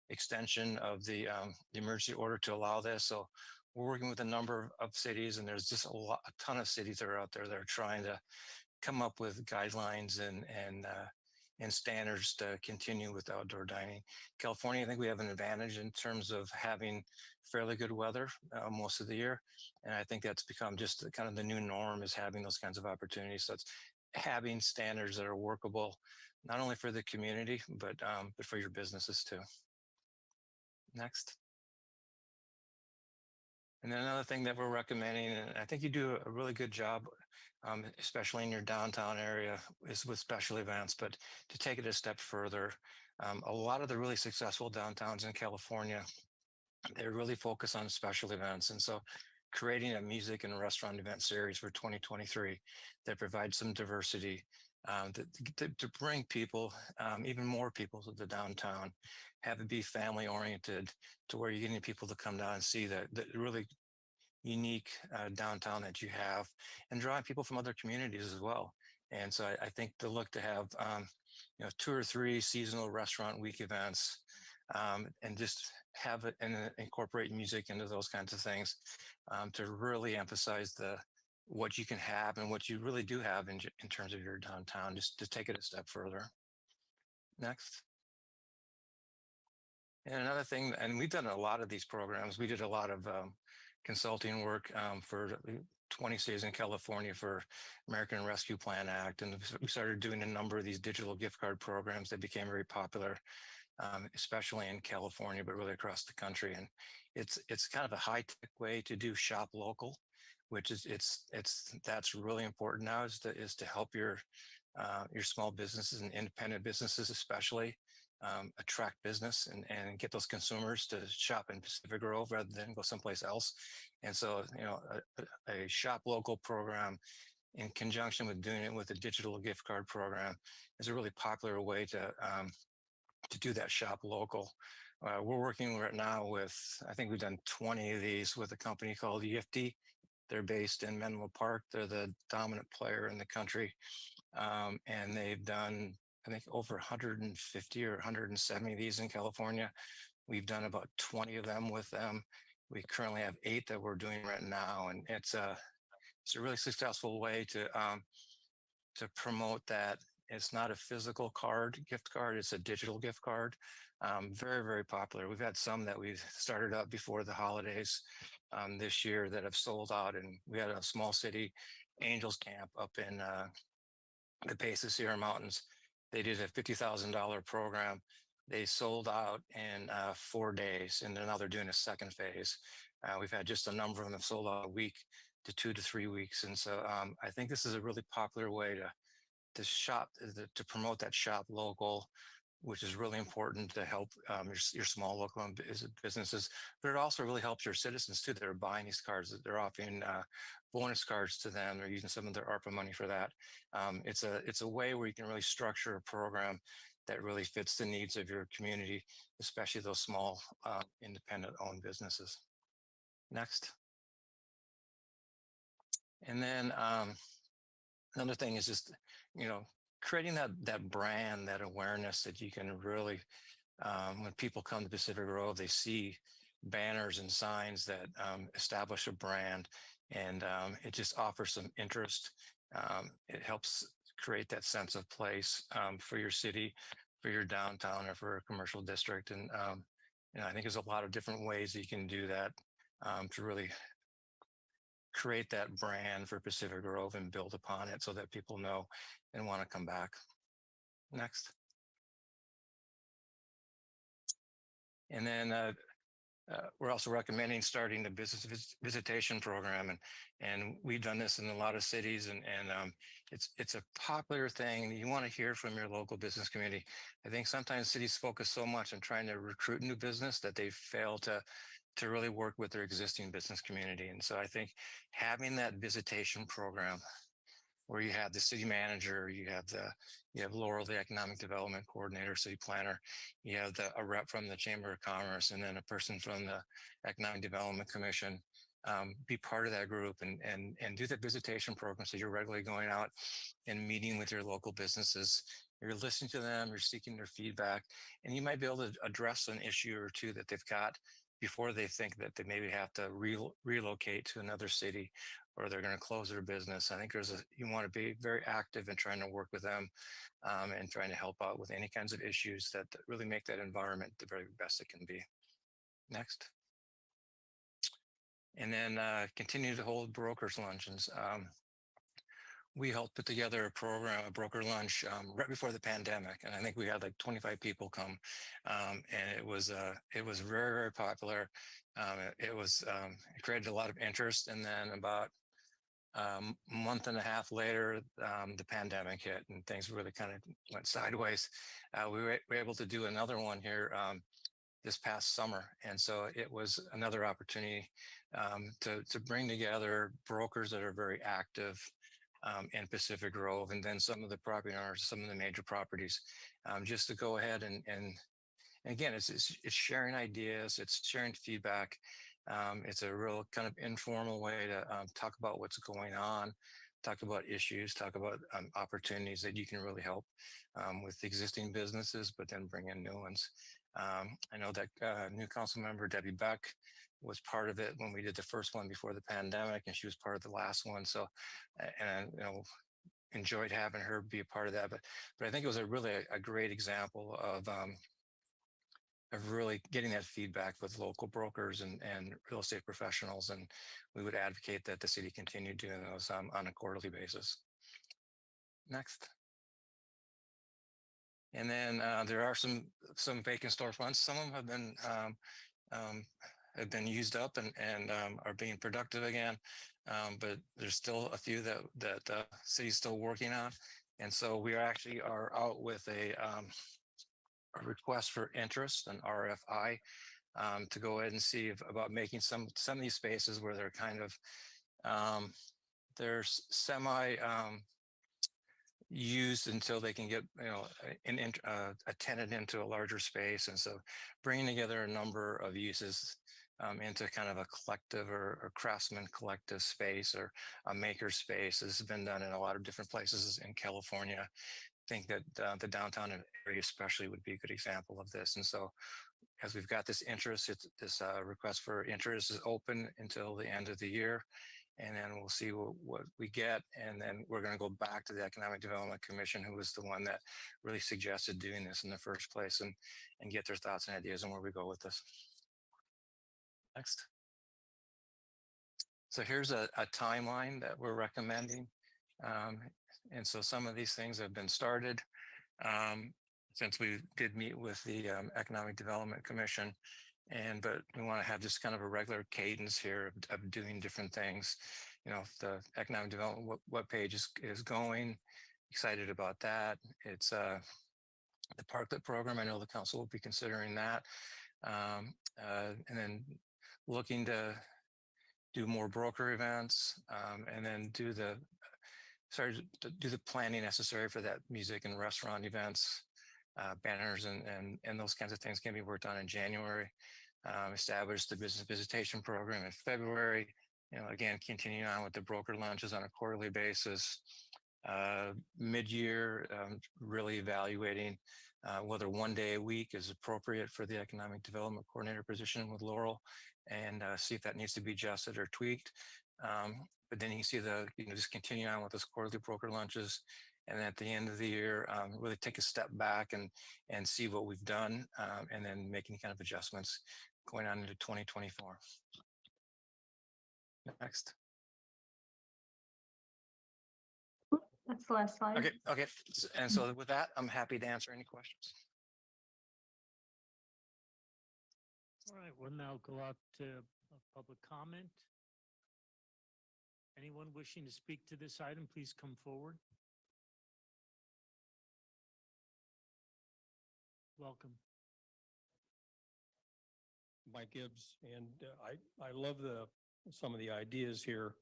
extension of the emergency order to allow this. So we're working with a number of cities, and there's just a ton of cities that are out there that are trying to come up with guidelines and standards to continue with outdoor dining. California, I think we have an advantage in terms of having fairly good weather most of the year. And I think that's become just kind of the new norm, is having those kinds of opportunities. So it's having standards that are workable, not only for the community, but for your businesses too. Next. And then another thing that we're recommending, and I think you do a really good job, especially in your downtown area, is with special events, but to take it a step further, a lot of the really successful downtowns in California, they really focus on special events. And so creating a music and restaurant event series for 2023 that provides some diversity, to bring people, even more people to the downtown, have it be family oriented to where you're getting people to come down and see the really unique downtown that you have, and drawing people from other communities as well. And so I think the look to have, 2 or 3 seasonal restaurant week events, and just have it and incorporate music into those kinds of things, to really emphasize what you can have and what you really do have in terms of your downtown, just to take it a step further. Next. And another thing, and we've done a lot of these programs. We did a lot of consulting work for 20 cities in California for American Rescue Plan Act. And we started doing a number of these digital gift card programs that became very popular, especially in California, but really across the country. And it's kind of a high-tech way to do shop local, which is that's really important now, is to help your small businesses and independent businesses especially attract business and get those consumers to shop in Pacific Grove rather than go someplace else. And so, a shop local program in conjunction with doing it with a digital gift card program is a really popular way to do that shop local. We're working right now with, I think we've done 20 of these with a company called Yifty. They're based in Menlo Park. They're the dominant player in the country. And they've done, I think, over 150 or 170 of these in California. We've done about 20 of them with them. We currently have 8 that we're doing right now. And it's a really successful way to promote that. It's not a physical gift card, it's a digital gift card. Very, very popular. We've had some that we've started up before the holidays this year that have sold out. And we had a small city Angels camp up in the base of Sierra Mountains. They did a $50,000 program. They sold out in 4 days, and now they're doing a second phase. We've had just a number of them have sold out a week to 2 to 3 weeks. And so I think this is a really popular way to shop, to promote that shop local, which is really important to help your small local businesses. But it also really helps your citizens too that are buying these cards. That they're offering bonus cards to them. They're using some of their ARPA money for that. It's a way where you can really structure a program that really fits the needs of your community, especially those small independent owned businesses. Next. And then another thing is just, creating that brand, that awareness that you can really, when people come to Pacific Grove, they see banners and signs that establish a brand, and it just offers some interest. It helps create that sense of place for your city, for your downtown, or for a commercial district. And I think there's a lot of different ways that you can do that to really create that brand for Pacific Grove and build upon it so that people know and want to come back. Next. And then we're also recommending starting the business visitation program. And we've done this in a lot of cities, and it's a popular thing. You want to hear from your local business community. I think sometimes cities focus so much on trying to recruit new business that they fail to really work with their existing business community. And so I think having that visitation program where you have the city manager, you have Laurel, the economic development coordinator, city planner, you have a rep from the Chamber of Commerce, and then a person from the Economic Development Commission, be part of that group and do the visitation program. So you're regularly going out and meeting with your local businesses. You're listening to them, you're seeking their feedback, and you might be able to address an issue or two that they've got before they think that they maybe have to relocate to another city, or they're going to close their business. I think you want to be very active in trying to work with them and trying to help out with any kinds of issues that really make that environment the very best it can be. Next. And then continue to hold brokers luncheons. We helped put together a program, a broker lunch, right before the pandemic, and I think we had like 25 people come, and it was very, very popular. It created a lot of interest, and then about a month and a half later, the pandemic hit, and things really kind of went sideways. We were able to do another one here this past summer, and so it was another opportunity to bring together brokers that are very active in Pacific Grove, and then some of the property owners, some of the major properties, just to go ahead and again, it's sharing ideas, it's sharing feedback. It's a real kind of informal way to talk about what's going on, talk about issues, talk about opportunities that you can really help with existing businesses, but then bring in new ones. I know that new council member Debbie Beck was part of it when we did the first one before the pandemic, and she was part of the last one. So, and enjoyed having her be a part of that. But I think it was really a great example of really getting that feedback with local brokers and real estate professionals. And we would advocate that the city continue doing those on a quarterly basis. Next. And then there are some vacant storefronts. Some of them have been used up and are being productive again. But there's still a few that the city's still working on. And so we actually are out with a request for interest, an RFI, to go ahead and see about making some of these spaces where they're kind of they're semi used until they can get a tenant into a larger space. And so bringing together a number of uses into kind of a collective or craftsman collective space or a maker space. This has been done in a lot of different places in California. I think that the downtown area especially would be a good example of this. And so as we've got this interest, this request for interest is open until the end of the year. And then we'll see what we get. And then we're going to go back to the Economic Development Commission, who was the one that really suggested doing this in the first place, and get their thoughts and ideas on where we go with this. Next. So here's a timeline that we're recommending. And so some of these things have been started since we did meet with the Economic Development Commission. But we want to have just kind of a regular cadence here of doing different things. If the Economic Development webpage is going, excited about that. It's the Parklet program. I know the council will be considering that. And then looking to do more broker events, and then do the planning necessary for that music and restaurant events. Banners and those kinds of things can be worked on in January. Establish the business visitation program in February. Again, continuing on with the broker lunches on a quarterly basis. Mid-year, really evaluating whether one day a week is appropriate for the economic development coordinator position with Laurel, and see if that needs to be adjusted or tweaked. But then you see just continue on with those quarterly broker lunches. And at the end of the year, really take a step back and see what we've done, and then make any kind of adjustments going on into 2024. Next. That's the last slide. Okay. And so with that, I'm happy to answer any questions. All right, we'll now go out to public comment. Anyone wishing to speak to this item, please come forward. Welcome. Mike Gibbs, and I love some of the ideas here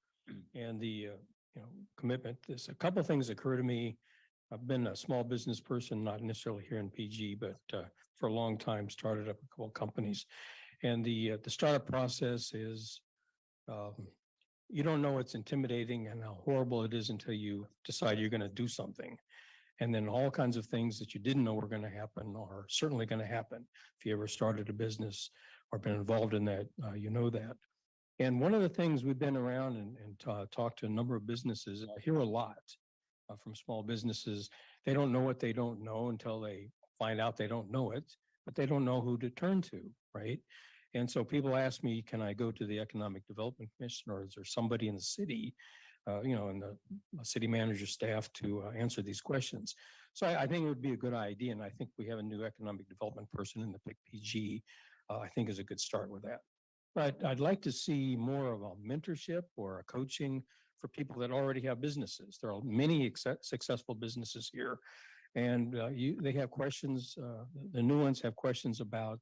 and the commitment. There's a couple of things occur to me. I've been a small business person, not necessarily here in PG, but for a long time started up a couple of companies. And the startup process is you don't know it's intimidating and how horrible it is until you decide you're going to do something. And then all kinds of things that you didn't know were going to happen are certainly going to happen. If you ever started a business or been involved in that, you know that. And one of the things we've been around and talked to a number of businesses, and I hear a lot from small businesses. They don't know what they don't know until they find out they don't know it, but they don't know who to turn to, right? And so people ask me, can I go to the Economic Development Commission, or is there somebody in the city, and the city manager staff to answer these questions? So I think it would be a good idea. And I think we have a new economic development person in the PG, I think is a good start with that. But I'd like to see more of a mentorship or a coaching for people that already have businesses. There are many successful businesses here, and they have questions. The new ones have questions about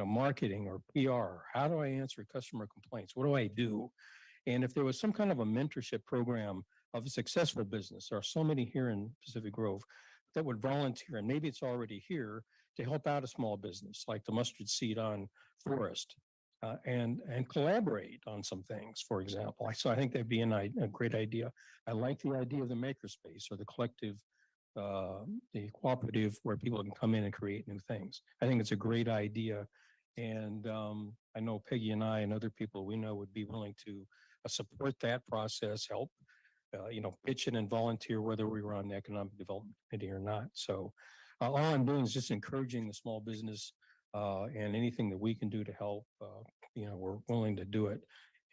marketing or PR? How do I answer customer complaints? What do I do? And if there was some kind of a mentorship program of a successful business, there are so many here in Pacific Grove that would volunteer, and maybe it's already here, to help out a small business like the Mustard Seed on Forest, and collaborate on some things, for example. So I think that'd be a great idea. I like the idea of the makerspace or the collective, the cooperative where people can come in and create new things. I think it's a great idea. And I know Peggy and I and other people we know would be willing to support that process, help, pitch in and volunteer, whether we were on the Economic Development Committee or not. So all I'm doing is just encouraging the small business, and anything that we can do to help, we're willing to do it.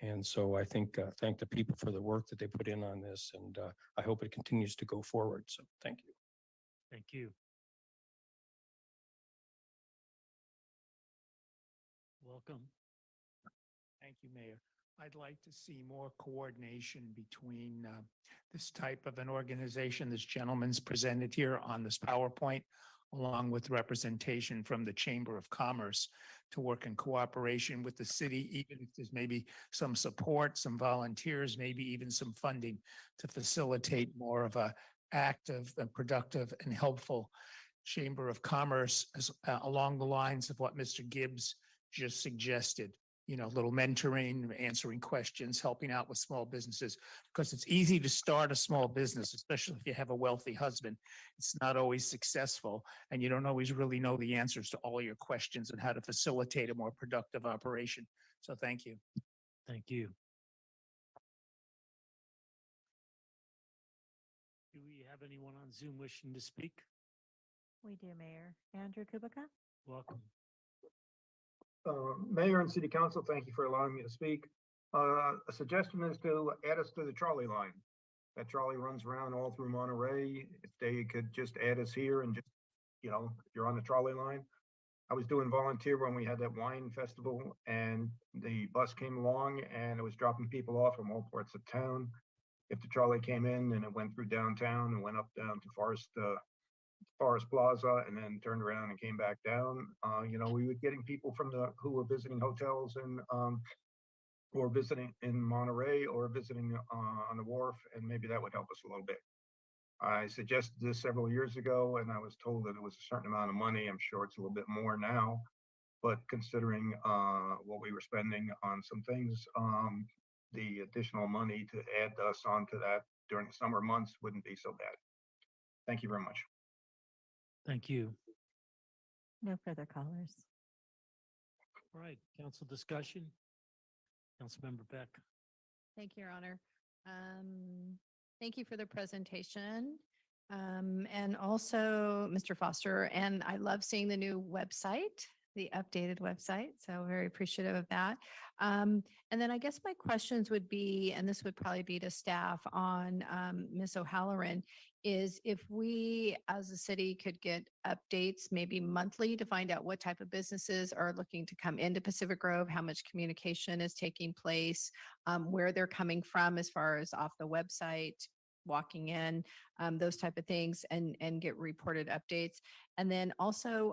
And so I think, thank the people for the work that they put in on this, and I hope it continues to go forward. So thank you. Thank you. Welcome. Thank you, Mayor. I'd like to see more coordination between this type of an organization this gentleman's presented here on this PowerPoint, along with representation from the Chamber of Commerce to work in cooperation with the city, even if there's maybe some support, some volunteers, maybe even some funding to facilitate more of a active and productive and helpful Chamber of Commerce along the lines of what Mr. Gibbs just suggested. Little mentoring, answering questions, helping out with small businesses, because it's easy to start a small business, especially if you have a wealthy husband. It's not always successful, and you don't always really know the answers to all your questions and how to facilitate a more productive operation. So thank you. Thank you. Do we have anyone on Zoom wishing to speak? We do, Mayor. Andrew Kubika. Welcome. Mayor and City Council, thank you for allowing me to speak. A suggestion is to add us to the trolley line. That trolley runs around all through Monterey. If they could just add us here and just, if you're on the trolley line. I was doing volunteer when we had that wine festival, and the bus came along and it was dropping people off from all parts of town. If the trolley came in and it went through downtown and went up down to Forest Plaza and then turned around and came back down, we were getting people who were visiting hotels and or visiting in Monterey or visiting on the wharf, and maybe that would help us a little bit. I suggested this several years ago, and I was told that it was a certain amount of money. I'm sure it's a little bit more now, but considering what we were spending on some things, the additional money to add us onto that during the summer months wouldn't be so bad. Thank you very much. Thank you. No further callers. All right, council discussion. Councilmember Beck. Thank you, Your Honor. Thank you for the presentation. And also Mr. Foster, and I love seeing the new website, the updated website. So very appreciative of that. And then I guess my questions would be, and this would probably be to staff on Ms. O'Halloran, is if we as a city could get updates maybe monthly to find out what type of businesses are looking to come into Pacific Grove, how much communication is taking place, where they're coming from as far as off the website, walking in, those type of things, and get reported updates. And then also,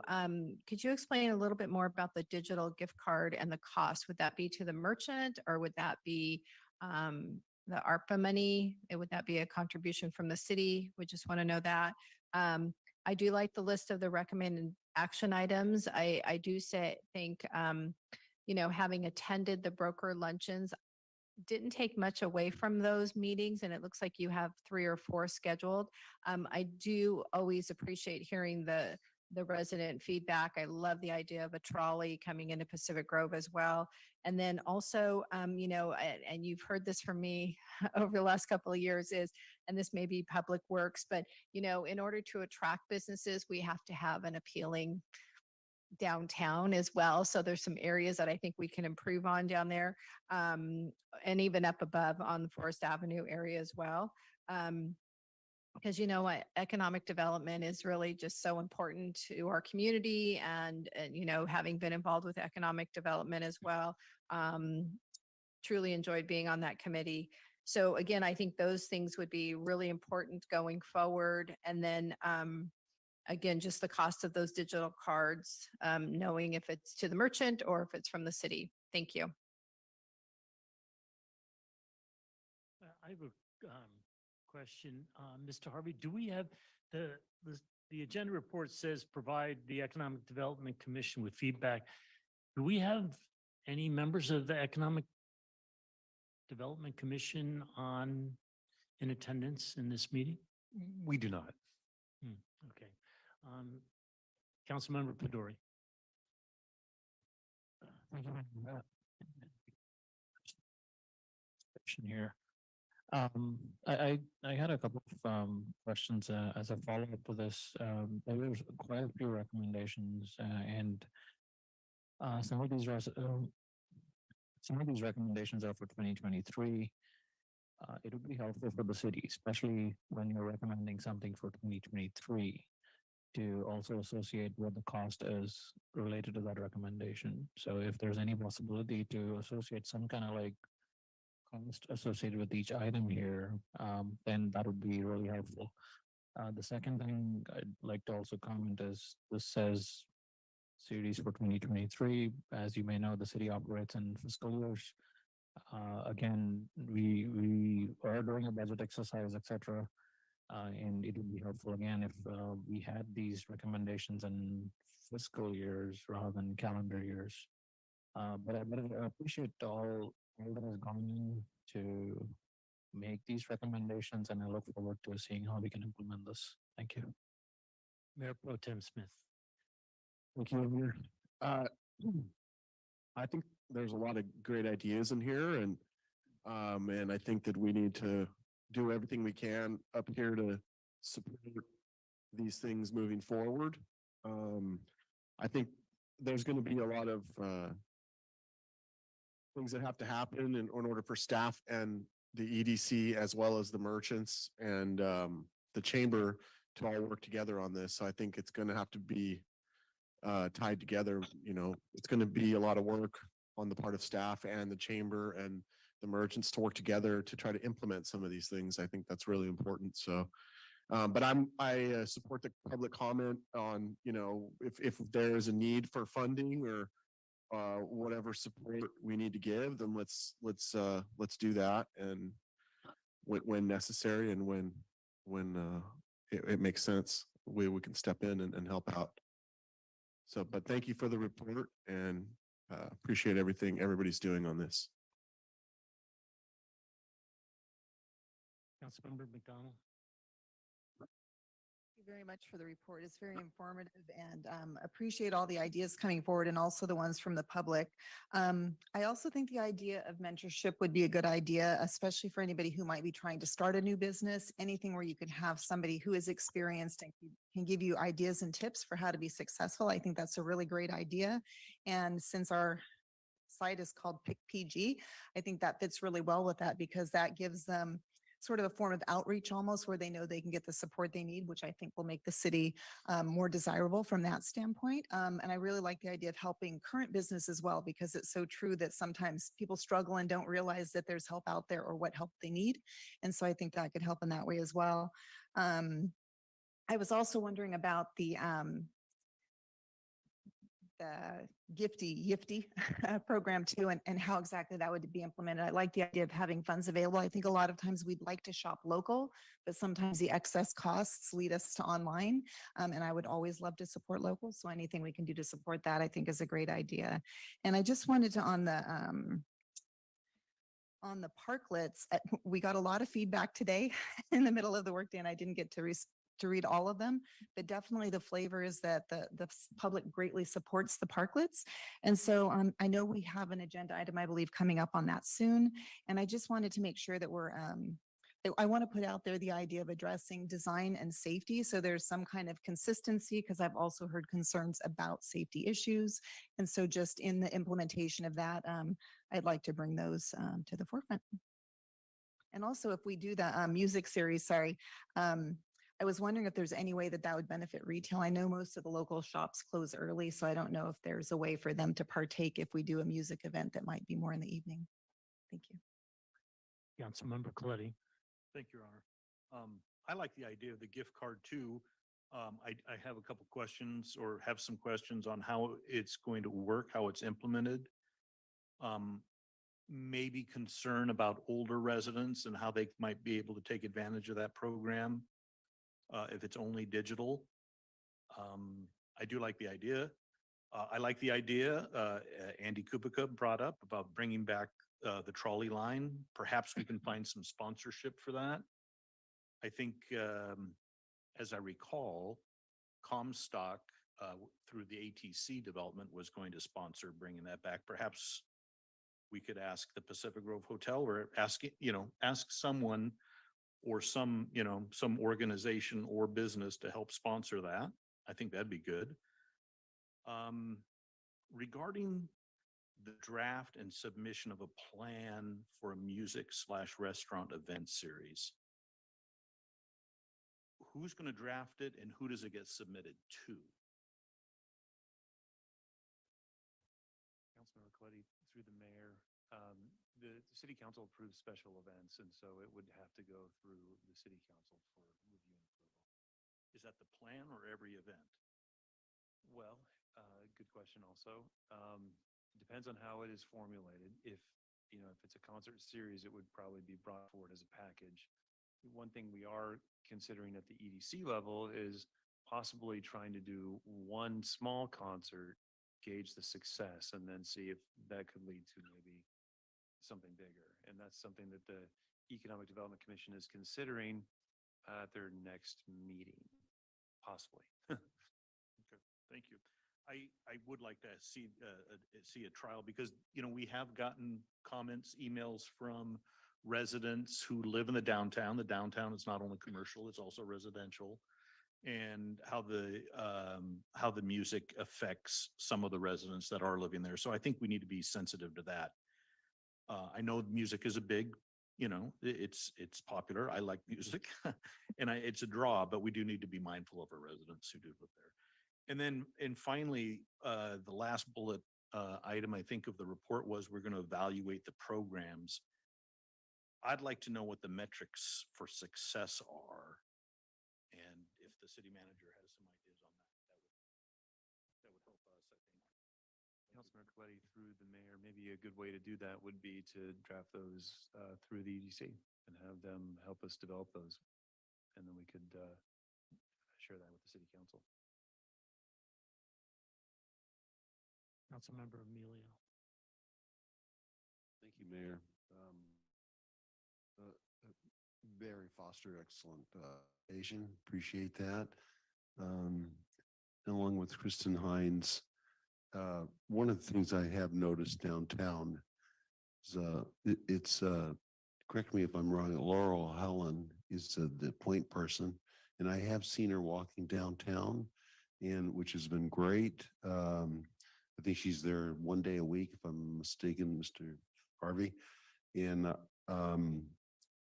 could you explain a little bit more about the digital gift card and the cost? Would that be to the merchant, or would that be the ARPA money? Would that be a contribution from the city? We just want to know that. I do like the list of the recommended action items. I do think, having attended the broker luncheons, didn't take much away from those meetings, and it looks like you have 3 or 4 scheduled. I do always appreciate hearing the resident feedback. I love the idea of a trolley coming into Pacific Grove as well. And then also, and you've heard this from me over the last couple of years and this may be public works, but, in order to attract businesses, we have to have an appealing downtown as well. So there's some areas that I think we can improve on down there, and even up above on the Forest Avenue area as well. Because economic development is really just so important to our community, and having been involved with economic development as well, truly enjoyed being on that committee. So again, I think those things would be really important going forward. And then again, just the cost of those digital cards, knowing if it's to the merchant or if it's from the city. Thank you. I have a question. Mr. Harvey, do we have the agenda report says provide the Economic Development Commission with feedback. Do we have any members of the Economic Development Commission in attendance in this meeting? We do not. Okay. Councilmember Pedori. Here. I had a couple of questions as a follow-up to this. There was quite a few recommendations and some of these recommendations are for 2023. It would be helpful for the city, especially when you're recommending something for 2023, to also associate what the cost is related to that recommendation. So if there's any possibility to associate some kind of like cost associated with each item here, then that would be really helpful. The second thing I'd like to also comment is this says series for 2023. As you may know, the city operates in fiscal years. Again, we are doing a budget exercise, etc. And it would be helpful again if we had these recommendations in fiscal years rather than calendar years. But I appreciate all that has gone in to make these recommendations, and I look forward to seeing how we can implement this. Thank you. Mayor Pro Tem Smith. Thank you, Amir. I think there's a lot of great ideas in here, and I think that we need to do everything we can up here to support these things moving forward. I think there's going to be a lot of things that have to happen in order for staff and the EDC, as well as the merchants and the chamber, to all work together on this. So I think it's going to have to be tied together. You know, it's going to be a lot of work on the part of staff and the chamber and the merchants to work together to try to implement some of these things. I think that's really important. So, but I support the public comment on, you know, if there is a need for funding or whatever support we need to give, then let's do that, and when necessary and when it makes sense, we can step in and help out. So, but thank you for the report, and appreciate everything everybody's doing on this. Councilmember McDonald. Thank you very much for the report. It's very informative, and appreciate all the ideas coming forward and also the ones from the public. I also think the idea of mentorship would be a good idea, especially for anybody who might be trying to start a new business. Anything where you can have somebody who is experienced and can give you ideas and tips for how to be successful. I think that's a really great idea. And since our site is called Pick PG, I think that fits really well with that, because that gives them sort of a form of outreach almost, where they know they can get the support they need, which I think will make the city more desirable from that standpoint. And I really like the idea of helping current business as well, because it's so true that sometimes people struggle and don't realize that there's help out there or what help they need. And so I think that could help in that way as well. I was also wondering about the Gifty program too, and how exactly that would be implemented. I like the idea of having funds available. I think a lot of times we'd like to shop local, but sometimes the excess costs lead us to online. And I would always love to support local. So anything we can do to support that, I think, is a great idea. And I just wanted to, on the parklets, we got a lot of feedback today in the middle of the workday, and I didn't get to read all of them, but definitely the flavor is that the public greatly supports the parklets. And so I know we have an agenda item, I believe, coming up on that soon. And I just wanted to make sure that I want to put out there the idea of addressing design and safety. So there's some kind of consistency, because I've also heard concerns about safety issues. And so just in the implementation of that, I'd like to bring those to the forefront. And also, if we do the music series, I was wondering if there's any way that would benefit retail. I know most of the local shops close early, so I don't know if there's a way for them to partake if we do a music event that might be more in the evening. Thank you. Councilmember Coletti. Thank you, Your Honor. I like the idea of the gift card too. I have a couple questions or have some questions on how it's going to work, how it's implemented. Maybe concern about older residents and how they might be able to take advantage of that program if it's only digital. I do like the idea. I like the idea Andy Kupika brought up about bringing back the trolley line. Perhaps we can find some sponsorship for that. I think, as I recall, Comstock through the ATC development was going to sponsor bringing that back. Perhaps we could ask the Pacific Grove Hotel or ask someone or some organization or business to help sponsor that. I think that'd be good. Regarding the draft and submission of a plan for a music/restaurant event series, who's going to draft it and who does it get submitted to? Councilmember Coletti, through the mayor, the city council approves special events, and so it would have to go through the city council for review and approval. Is that the plan or every event? Well, good question also. Depends on how it is formulated. If it's a concert series, it would probably be brought forward as a package. One thing we are considering at the EDC level is possibly trying to do one small concert, gauge the success, and then see if that could lead to maybe something bigger. And that's something that the Economic Development Commission is considering at their next meeting, possibly. Okay, thank you. I would like to see a trial because, we have gotten comments, emails from residents who live in the downtown. The downtown is not only commercial, it's also residential. And how the music affects some of the residents that are living there. So I think we need to be sensitive to that. I know music is a big, it's popular. I like music and it's a draw, but we do need to be mindful of our residents who do live there. And finally, the last bullet item I think of the report was we're going to evaluate the programs. I'd like to know what the metrics for success are. And if the city manager has some ideas on that, that would help us, I think. Councilmember Coletti, through the mayor, maybe a good way to do that would be to draft those through the EDC and have them help us develop those. And then we could share that with the city council. Councilmember Emilio. Thank you, Mayor. Barry Foster, excellent Asian, appreciate that. Along with Kristen Hines, one of the things I have noticed downtown is it's correct me if I'm wrong, Laurel Helen is the point person, and I have seen her walking downtown, and which has been great. I think she's there one day a week, if I'm mistaken, Mr. Harvey. And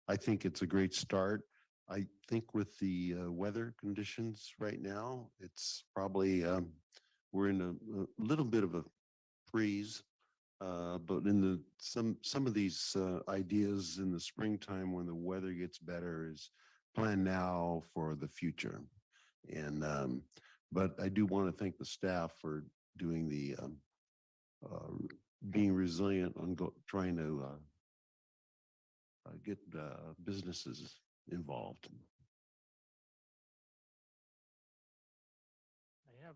I think it's a great start. I think with the weather conditions right now, it's probably, we're in a little bit of a freeze. But in some of these ideas in the springtime when the weather gets better is plan now for the future. And but I do want to thank the staff for doing the being resilient on trying to get businesses involved. I have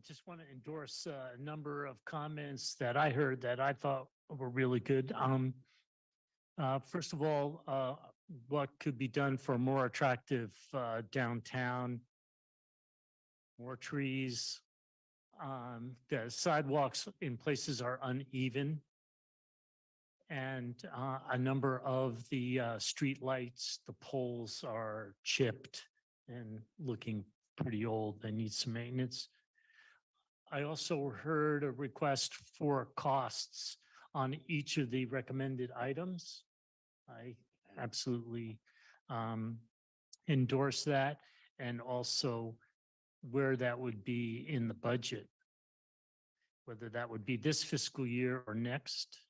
just want to endorse a number of comments that I heard that I thought were really good. First of all, what could be done for a more attractive downtown, more trees. The sidewalks in places are uneven. And a number of the street lights, the poles are chipped and looking pretty old. They need some maintenance. I also heard a request for costs on each of the recommended items. I absolutely endorse that, and also where that would be in the budget, whether that would be this fiscal year or next.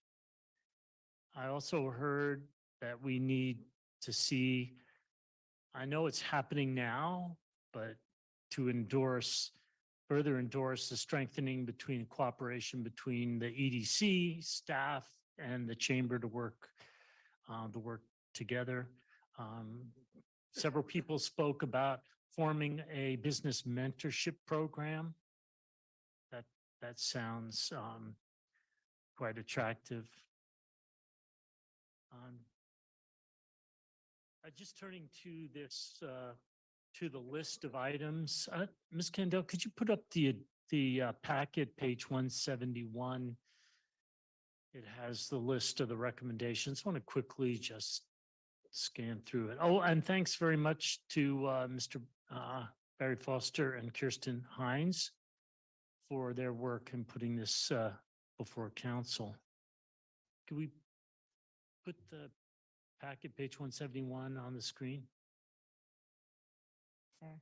I also heard that we need to see, I know it's happening now, but to further endorse the strengthening between cooperation between the EDC staff and the chamber to work together. Several people spoke about forming a business mentorship program. That sounds quite attractive. Just turning to this, to the list of items, Ms. Kendall, could you put up the packet, page 171? It has the list of the recommendations. I want to quickly just scan through it. Oh, and thanks very much to Mr. Barry Foster and Kirsten Hines for their work in putting this before council. Could we put the packet, page 171, on the screen? There.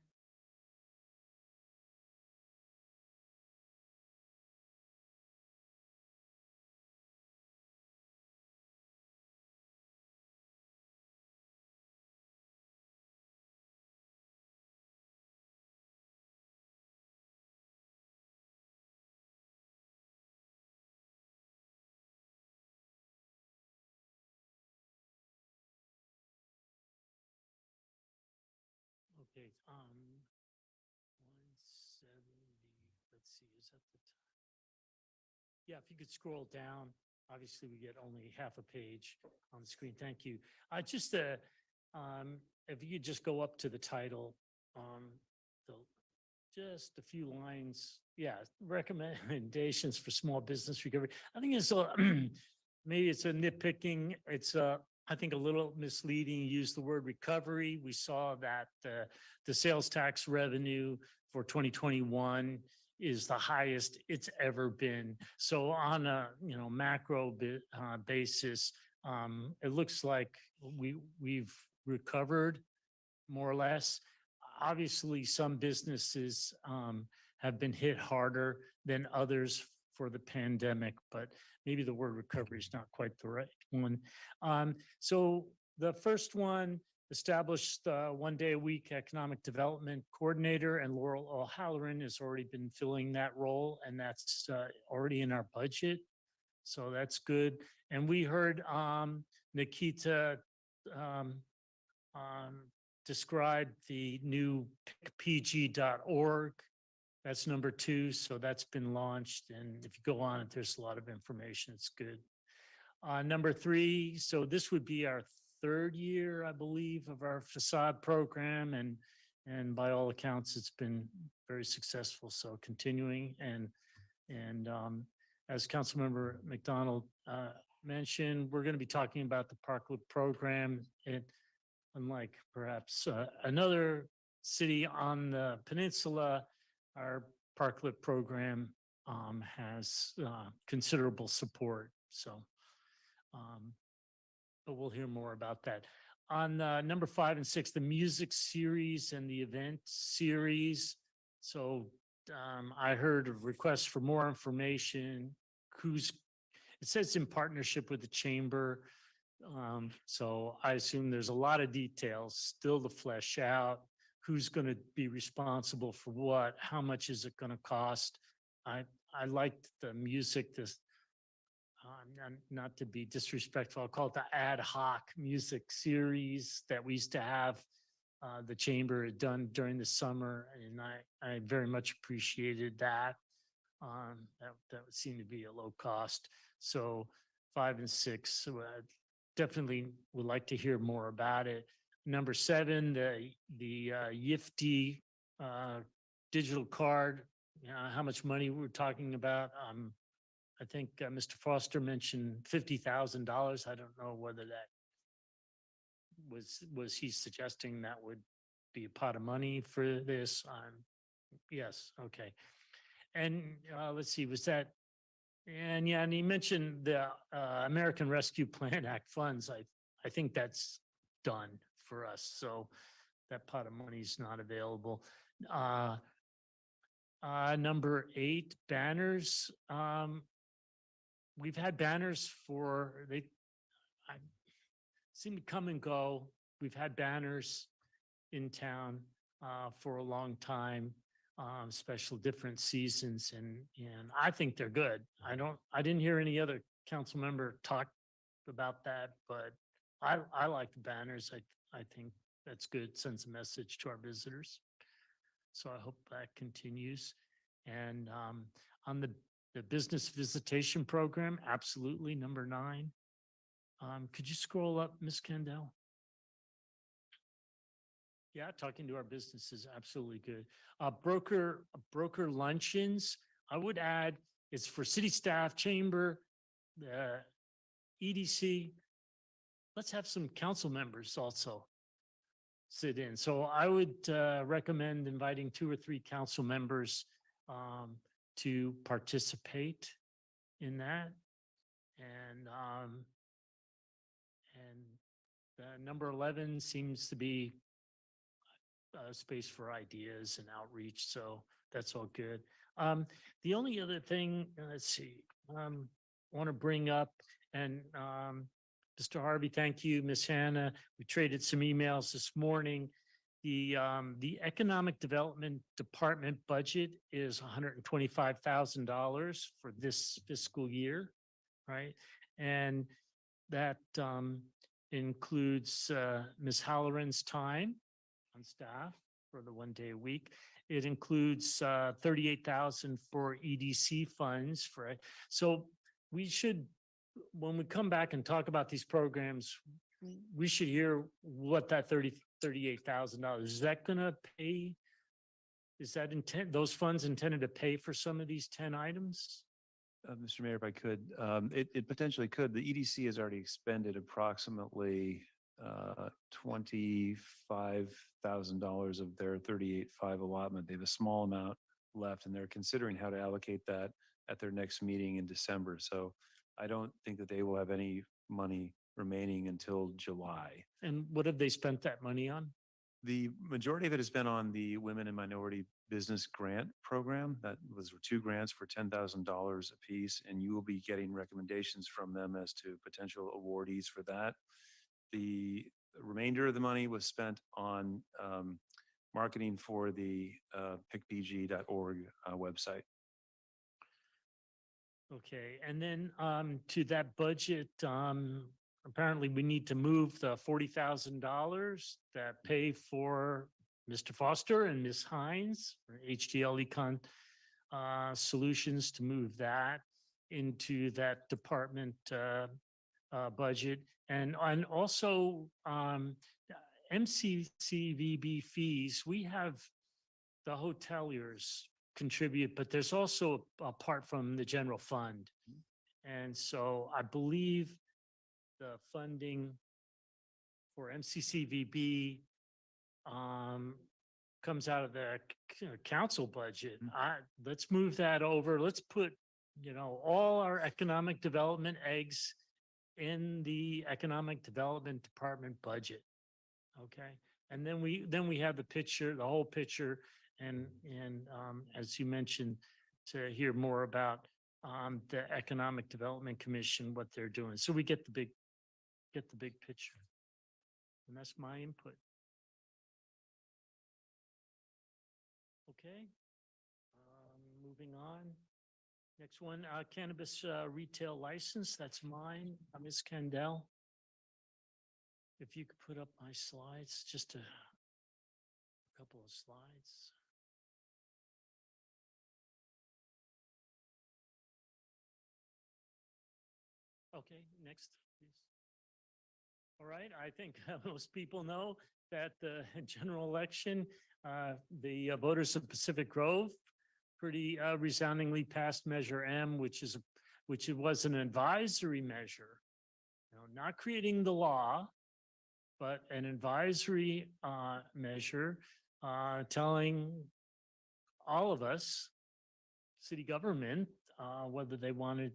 Okay, 170, let's see, is that the time? Yeah, if you could scroll down, obviously we get only half a page on the screen. Thank you. Just if you could just go up to the title, just a few lines. Yeah, recommendations for small business recovery. I think it's maybe it's a nitpicking. It's I think a little misleading. You use the word recovery. We saw that the sales tax revenue for 2021 is the highest it's ever been. So on a macro basis, it looks like we've recovered more or less. Obviously, some businesses have been hit harder than others for the pandemic, but maybe the word recovery is not quite the right one. So the first one, established the 1 day a week economic development coordinator, and Laurel O'Halloran has already been filling that role, and that's already in our budget. So that's good. And we heard Nikita describe the new pickpg.org. That's number 2. So that's been launched. And if you go on it, there's a lot of information. It's good. Number 3. So this would be our 3rd year, I believe, of our facade program. And by all accounts, it's been very successful. So continuing. And as Councilmember McDonald mentioned, we're going to be talking about the Parklet program. Unlike perhaps another city on the peninsula, our Parklet program has considerable support. So, but we'll hear more about that. On number 5 and 6, the music series and the event series. So I heard a request for more information. It says in partnership with the chamber. So I assume there's a lot of details still to flesh out. Who's going to be responsible for what? How much is it going to cost? I liked the music, not to be disrespectful, I'll call it the ad hoc music series that we used to have. The chamber had done during the summer, and I very much appreciated that. That would seem to be a low cost. So 5 and 6, definitely would like to hear more about it. Number 7, the YIFT digital card. How much money we're talking about? I think Mr. Foster mentioned $50,000. I don't know whether that was he suggesting that would be a pot of money for this. Yes, okay. And let's see, was that? And yeah, and he mentioned the American Rescue Plan Act funds. I think that's done for us. So that pot of money is not available. Number 8, banners. We've had banners they seem to come and go. We've had banners in town. for a long time, special different seasons, and I think they're good. I didn't hear any other council member talk about that, but I like the banners. I think that's good, sends a message to our visitors. So I hope that continues. And on the business visitation program, absolutely, number 9. Could you scroll up, Ms. Kendall? Yeah, talking to our businesses, absolutely good. Broker luncheons, I would add, it's for city staff, chamber, the EDC. Let's have some council members also sit in. So I would recommend inviting 2 or 3 council members to participate in that. And number 11 seems to be space for ideas and outreach. So that's all good. The only other thing, let's see, I want to bring up, and Mr. Harvey, thank you, Ms. Hannah. We traded some emails this morning. The Economic Development Department budget is $125,000 for this fiscal year, right? And that includes Ms. Halloran's time on staff for the 1 day a week. It includes 38,000 for EDC funds for it. So we should, when we come back and talk about these programs, we should hear what that $38,000 is. That going to pay? Is that those funds intended to pay for some of these 10 items? Mr. Mayor, if I could, it potentially could. The EDC has already expended approximately $25,000 of their 38.5 allotment. They have a small amount left, and they're considering how to allocate that at their next meeting in December. So I don't think that they will have any money remaining until July. And what have they spent that money on? The majority of it has been on the Women and Minority Business Grant Program. That was 2 grants for $10,000 apiece, and you will be getting recommendations from them as to potential awardees for that. The remainder of the money was spent on marketing for the pickpg.org website. Okay, and then to that budget, apparently we need to move the $40,000 that pay for Mr. Foster and Ms. Hines for HDL Econ Solutions, to move that into that department budget. And also MCCVB fees, we have the hoteliers contribute, but there's also apart from the general fund. And so I believe the funding for MCCVB comes out of the council budget. Let's move that over. Let's put, all our economic development eggs in the Economic Development Department budget. Okay. And then we have the picture, the whole picture, and as you mentioned, to hear more about the Economic Development Commission, what they're doing. So we get the big picture. And that's my input. Okay. Moving on. Next one, cannabis retail license. That's mine. Ms. Kendall. If you could put up my slides, just a couple of slides. Okay, next, please. All right, I think most people know that the general election, the voters of Pacific Grove pretty resoundingly passed Measure M, which it was an advisory measure, not creating the law, but an advisory measure telling all of us, city government, whether they wanted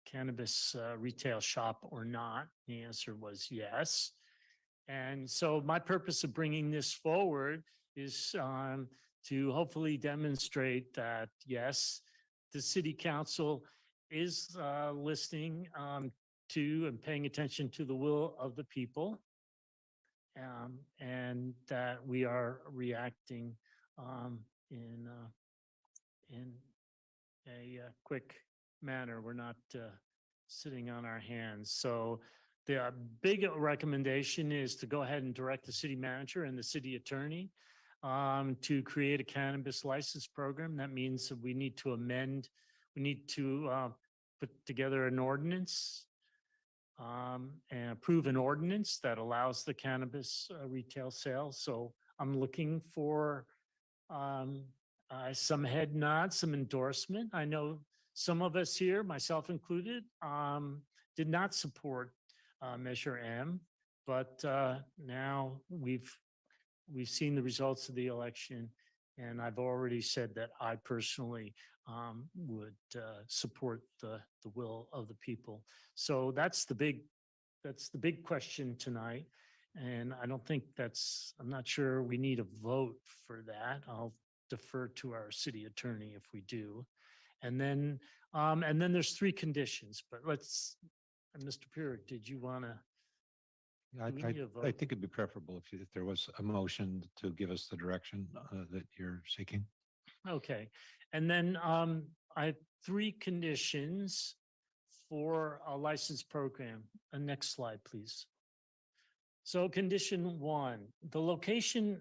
cannabis retail shop or not. The answer was yes. And so my purpose of bringing this forward is to hopefully demonstrate that, yes, the city council is listening to and paying attention to the will of the people. and that we are reacting in a quick manner. We're not sitting on our hands. So the big recommendation is to go ahead and direct the city manager and the city attorney to create a cannabis license program. That means that we need to amend, we need to put together an ordinance and approve an ordinance that allows the cannabis retail sales. So I'm looking for some head nod, some endorsement. I know some of us here, myself included, did not support Measure M, but now we've seen the results of the election, and I've already said that I personally would support the will of the people. So that's the big question tonight. And I don't think I'm not sure we need a vote for that. I'll defer to our city attorney if we do. And then there's 3 conditions, but Mr. Purick, did you want to? Yeah, I think it'd be preferable if there was a motion to give us the direction that you're seeking. Okay. And then I have 3 conditions for a license program. Next slide, please. So condition 1, the location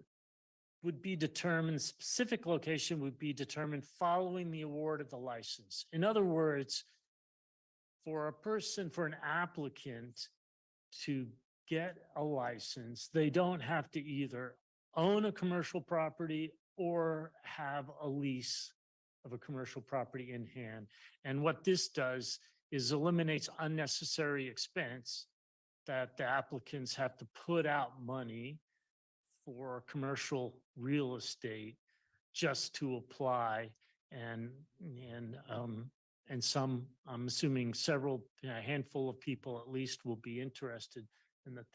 would be determined, specific location would be determined following the award of the license. In other words, for an applicant to get a license, they don't have to either own a commercial property or have a lease of a commercial property in hand. And what this does is eliminates unnecessary expense that the applicants have to put out money for commercial real estate just to apply. And some, I'm assuming a handful of people at least will be interested in that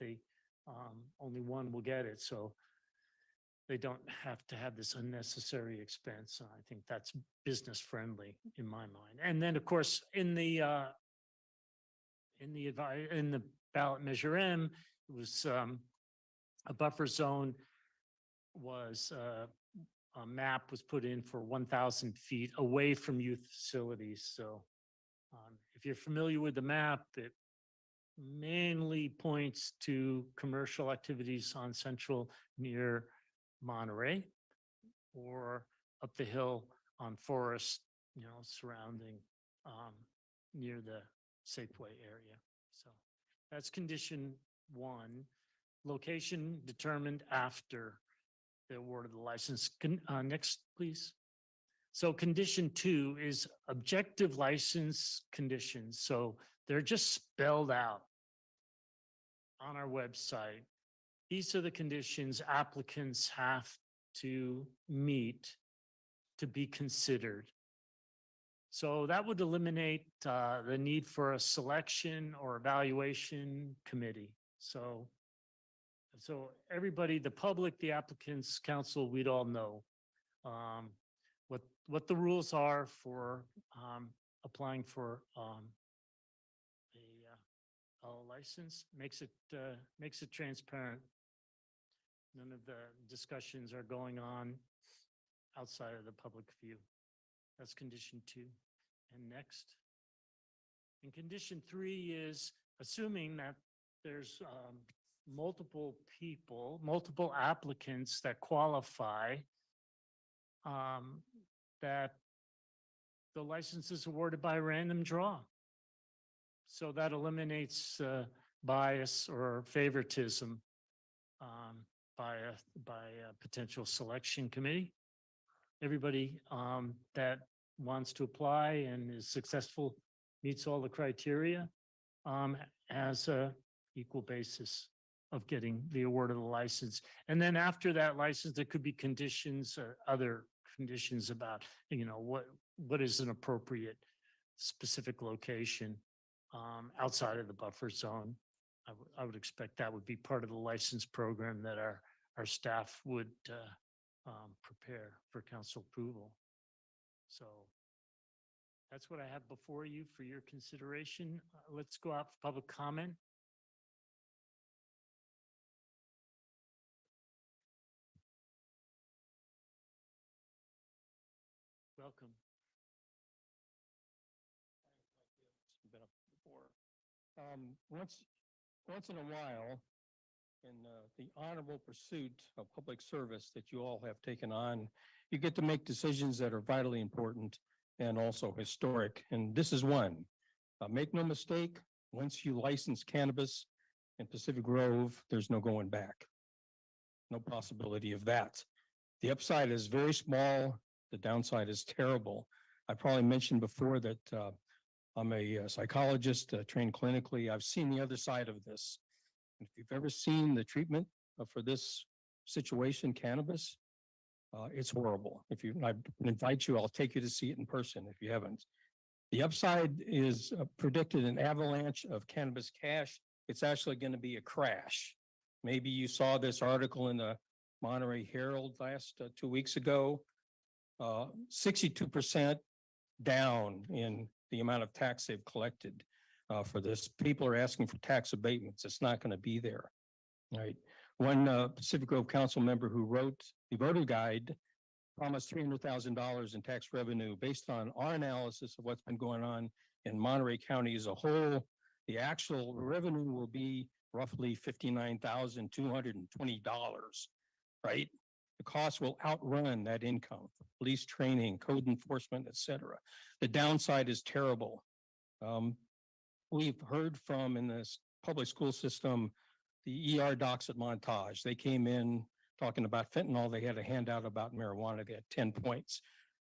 only one will get it. So they don't have to have this unnecessary expense. I think that's business friendly in my mind. And then, of course, in the ballot measure M, it was a buffer zone was a map was put in for 1,000 feet away from youth facilities. So if you're familiar with the map, it mainly points to commercial activities on Central near Monterey or up the hill on Forest, surrounding near the Safeway area. So that's condition 1. Location determined after the award of the license. Next, please. So condition 2 is objective license conditions. So they're just spelled out on our website. These are the conditions applicants have to meet to be considered. So that would eliminate the need for a selection or evaluation committee. So everybody, the public, the applicants, council, we'd all know what the rules are for applying for a license. Makes it transparent. None of the discussions are going on outside of the public view. That's condition 2. And next. And condition 3 is assuming that there's multiple applicants that qualify, that the license is awarded by random draw. So that eliminates bias or favoritism by a potential selection committee. Everybody that wants to apply and is successful, meets all the criteria, has a equal basis of getting the award of the license. And then after that license, there could be conditions, other conditions about, what is an appropriate specific location outside of the buffer zone. I would expect that would be part of the license program that our staff would prepare for council approval. So that's what I have before you for your consideration. Let's go out for public comment. Welcome. Been up before. Once in a while, in the honorable pursuit of public service that you all have taken on, you get to make decisions that are vitally important and also historic. And this is one. Make no mistake, once you license cannabis in Pacific Grove, there's no going back. No possibility of that. The upside is very small. The downside is terrible. I probably mentioned before that I'm a psychologist trained clinically. I've seen the other side of this. If you've ever seen the treatment for this situation, cannabis, it's horrible. I invite you, I'll take you to see it in person if you haven't. The upside is predicted an avalanche of cannabis cash. It's actually going to be a crash. Maybe you saw this article in the Monterey Herald last 2 weeks ago. 62% down in the amount of tax they've collected for this. People are asking for tax abatements. It's not going to be there. Right. One Pacific Grove Council member who wrote the voter guide promised $300,000 in tax revenue. Based on our analysis of what's been going on in Monterey County as a whole, the actual revenue will be roughly $59,220, right? The cost will outrun that income, police training, code enforcement, et cetera. The downside is terrible. We've heard from in this public school system, the ER docs at Montage. They came in talking about fentanyl. They had a handout about marijuana. They had 10 points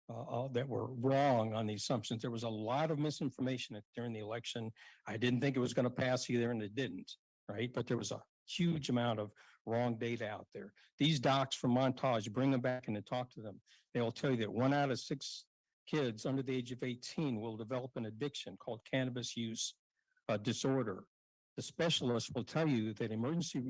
that were wrong on the assumptions. There was a lot of misinformation during the election. I didn't think it was going to pass either, and it didn't, right? But there was a huge amount of wrong data out there. These docs from Montage, bring them back in and talk to them. They will tell you that 1 out of 6 kids under the age of 18 will develop an addiction called cannabis use disorder. The specialists will tell you that emergency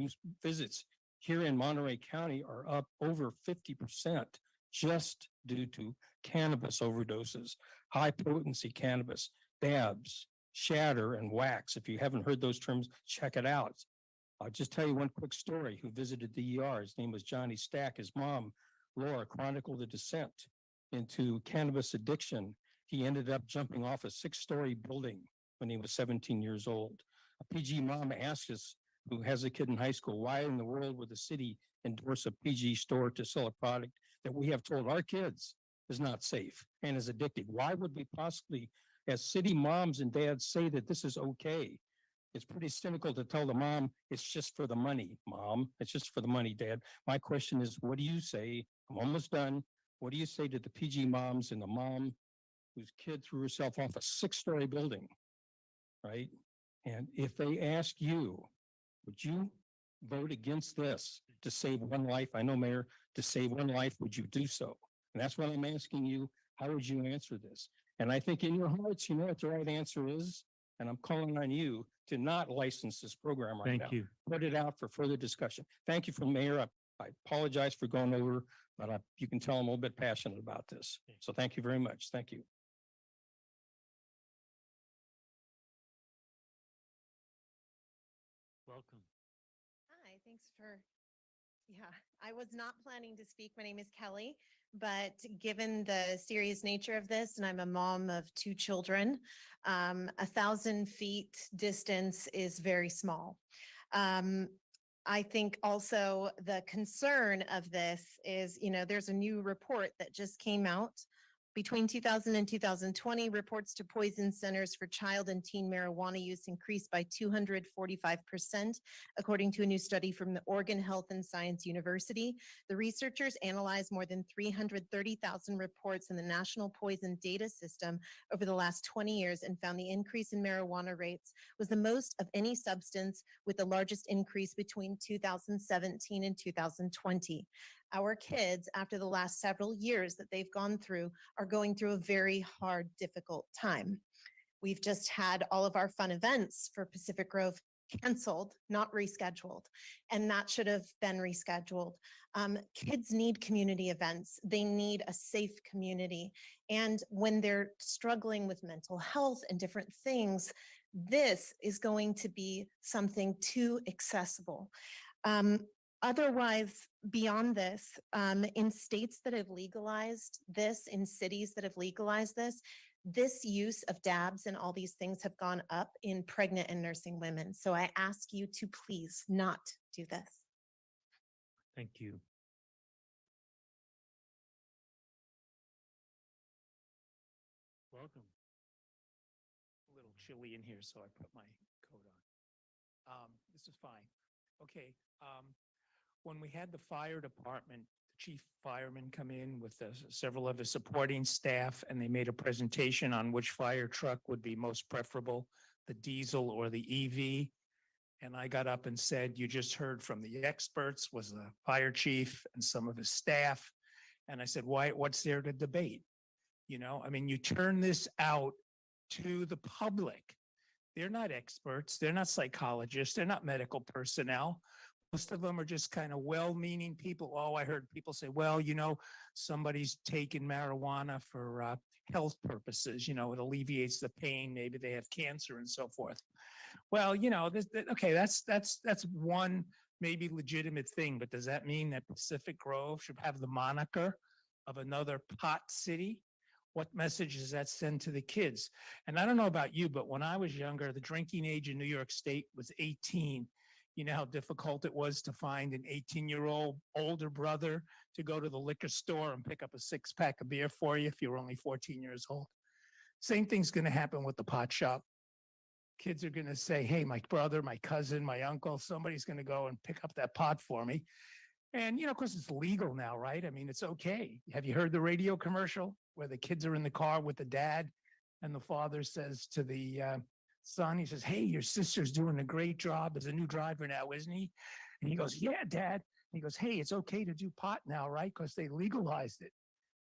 visits here in Monterey County are up over 50% just due to cannabis overdoses, high potency cannabis, dabs, shatter, and wax. If you haven't heard those terms, check it out. I'll just tell you one quick story. Who visited the ER? His name was Johnny Stack. His mom, Laura, chronicled the descent into cannabis addiction. He ended up jumping off a 6-story building when he was 17 years old. A PG mom asked us, who has a kid in high school, why in the world would the city endorse a PG store to sell a product that we have told our kids is not safe and is addictive? Why would we possibly, as city moms and dads, say that this is okay? It's pretty cynical to tell the mom, it's just for the money, mom. It's just for the money, dad. My question is, what do you say? I'm almost done. What do you say to the PG moms and the mom whose kid threw herself off a 6-story building, right? And if they ask you, would you vote against this to save one life? I know, Mayor, to save one life, would you do so? And that's what I'm asking you. How would you answer this? And I think in your hearts, you know what the right answer is. And I'm calling on you to not license this program right now. Thank you. Put it out for further discussion. Thank you for Mayor. I apologize for going over, but you can tell I'm a little bit passionate about this. So thank you very much. Thank you. Welcome. Hi, thanks for, I was not planning to speak. My name is Kelly, but given the serious nature of this, and I'm a mom of 2 children, 1,000 feet distance is very small. I think also the concern of this is, there's a new report that just came out. Between 2000 and 2020, reports to poison centers for child and teen marijuana use increased by 245%, according to a new study from the Oregon Health and Science University. The researchers analyzed more than 330,000 reports in the National Poison Data System over the last 20 years and found the increase in marijuana rates was the most of any substance, with the largest increase between 2017 and 2020. Our kids, after the last several years that they've gone through, are going through a very hard, difficult time. We've just had all of our fun events for Pacific Grove canceled, not rescheduled, and that should have been rescheduled. Kids need community events. They need a safe community. And when they're struggling with mental health and different things, this is going to be something too accessible. Otherwise, beyond this, in states that have legalized this, in cities that have legalized this use of dabs and all these things have gone up in pregnant and nursing women. So I ask you to please not do this. Thank you. Welcome. A little chilly in here, so I put my coat on. This is fine. Okay, when we had the fire department, the chief fireman come in with several of his supporting staff, and they made a presentation on which fire truck would be most preferable, the diesel or the EV. And I got up and said, you just heard from the experts, was the fire chief and some of his staff. And I said, why, what's there to debate? You know, I mean, you turn this out to the public. They're not experts. They're not psychologists. They're not medical personnel. Most of them are just kind of well-meaning people. Oh, I heard people say, well, you know, somebody's taking marijuana for health purposes. You know, it alleviates the pain. Maybe they have cancer and so forth. Well, you know, okay, that's one maybe legitimate thing, but does that mean that Pacific Grove should have the moniker of another pot city? What message does that send to the kids? And I don't know about you, but when I was younger, the drinking age in New York State was 18. You know how difficult it was to find an 18-year-old older brother to go to the liquor store and pick up a 6-pack of beer for you if you were only 14 years old. Same thing's going to happen with the pot shop. Kids are going to say, hey, my brother, my cousin, my uncle, somebody's going to go and pick up that pot for me. And, you know, of course, it's legal now, right? I mean, it's okay. Have you heard the radio commercial where the kids are in the car with the dad and the father says to the son, he says, hey, your sister's doing a great job as a new driver now, isn't he? And he goes, yeah, dad. And he goes, hey, it's okay to do pot now, right? Because they legalized it.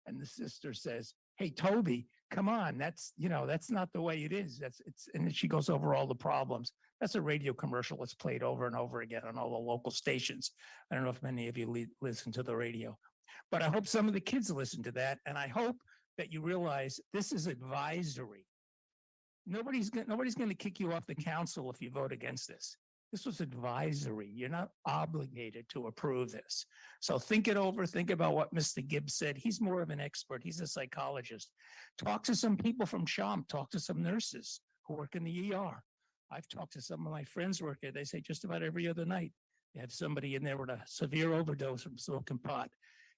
And the sister says, hey, Toby, come on. That's, you know, that's not the way it is. And then she goes over all the problems. That's a radio commercial that's played over and over again on all the local stations. I don't know if many of you listen to the radio, but I hope some of the kids listen to that. And I hope that you realize this is advisory. Nobody's going to kick you off the council if you vote against this. This was advisory. You're not obligated to approve this. So think it over. Think about what Mr. Gibbs said. He's more of an expert. He's a psychologist. Talk to some people from CHOM. Talk to some nurses who work in the ER. I've talked to some of my friends who work there. They say just about every other night they have somebody in there with a severe overdose from smoking pot.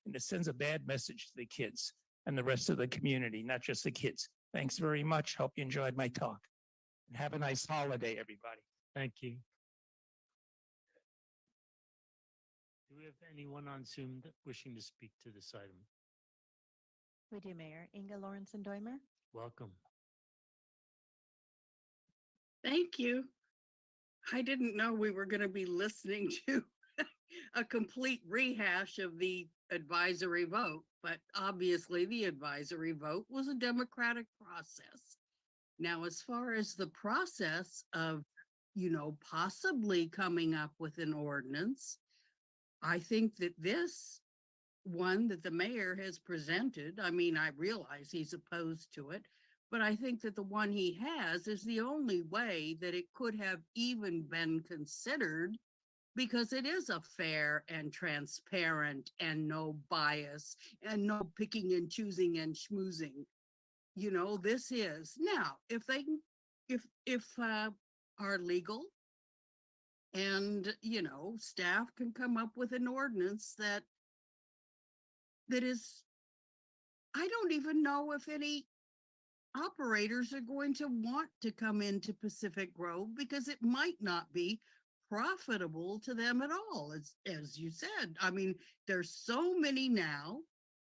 And it sends a bad message to the kids and the rest of the community, not just the kids. Thanks very much. Hope you enjoyed my talk. And have a nice holiday, everybody. Thank you. Do we have anyone on Zoom wishing to speak to this item? We do, Mayor. Inga Lawrenson-Doimer. Welcome. Thank you. I didn't know we were going to be listening to a complete rehash of the advisory vote, but obviously the advisory vote was a democratic process. Now, as far as the process of, you know, possibly coming up with an ordinance, I think that this one that the mayor has presented, I mean, I realize he's opposed to it, but I think that the one he has is the only way that it could have even been considered, because it is a fair and transparent and no bias and no picking and choosing and schmoozing. You know, this is now, if they can, if our legal and, you know, staff can come up with an ordinance that is, I don't even know if any operators are going to want to come into Pacific Grove, because it might not be profitable to them at all. As you said, I mean, there's so many now.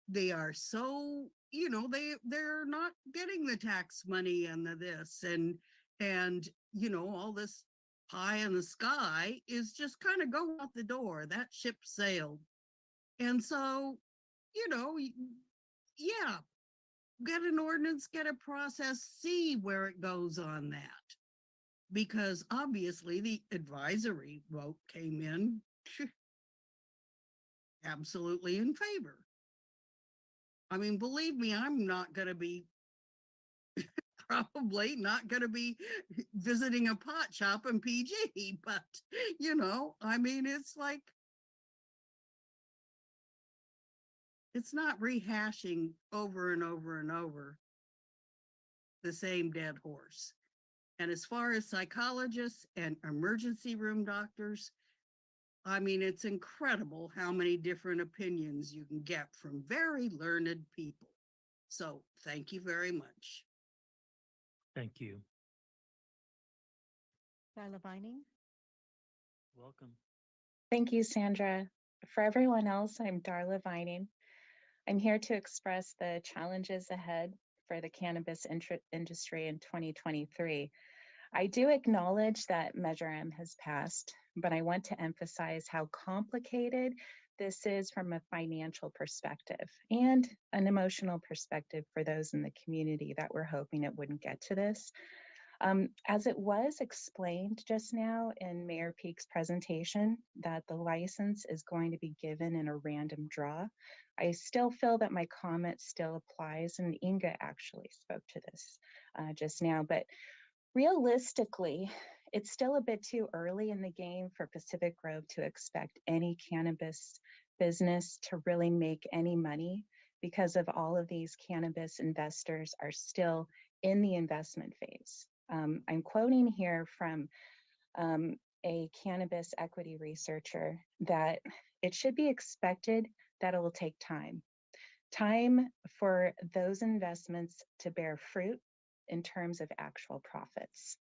They are so, you know, they're not getting the tax money and the this and you know, all this pie in the sky is just kind of go out the door. That ship sailed. And so, you know, yeah, get an ordinance, get a process, see where it goes on that. Because obviously the advisory vote came in absolutely in favor. I mean, believe me, I'm not going to be probably not going to be visiting a pot shop in PG, but you know, I mean, it's like, it's not rehashing over and over and over the same dead horse. And as far as psychologists and emergency room doctors, I mean, it's incredible how many different opinions you can get from very learned people. So thank you very much. Thank you. Darla Vining. Welcome. Thank you, Sandra. For everyone else, I'm Darla Vining. I'm here to express the challenges ahead for the cannabis industry in 2023. I do acknowledge that Measure M has passed, but I want to emphasize how complicated this is from a financial perspective and an emotional perspective for those in the community that were hoping it wouldn't get to this. As it was explained just now in Mayor Peak's presentation, that the license is going to be given in a random draw, I still feel that my comment still applies, and Inga actually spoke to this just now, but realistically, it's still a bit too early in the game for Pacific Grove to expect any cannabis business to really make any money because of all of these cannabis investors are still in the investment phase. I'm quoting here from a cannabis equity researcher that it should be expected that it will take time for those investments to bear fruit in terms of actual profits.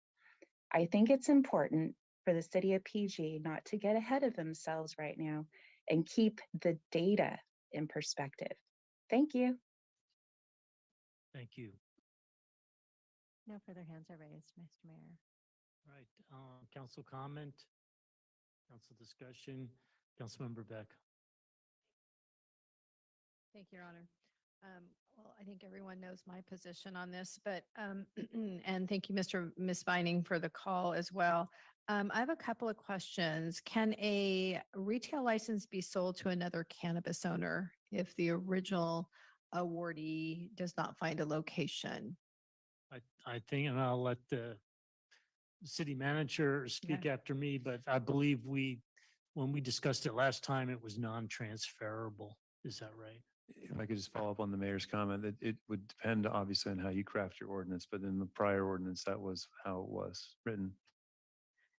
I think it's important for the city of PG not to get ahead of themselves right now and keep the data in perspective. Thank you. Thank you. No further hands are raised, Mr. Mayor. All right, council comment, council discussion, Councilmember Beck. Thank you, Your Honor. Well, I think everyone knows my position on this, but, and thank you, Ms. Vining, for the call as well. I have a couple of questions. Can a retail license be sold to another cannabis owner if the original awardee does not find a location? I think, and I'll let the city manager speak after me, but I believe when we discussed it last time, it was non-transferable. Is that right? If I could just follow up on the mayor's comment, that it would depend obviously on how you craft your ordinance, but in the prior ordinance, that was how it was written.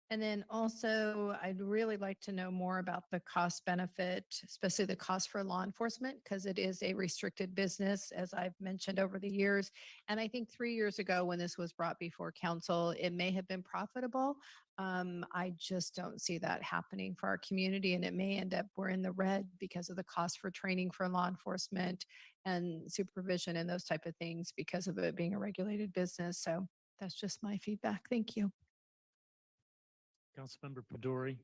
And then also, I'd really like to know more about the cost benefit, especially the cost for law enforcement, because it is a restricted business, as I've mentioned over the years. And I think 3 years ago, when this was brought before council, it may have been profitable. I just don't see that happening for our community, and it may end up we're in the red because of the cost for training for law enforcement and supervision and those type of things because of it being a regulated business. So that's just my feedback. Thank you. Councilmember Paduri.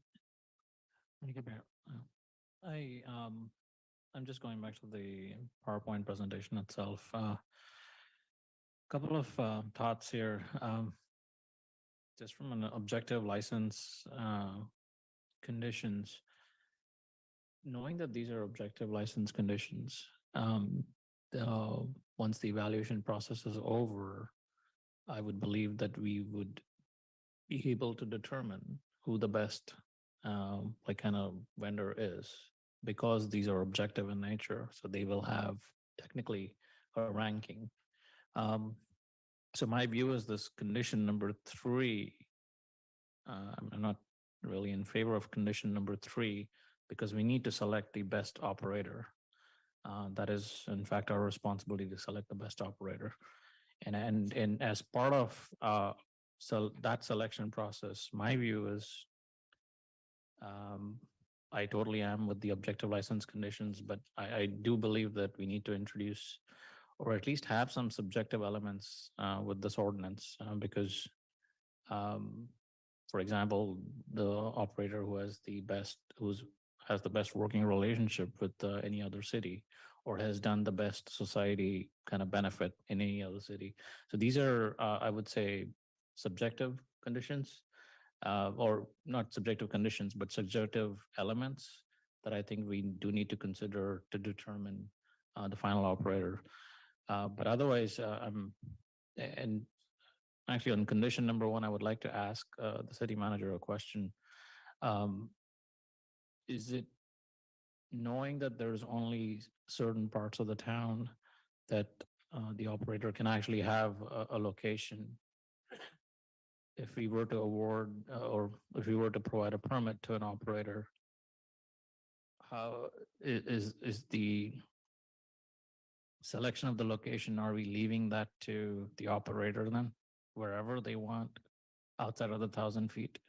Thank you, Mayor. I'm just going back to the PowerPoint presentation itself. Couple of thoughts here. Just from an objective license conditions, knowing that these are objective license conditions, once the evaluation process is over, I would believe that we would be able to determine who the best kind of vendor is, because these are objective in nature. So they will have technically a ranking. So my view is this condition number 3. I'm not really in favor of condition number 3 because we need to select the best operator. That is, in fact, our responsibility to select the best operator. And as part of so that selection process, my view is I totally am with the objective license conditions, but I do believe that we need to introduce or at least have some subjective elements with this ordinance because, for example, the operator who has the best, has the best working relationship with any other city or has done the best society kind of benefit in any other city. So these are, I would say, subjective conditions, or not subjective conditions, but subjective elements that I think we do need to consider to determine the final operator. But otherwise, and actually on condition number 1, I would like to ask the city manager a question. Is it knowing that there's only certain parts of the town that the operator can actually have a location. If we were to award or if we were to provide a permit to an operator, how is the selection of the location, are we leaving that to the operator then, wherever they want, outside of the 1,000 feet?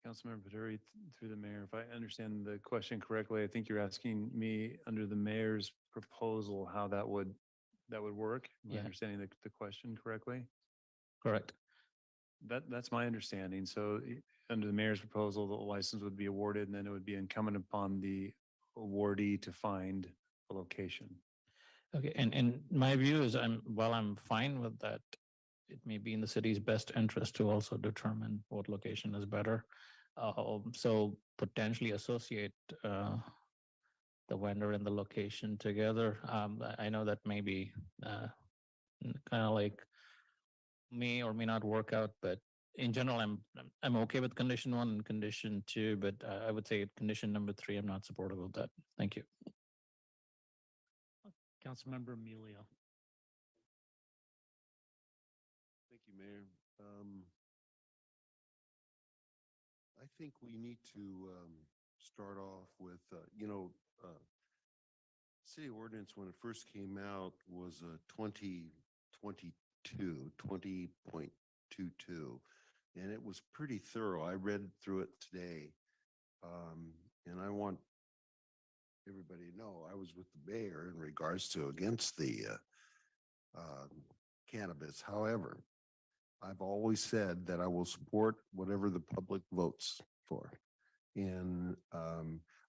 Councilmember Paturi, through the mayor, if I understand the question correctly, I think you're asking me under the mayor's proposal, how that would work? Am I Yeah. understanding the question correctly? Correct. That's my understanding. So under the mayor's proposal, the license would be awarded and then it would be incumbent upon the awardee to find a location. Okay, and my view is while I'm fine with that, it may be in the city's best interest to also determine what location is better. So potentially associate the vendor and the location together. I know that may be kind of like may or may not work out, but in general, I'm okay with condition 1 and condition 2, but I would say condition number 3, I'm not supportive of that. Thank you. Councilmember Emilio. Thank you, Mayor. I think we need to start off with, city ordinance when it first came out was 20.22, and it was pretty thorough. I read through it today, and I want everybody to know I was with the mayor in regards to against the cannabis. However, I've always said that I will support whatever the public votes for. And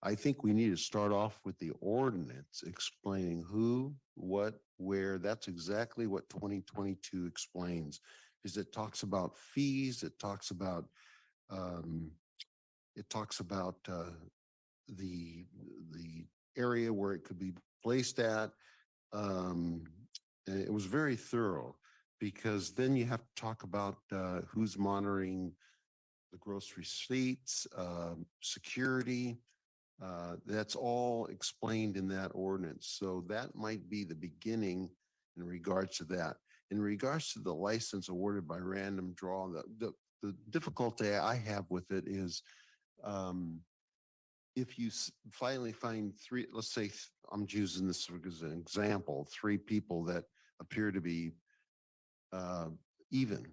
I think we need to start off with the ordinance explaining who, what, where. That's exactly what 2022 explains, is it talks about fees, it talks about the area where it could be placed at. And it was very thorough, because then you have to talk about who's monitoring the gross receipts, security. That's all explained in that ordinance. So that might be the beginning in regards to that. In regards to the license awarded by random draw, the difficulty I have with it is if you finally find 3, let's say I'm using this as an example, 3 people that appear to be even,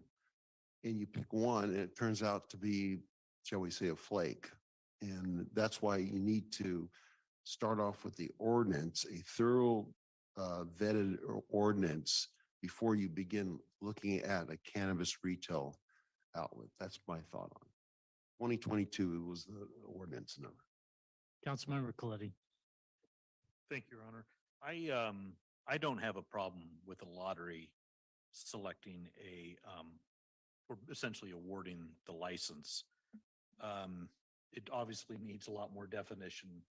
and you pick one and it turns out to be, shall we say, a flake. And that's why you need to start off with the ordinance, a thorough vetted ordinance before you begin looking at a cannabis retail outlet. That's my thought on it. 2022 was the ordinance number. Councilmember Coletti. Thank you, Your Honor. I don't have a problem with a lottery selecting or essentially awarding the license. It obviously needs a lot more definition,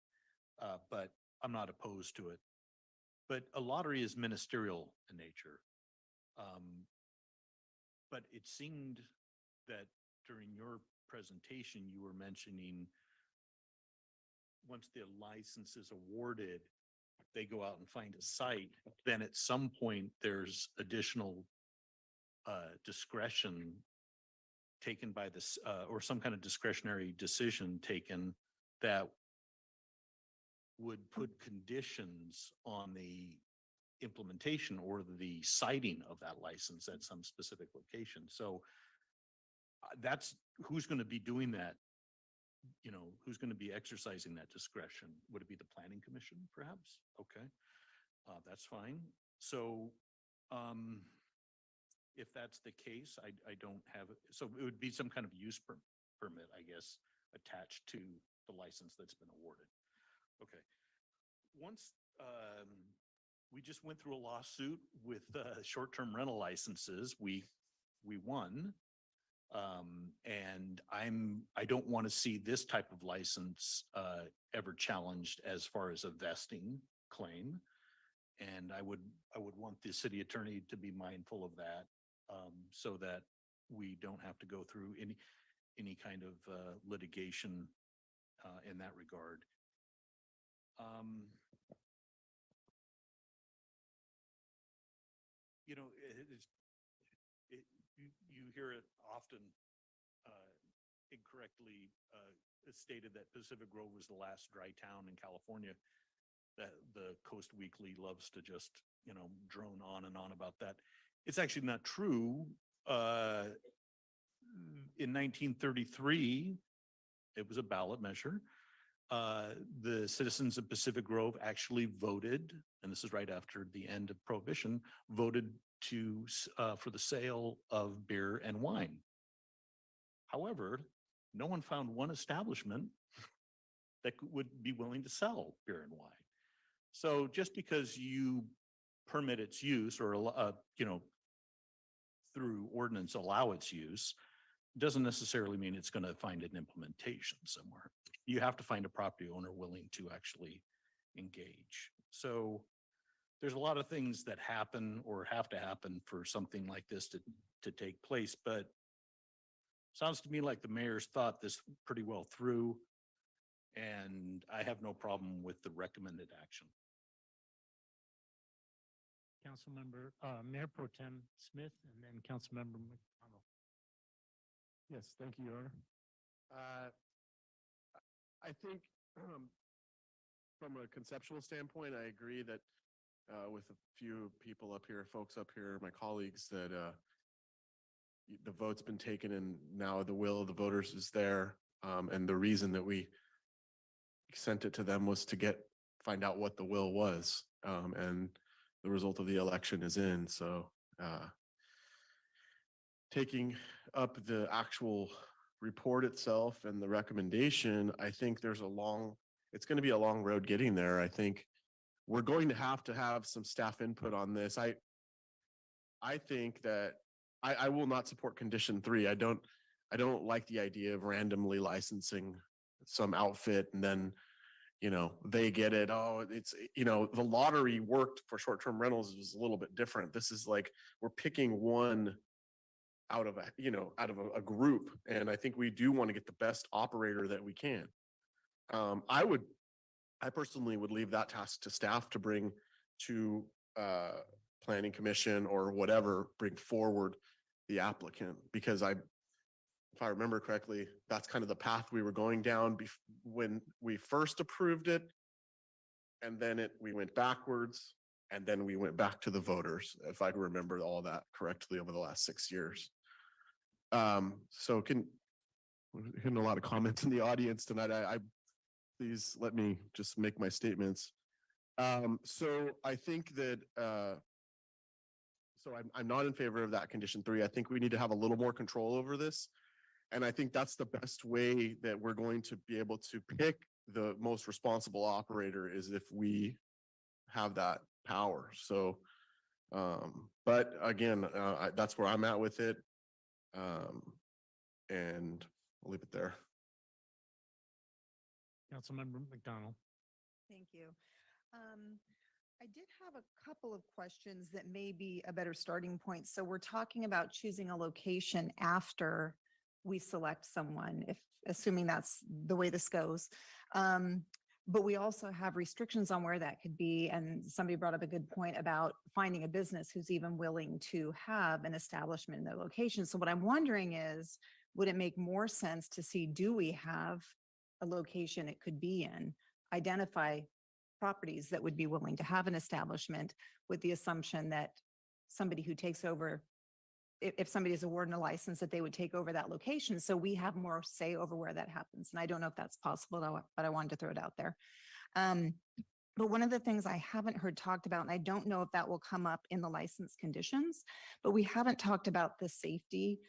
but I'm not opposed to it. But a lottery is ministerial in nature. But it seemed that during your presentation, you were mentioning once the license is awarded, they go out and find a site, then at some point there's additional discretion taken by this or some kind of discretionary decision taken that would put conditions on the implementation or the citing of that license at some specific location. So that's who's going to be doing that. You know, who's going to be exercising that discretion? Would it be the planning commission, perhaps? Okay, that's fine. So if that's the case, I don't have it. So it would be some kind of use permit, I guess, attached to the license that's been awarded. Okay. Once we just went through a lawsuit with short-term rental licenses, we won. And I don't want to see this type of license ever challenged as far as a vesting claim. And I would want the city attorney to be mindful of that, so that we don't have to go through any kind of litigation in that regard. You know, you hear it often incorrectly stated that Pacific Grove was the last dry town in California. That the Coast Weekly loves to just, you know, drone on and on about that. It's actually not true. In 1933, it was a ballot measure. The citizens of Pacific Grove actually voted, and this is right after the end of Prohibition, voted for the sale of beer and wine. However, no one found one establishment that would be willing to sell beer and wine. So just because you permit its use or, you know, through ordinance allow its use, doesn't necessarily mean it's going to find an implementation somewhere. You have to find a property owner willing to actually engage. So there's a lot of things that happen or have to happen for something like this to take place, but sounds to me like the mayor's thought this pretty well through, and I have no problem with the recommended action. Councilmember, Mayor Pro Tem Smith, and then Councilmember McDonald. Yes, thank you, Your Honor. I think from a conceptual standpoint, I agree that with a few people up here, folks up here, my colleagues, that the vote's been taken and now the will of the voters is there. And the reason that we sent it to them was to find out what the will was. And the result of the election is in. So taking up the actual report itself and the recommendation, I think it's going to be a long road getting there. I think we're going to have some staff input on this. I think that I will not support condition 3. I don't like the idea of randomly licensing some outfit and then, you know, they get it. Oh, it's, you know, the lottery worked for short-term rentals was a little bit different. This is like, we're picking one out of a group. And I think we do want to get the best operator that we can. I personally would leave that task to staff to bring to planning commission or whatever, bring forward the applicant, because if I remember correctly, that's kind of the path we were going down when we first approved it. And then we went backwards, and then we went back to the voters, if I remember all that correctly over the last 6 years. So we're getting a lot of comments in the audience tonight. Please let me just make my statements. So I think that, so I'm not in favor of that condition 3. I think we need to have a little more control over this. And I think that's the best way that we're going to be able to pick the most responsible operator, is if we have that power. So, but again, that's where I'm at with it. And I'll leave it there. Councilmember McDonald. Thank you. I did have a couple of questions that may be a better starting point. So we're talking about choosing a location after we select someone, assuming that's the way this goes. But we also have restrictions on where that could be. And somebody brought up a good point about finding a business who's even willing to have an establishment in their location. So what I'm wondering is, would it make more sense to see, do we have a location it could be in, identify properties that would be willing to have an establishment, with the assumption that somebody who takes over, if somebody is awarded a license, that they would take over that location. So we have more say over where that happens. And I don't know if that's possible, but I wanted to throw it out there. But one of the things I haven't heard talked about, and I don't know if that will come up in the license conditions, but we haven't talked about the safety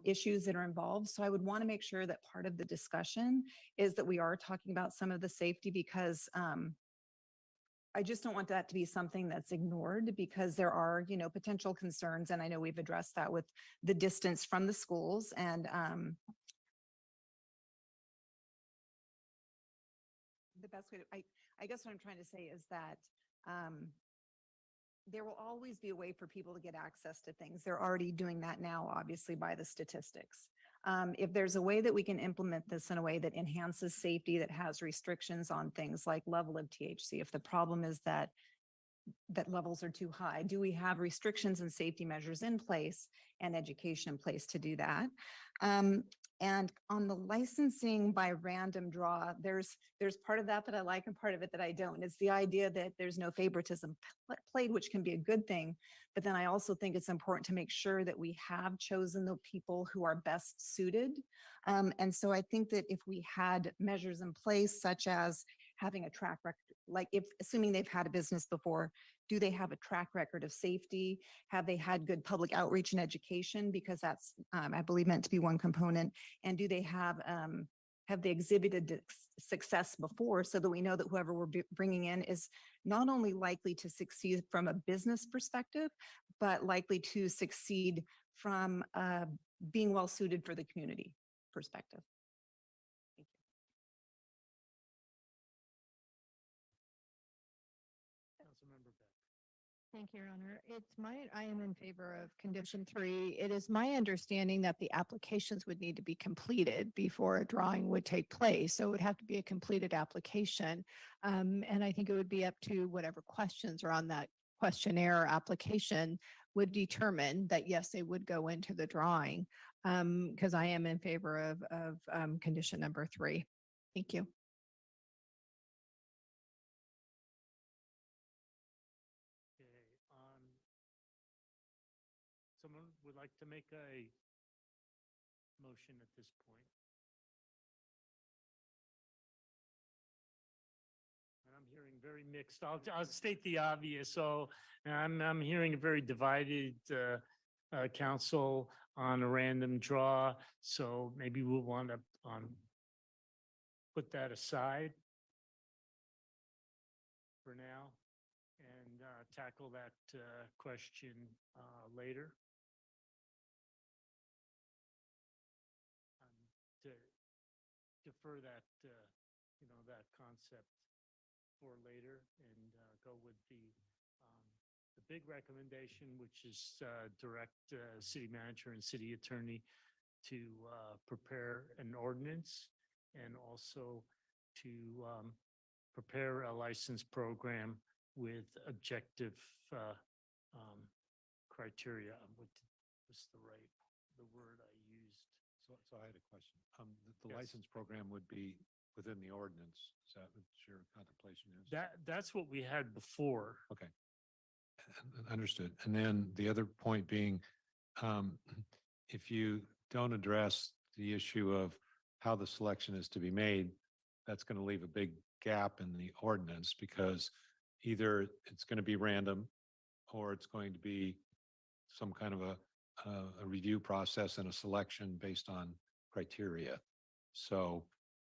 issues that are involved. So I would want to make sure that part of the discussion is that we are talking about some of the safety, because I just don't want that to be something that's ignored, because there are, you know, potential concerns. And I know we've addressed that with the distance from the schools, and the best way to, I guess what I'm trying to say is that there will always be a way for people to get access to things. They're already doing that now, obviously, by the statistics. If there's a way that we can implement this in a way that enhances safety, that has restrictions on things like level of THC, if the problem is that levels are too high, do we have restrictions and safety measures in place and education in place to do that? And on the licensing by random draw, there's part of that I like and part of it that I don't. It's the idea that there's no favoritism played, which can be a good thing. But then I also think it's important to make sure that we have chosen the people who are best suited. And so I think that if we had measures in place, such as having a track record, like if assuming they've had a business before, do they have a track record of safety? Have they had good public outreach and education? Because that's, I believe, meant to be one component. And do they have they exhibited success before, so that we know that whoever we're bringing in is not only likely to succeed from a business perspective, but likely to succeed from being well suited for the community perspective. Thank you, Your Honor. I am in favor of condition 3. It is my understanding that the applications would need to be completed before a drawing would take place. So it would have to be a completed application. And I think it would be up to whatever questions are on that questionnaire application would determine that, yes, they would go into the drawing. Because I am in favor of condition number 3. Thank you. Someone would like to make a motion at this point? And I'm hearing very mixed. I'll state the obvious. So I'm hearing a very divided council on a random draw. So maybe we'll want to put that aside for now and tackle that question later. To defer that, that concept for later and go with the big recommendation, which is direct city manager and city attorney to prepare an ordinance and also to prepare a license program with objective criteria. What was the word I used? So I had a question. The license program would be within the ordinance. Is that what your contemplation is? That's what we had before. Okay. Understood. And then the other point being, if you don't address the issue of how the selection is to be made, that's going to leave a big gap in the ordinance, because either it's going to be random or it's going to be some kind of a review process and a selection based on criteria. So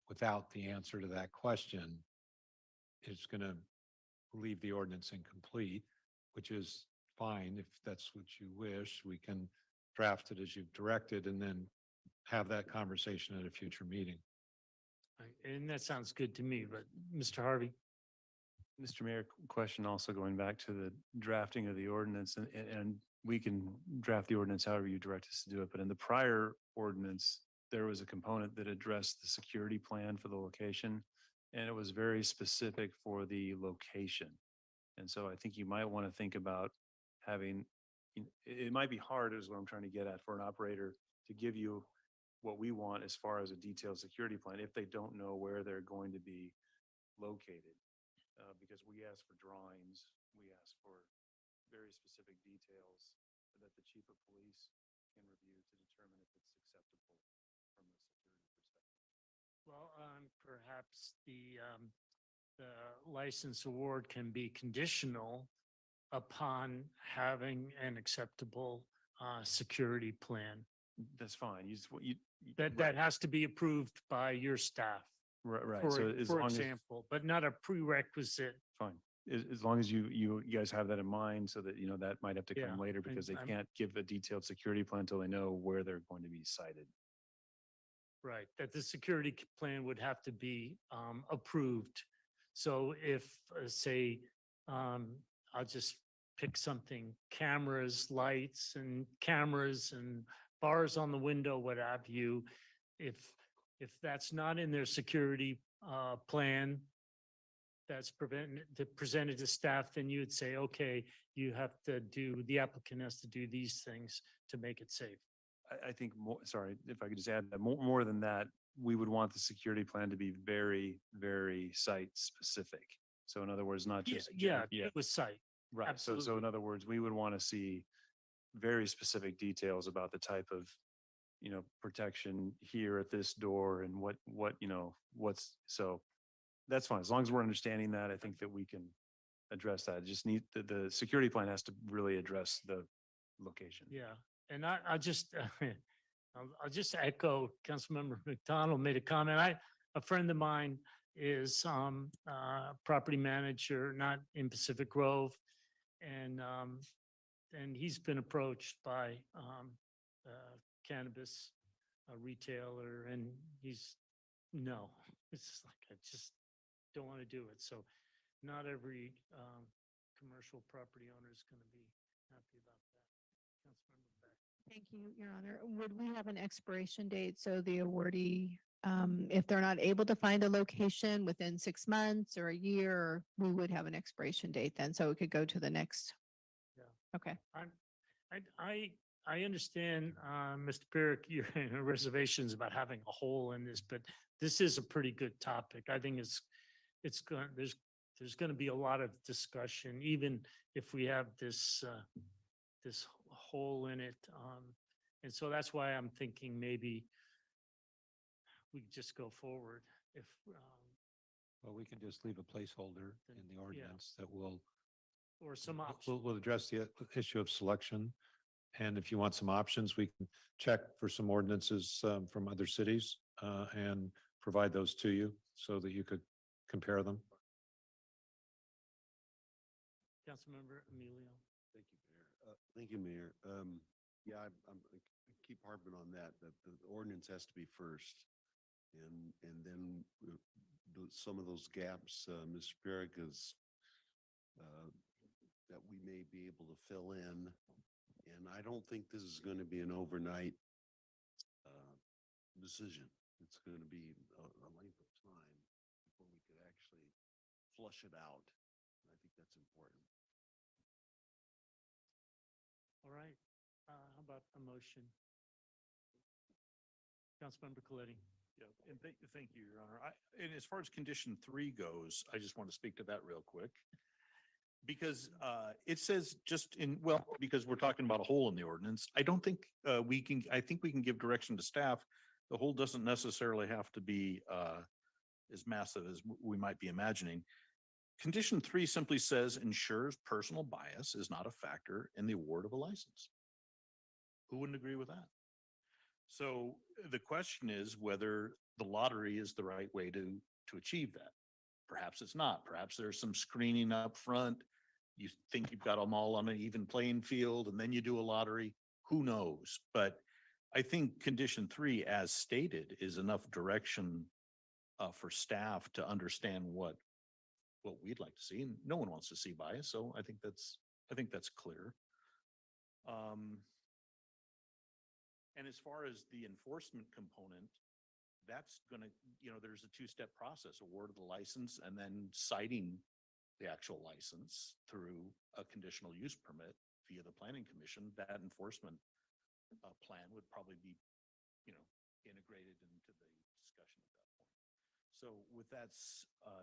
without the answer to that question, it's going to leave the ordinance incomplete, which is fine. If that's what you wish, we can draft it as you've directed and then have that conversation at a future meeting. And that sounds good to me, but Mr. Harvey? Mr. Mayor, question also going back to the drafting of the ordinance, and we can draft the ordinance however you direct us to do it. But in the prior ordinance, there was a component that addressed the security plan for the location, and it was very specific for the location. And so I think you might want to think about having, it might be hard, is what I'm trying to get at, for an operator to give you what we want as far as a detailed security plan if they don't know where they're going to be located. Because we ask for drawings, we ask for very specific details that the chief of police can review to determine if it's acceptable from a security perspective. Well, perhaps the license award can be conditional upon having an acceptable security plan. That's fine. That has to be approved by your staff. Right. For, So as for long example, but not a prerequisite. fine. As long as you guys have that in mind, so that, that might have to come Yeah, later, because they I'm- can't give a detailed security plan until they know where they're going to be sited. Right, that the security plan would have to be approved. So if, say, I'll just pick something, cameras and bars on the window, what have you. If that's not in their security plan, that's presented to staff, then you would say, okay, the applicant has to do these things to make it safe. I think more, sorry, if I could just add that more than that, we would want the security plan to be very, very site specific. So in other words, not just. Yeah, it was site. Right. So in absolutely. other words, we would want to see very specific details about the type of, protection here at this door and so that's fine. As long as we're understanding that, I think that we can address that. Just need, the security plan has to really address the location. Yeah, and I just, I'll just echo Councilmember McDonald made a comment. A friend of mine is property manager, not in Pacific Grove. And he's been approached by cannabis retailer, and no, it's just like, I just don't want to do it. So not every commercial property owner is going to be happy about that. Councilmember Beck. Thank you, Your Honor. Would we have an expiration date? So the awardee, if they're not able to find a location within 6 months or a year, we would have an expiration date then, so it could go to the next. Yeah. Okay. I understand, Mr. Pirrick, your reservations about having a hole in this, but this is a pretty good topic. I think there's going to be a lot of discussion, even if we have this hole in it. And so that's why I'm thinking maybe we just go forward if. Well, we can just leave a placeholder in the ordinance that will. Or some option. We'll address the issue of selection. And if you want some options, we can check for some ordinances from other cities and provide those to you so that you could compare them. Councilmember Emilio. Thank you, Mayor. Thank you, Mayor. Yeah, I keep harping on that the ordinance has to be first. And then some of those gaps, Mr. Pirrick, is that we may be able to fill in. And I don't think this is going to be an overnight decision. It's going to be a length of time before we could actually flush it out. And I think that's important. All right. How about a motion? Councilmember Coletti. Yeah, and thank you, Your Honor. And as far as condition 3 goes, I just want to speak to that real quick. Because it says because we're talking about a hole in the ordinance, I don't think I think we can give direction to staff. The hole doesn't necessarily have to be as massive as we might be imagining. Condition 3 simply says ensures personal bias is not a factor in the award of a license. Who wouldn't agree with that? So the question is whether the lottery is the right way to achieve that. Perhaps it's not. Perhaps there's some screening up front. You think you've got them all on an even playing field, and then you do a lottery. Who knows? But I think condition 3, as stated, is enough direction for staff to understand what we'd like to see. And no one wants to see bias, so I think that's clear. And as far as the enforcement component, that's gonna, there's a 2-step process: award of the license and then citing the actual license through a conditional use permit via the Planning Commission. That enforcement plan would probably be, integrated into the discussion at that point. So with that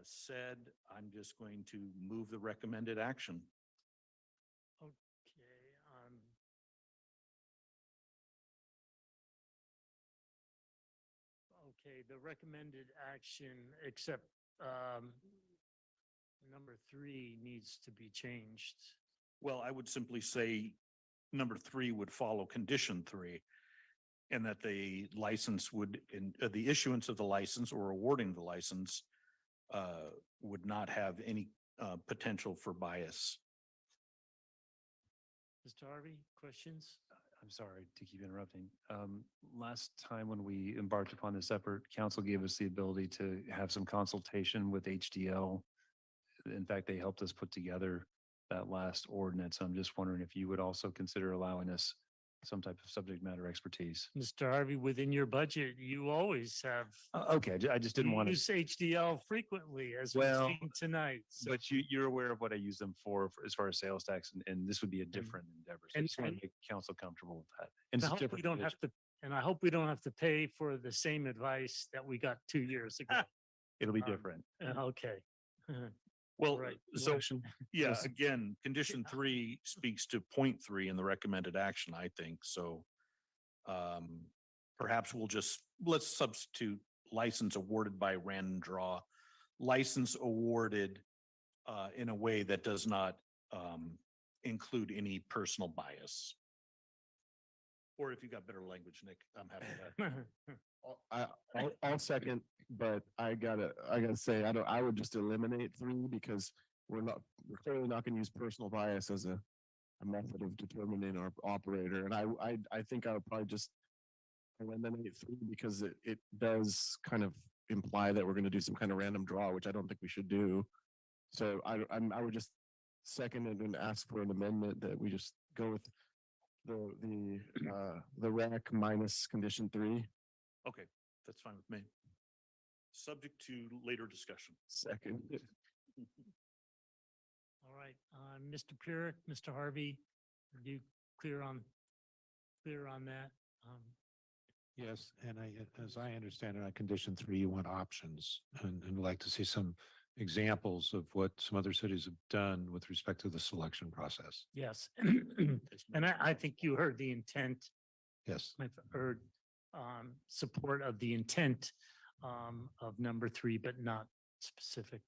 said, I'm just going to move the recommended action. Okay. Okay, the recommended action, except number 3 needs to be changed. Well, I would simply say number 3 would follow condition 3, and that the license would, the issuance of the license or awarding the license would not have any potential for bias. Mr. Harvey, questions? I'm sorry to keep interrupting. Last time when we embarked upon this effort, council gave us the ability to have some consultation with HDL. In fact, they helped us put together that last ordinance. I'm just wondering if you would also consider allowing us some type of subject matter expertise. Mr. Harvey, within your budget, you always have. Okay, I just didn't you want to. Use HDL frequently as we've Well, seen tonight. So, But you're aware of what I use them for as far as sales tax, and this would be a different endeavor. So I and- just want and- to make council comfortable with that. I And it's a hope we different don't have division. to, and I hope we don't have to pay for the same advice that we got 2 years ago. It'll be um, different. Okay. Well, Right. so, yeah, Yes. again, condition 3 speaks to point 3 in the recommended action, I think, so. Perhaps let's substitute license awarded by random draw, license awarded in a way that does not include any personal bias. Or if you got better language, Nick, I'm happy to. I'll second, but I gotta say, I would just eliminate 3 because we're clearly not gonna use personal bias as a method of determining our operator. And I think I would probably just eliminate 3 because it does kind of imply that we're gonna do some kind of random draw, which I don't think we should do. So I would just second it and ask for an amendment that we just go with the rec minus condition 3. Okay, that's fine with me. Subject to later discussion. Second. All right, Mr. Purick, Mr. Harvey, are you clear on that? Yes, and as I understand it, on condition 3, you want options and like to see some examples of what some other cities have done with respect to the selection process. Yes. And I think you heard the intent. Yes. I've heard support of the intent of number 3, but not specific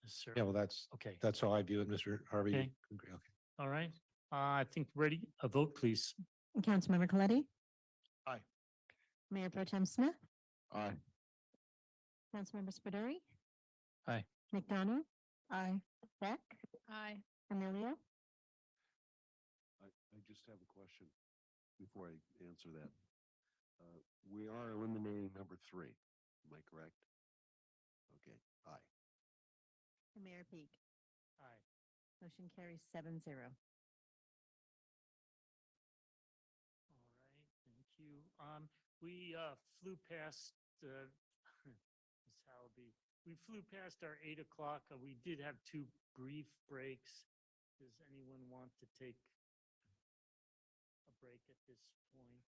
necessarily. Yeah, well, Okay. that's how I view it, Mr. Harvey. Okay. Okay. All right. I think ready, a vote, please. Councilmember Coletti? Aye. Mayor Pro Tem Smith? Aye. Councilmember Spaduri? Aye. McDonough? Aye. Beck? Aye. Amelia? I just have a question before I answer that. We are eliminating number 3. Am I correct? Okay, aye. Mayor Peak? Aye. Motion carries 7-0. All right, thank you. We flew past Ms. Hallaby. We flew past our 8 o'clock. We did have 2 brief breaks. Does anyone want to take a break at this point?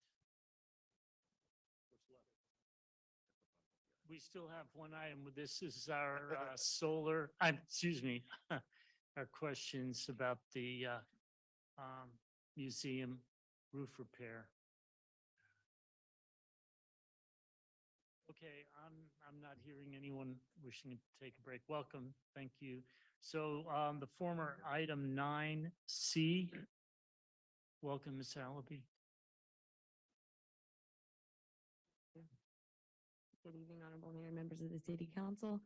We still have one item. This is our solar, excuse me, our questions about the museum roof repair. Okay, I'm not hearing anyone wishing to take a break. Welcome, thank you. So the former item 9C. Welcome, Ms. Allaby. Good evening, Honorable Mayor, members of the City Council.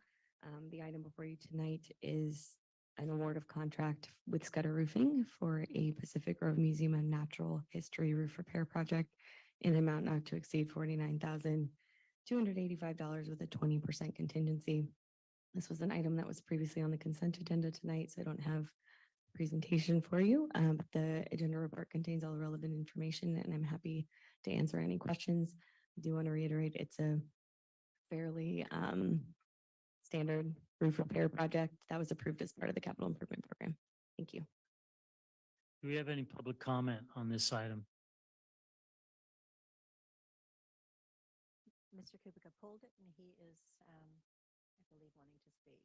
The item before you tonight is an award of contract with Scudder Roofing for a Pacific Grove Museum of Natural History roof repair project in an amount not to exceed $49,285 with a 20% contingency. This was an item that was previously on the consent agenda tonight, so I don't have a presentation for you. But the agenda report contains all the relevant information, and I'm happy to answer any questions. I do want to reiterate, it's a fairly standard roof repair project that was approved as part of the capital improvement program. Thank you. Do we have any public comment on this item? Mr. Kubica pulled it and he is, I believe, wanting to speak.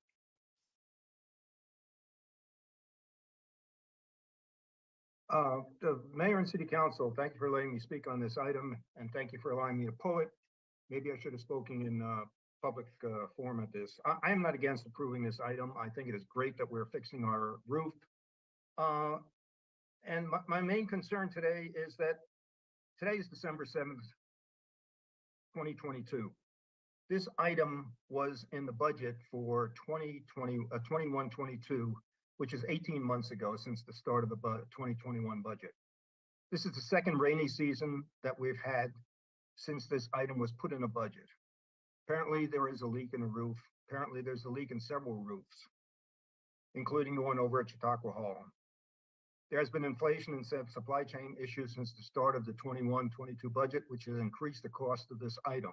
The mayor and city council, thank you for letting me speak on this item and thank you for allowing me to pull it. Maybe I should have spoken in public forum at this. I am not against approving this item. I think it is great that we're fixing our roof. And my main concern today is that today is December 7th, 2022. This item was in the budget for 21-22, which is 18 months ago since the start of the 2021 budget. This is the second rainy season that we've had since this item was put in a budget. Apparently there is a leak in the roof. Apparently there's a leak in several roofs, including the one over at Chautauqua Hall. There has been inflation and supply chain issues since the start of the 21-22 budget, which has increased the cost of this item.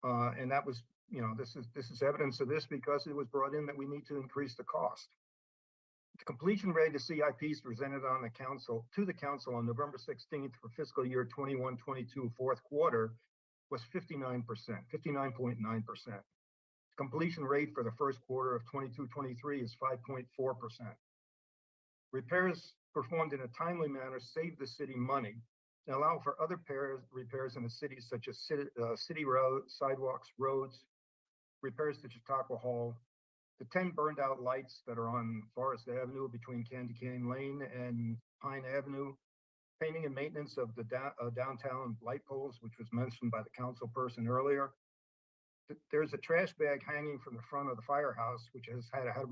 And that was, this is evidence of this because it was brought in that we need to increase the cost. The completion rate of CIPs presented to the council on November 16th for fiscal year 21-22 fourth quarter was 59%, 59.9%. Completion rate for the first quarter of 22-23 is 5.4%. Repairs performed in a timely manner save the city money and allow for other repairs in the city, such as city roads, sidewalks, roads, repairs to Chautauqua Hall, the 10 burned out lights that are on Forest Avenue between Candy Cane Lane and Pine Avenue, painting and maintenance of the downtown light poles, which was mentioned by the council person earlier. There's a trash bag hanging from the front of the firehouse, which has had a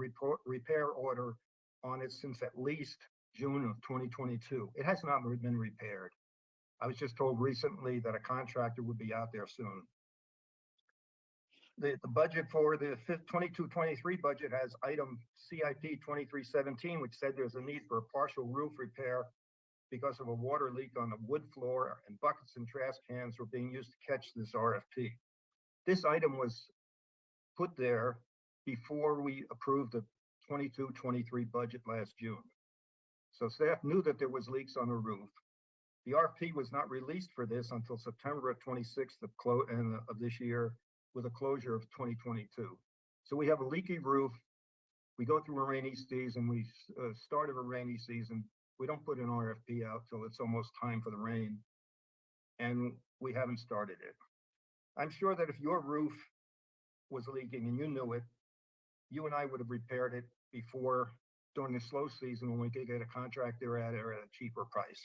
repair order on it since at least June of 2022. It has not been repaired. I was just told recently that a contractor would be out there soon. The budget for the 22-23 budget has item CIP 2317, which said there's a need for a partial roof repair because of a water leak on the wood floor, and buckets and trash cans were being used to catch this RFP. This item was put there before we approved the 22-23 budget last June. So staff knew that there was leaks on the roof. The RFP was not released for this until September 26th of this year, with a closure of 2022. So we have a leaky roof. We go through a rainy season. We started a rainy season. We don't put an RFP out till it's almost time for the rain, and we haven't started it. I'm sure that if your roof was leaking and you knew it, you and I would have repaired it before during the slow season when we could get a contractor at a cheaper price.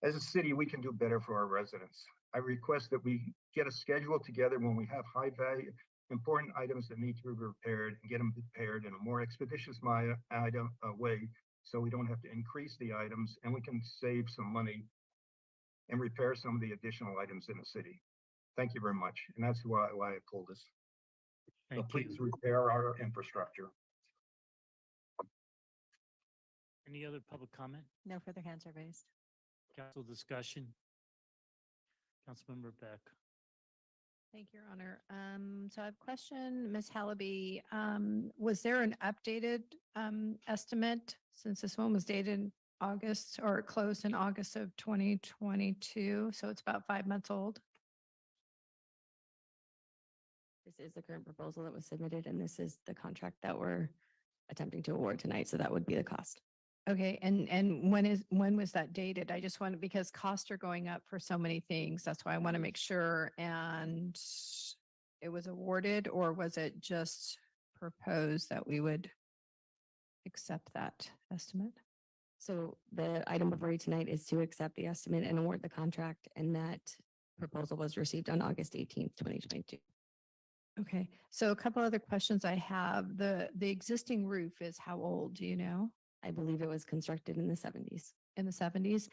As a city, we can do better for our residents. I request that we get a schedule together when we have high value, important items that need to be repaired, and get them repaired in a more expeditious way, so we don't have to increase the items and we can save some money and repair some of the additional items in the city. Thank you very much. And that's why I pulled this. So please repair our infrastructure. Any other public comment? No further hands are raised. Council discussion? Councilmember Beck. Thank you, Your Honor. So I have a question, Ms. Hallaby. Was there an updated estimate since this one was dated August or closed in August of 2022? So it's about 5 months old. This is the current proposal that was submitted, and this is the contract that we're attempting to award tonight. So that would be the cost. Okay, and when was that dated? I just want to, because costs are going up for so many things. That's why I want to make sure. And it was awarded, or was it just proposed that we would accept that estimate? So the item before you tonight is to accept the estimate and award the contract, and that proposal was received on August 18th, 2022. Okay, so a couple other questions I have. The existing roof is how old, do you know? I believe it was constructed in the 70s. In the 70s.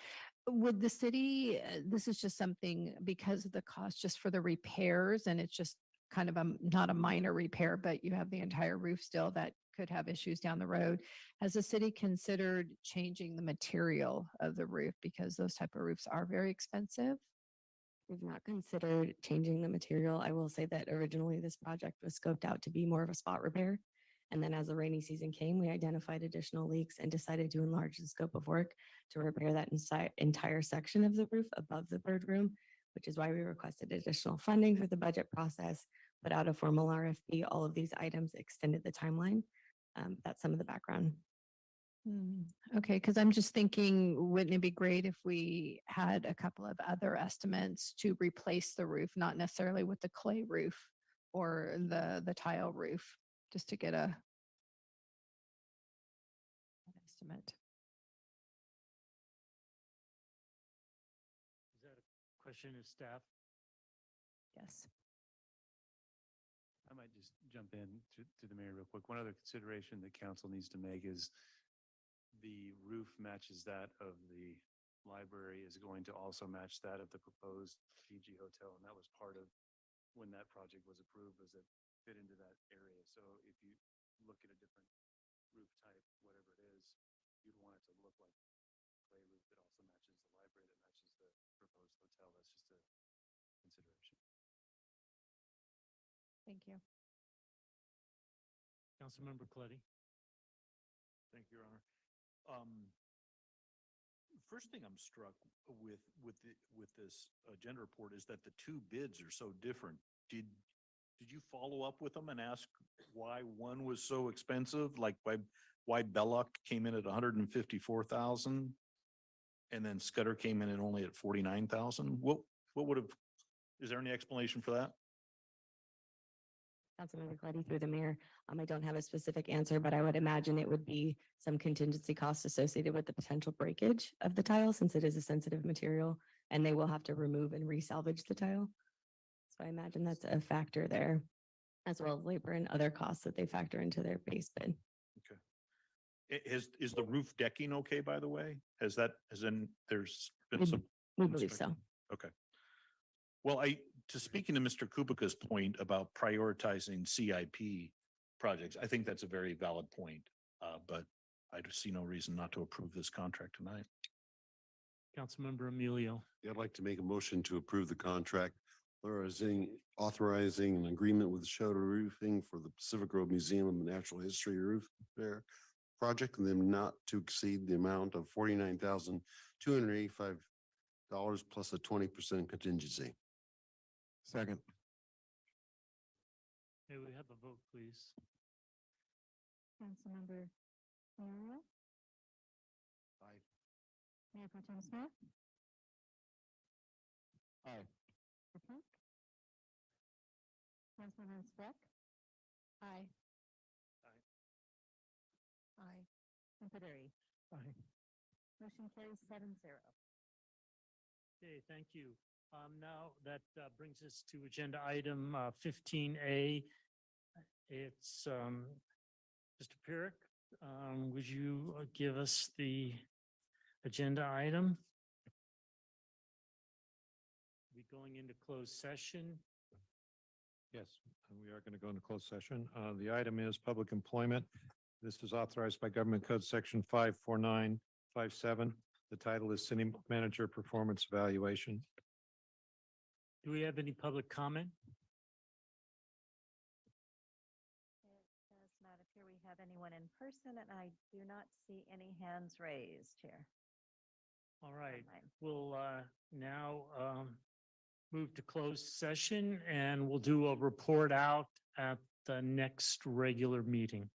Would the city, this is just something because of the cost just for the repairs, and it's just kind of not a minor repair, but you have the entire roof still that could have issues down the road. Has the city considered changing the material of the roof, because those type of roofs are very expensive? We've not considered changing the material. I will say that originally this project was scoped out to be more of a spot repair. And then as the rainy season came, we identified additional leaks and decided to enlarge the scope of work to repair that entire section of the roof above the bird room, which is why we requested additional funding through the budget process, put out a formal RFP. All of these items extended the timeline. That's some of the background. Okay, because I'm just thinking, wouldn't it be great if we had a couple of other estimates to replace the roof, not necessarily with the clay roof or the tile roof, just to get an estimate. Is that a question of staff? Yes. I might just jump in to the mayor real quick. One other consideration that council needs to make is the roof matches that of the library is going to also match that of the proposed PG Hotel. And that was part of when that project was approved, was it fit into that area. So if you look at a different roof type, whatever it is, you'd want it to look like clay roof that also matches the library, that matches the proposed hotel. That's just a consideration. Thank you. Councilmember Coletti. Thank you, Your Honor. First thing I'm struck with this agenda report is that the two bids are so different. Did you follow up with them and ask why one was so expensive? Like why Belloc came in at 154,000 and then Scudder came in at only at 49,000? What would have, is there any explanation for that? Councilmember Coletti through the mayor. I don't have a specific answer, but I would imagine it would be some contingency costs associated with the potential breakage of the tile since it is a sensitive material and they will have to remove and resalvage the tile. So I imagine that's a factor there, as well as labor and other costs that they factor into their base bid. Okay. Is the roof decking okay, by the way? There's been We- some. We believe so. Okay. Well, to speaking to Mr. Kubica's point about prioritizing CIP projects, I think that's a very valid point. But I just see no reason not to approve this contract tonight. Councilmember Emilio. Yeah, I'd like to make a motion to approve the contract, authorizing an agreement with Shoda Roofing for the Pacific Grove Museum of Natural History Roof Repair project, and then not to exceed the amount of $49,285 plus a 20% contingency. Second. May we have a vote, please? Councilmember Farrell. Aye. Mayor Pro Tem Smith. Aye. Pepin. Councilmember Speck. Aye. Aye. And Pederi. Aye. Motion carries 7-0. Okay, thank you. Now that brings us to agenda item 15A. It's Mr. Pyrick. Would you give us the agenda item? We going into closed session. Yes, and we are going to go into closed session. The item is public employment. This is authorized by Government Code Section 54957. The title is City Manager Performance Evaluation. Do we have any public comment? It does not appear we have anyone in person, and I do not see any hands raised here. All right, Online. we'll now move to closed session and we'll do a report out at the next regular meeting.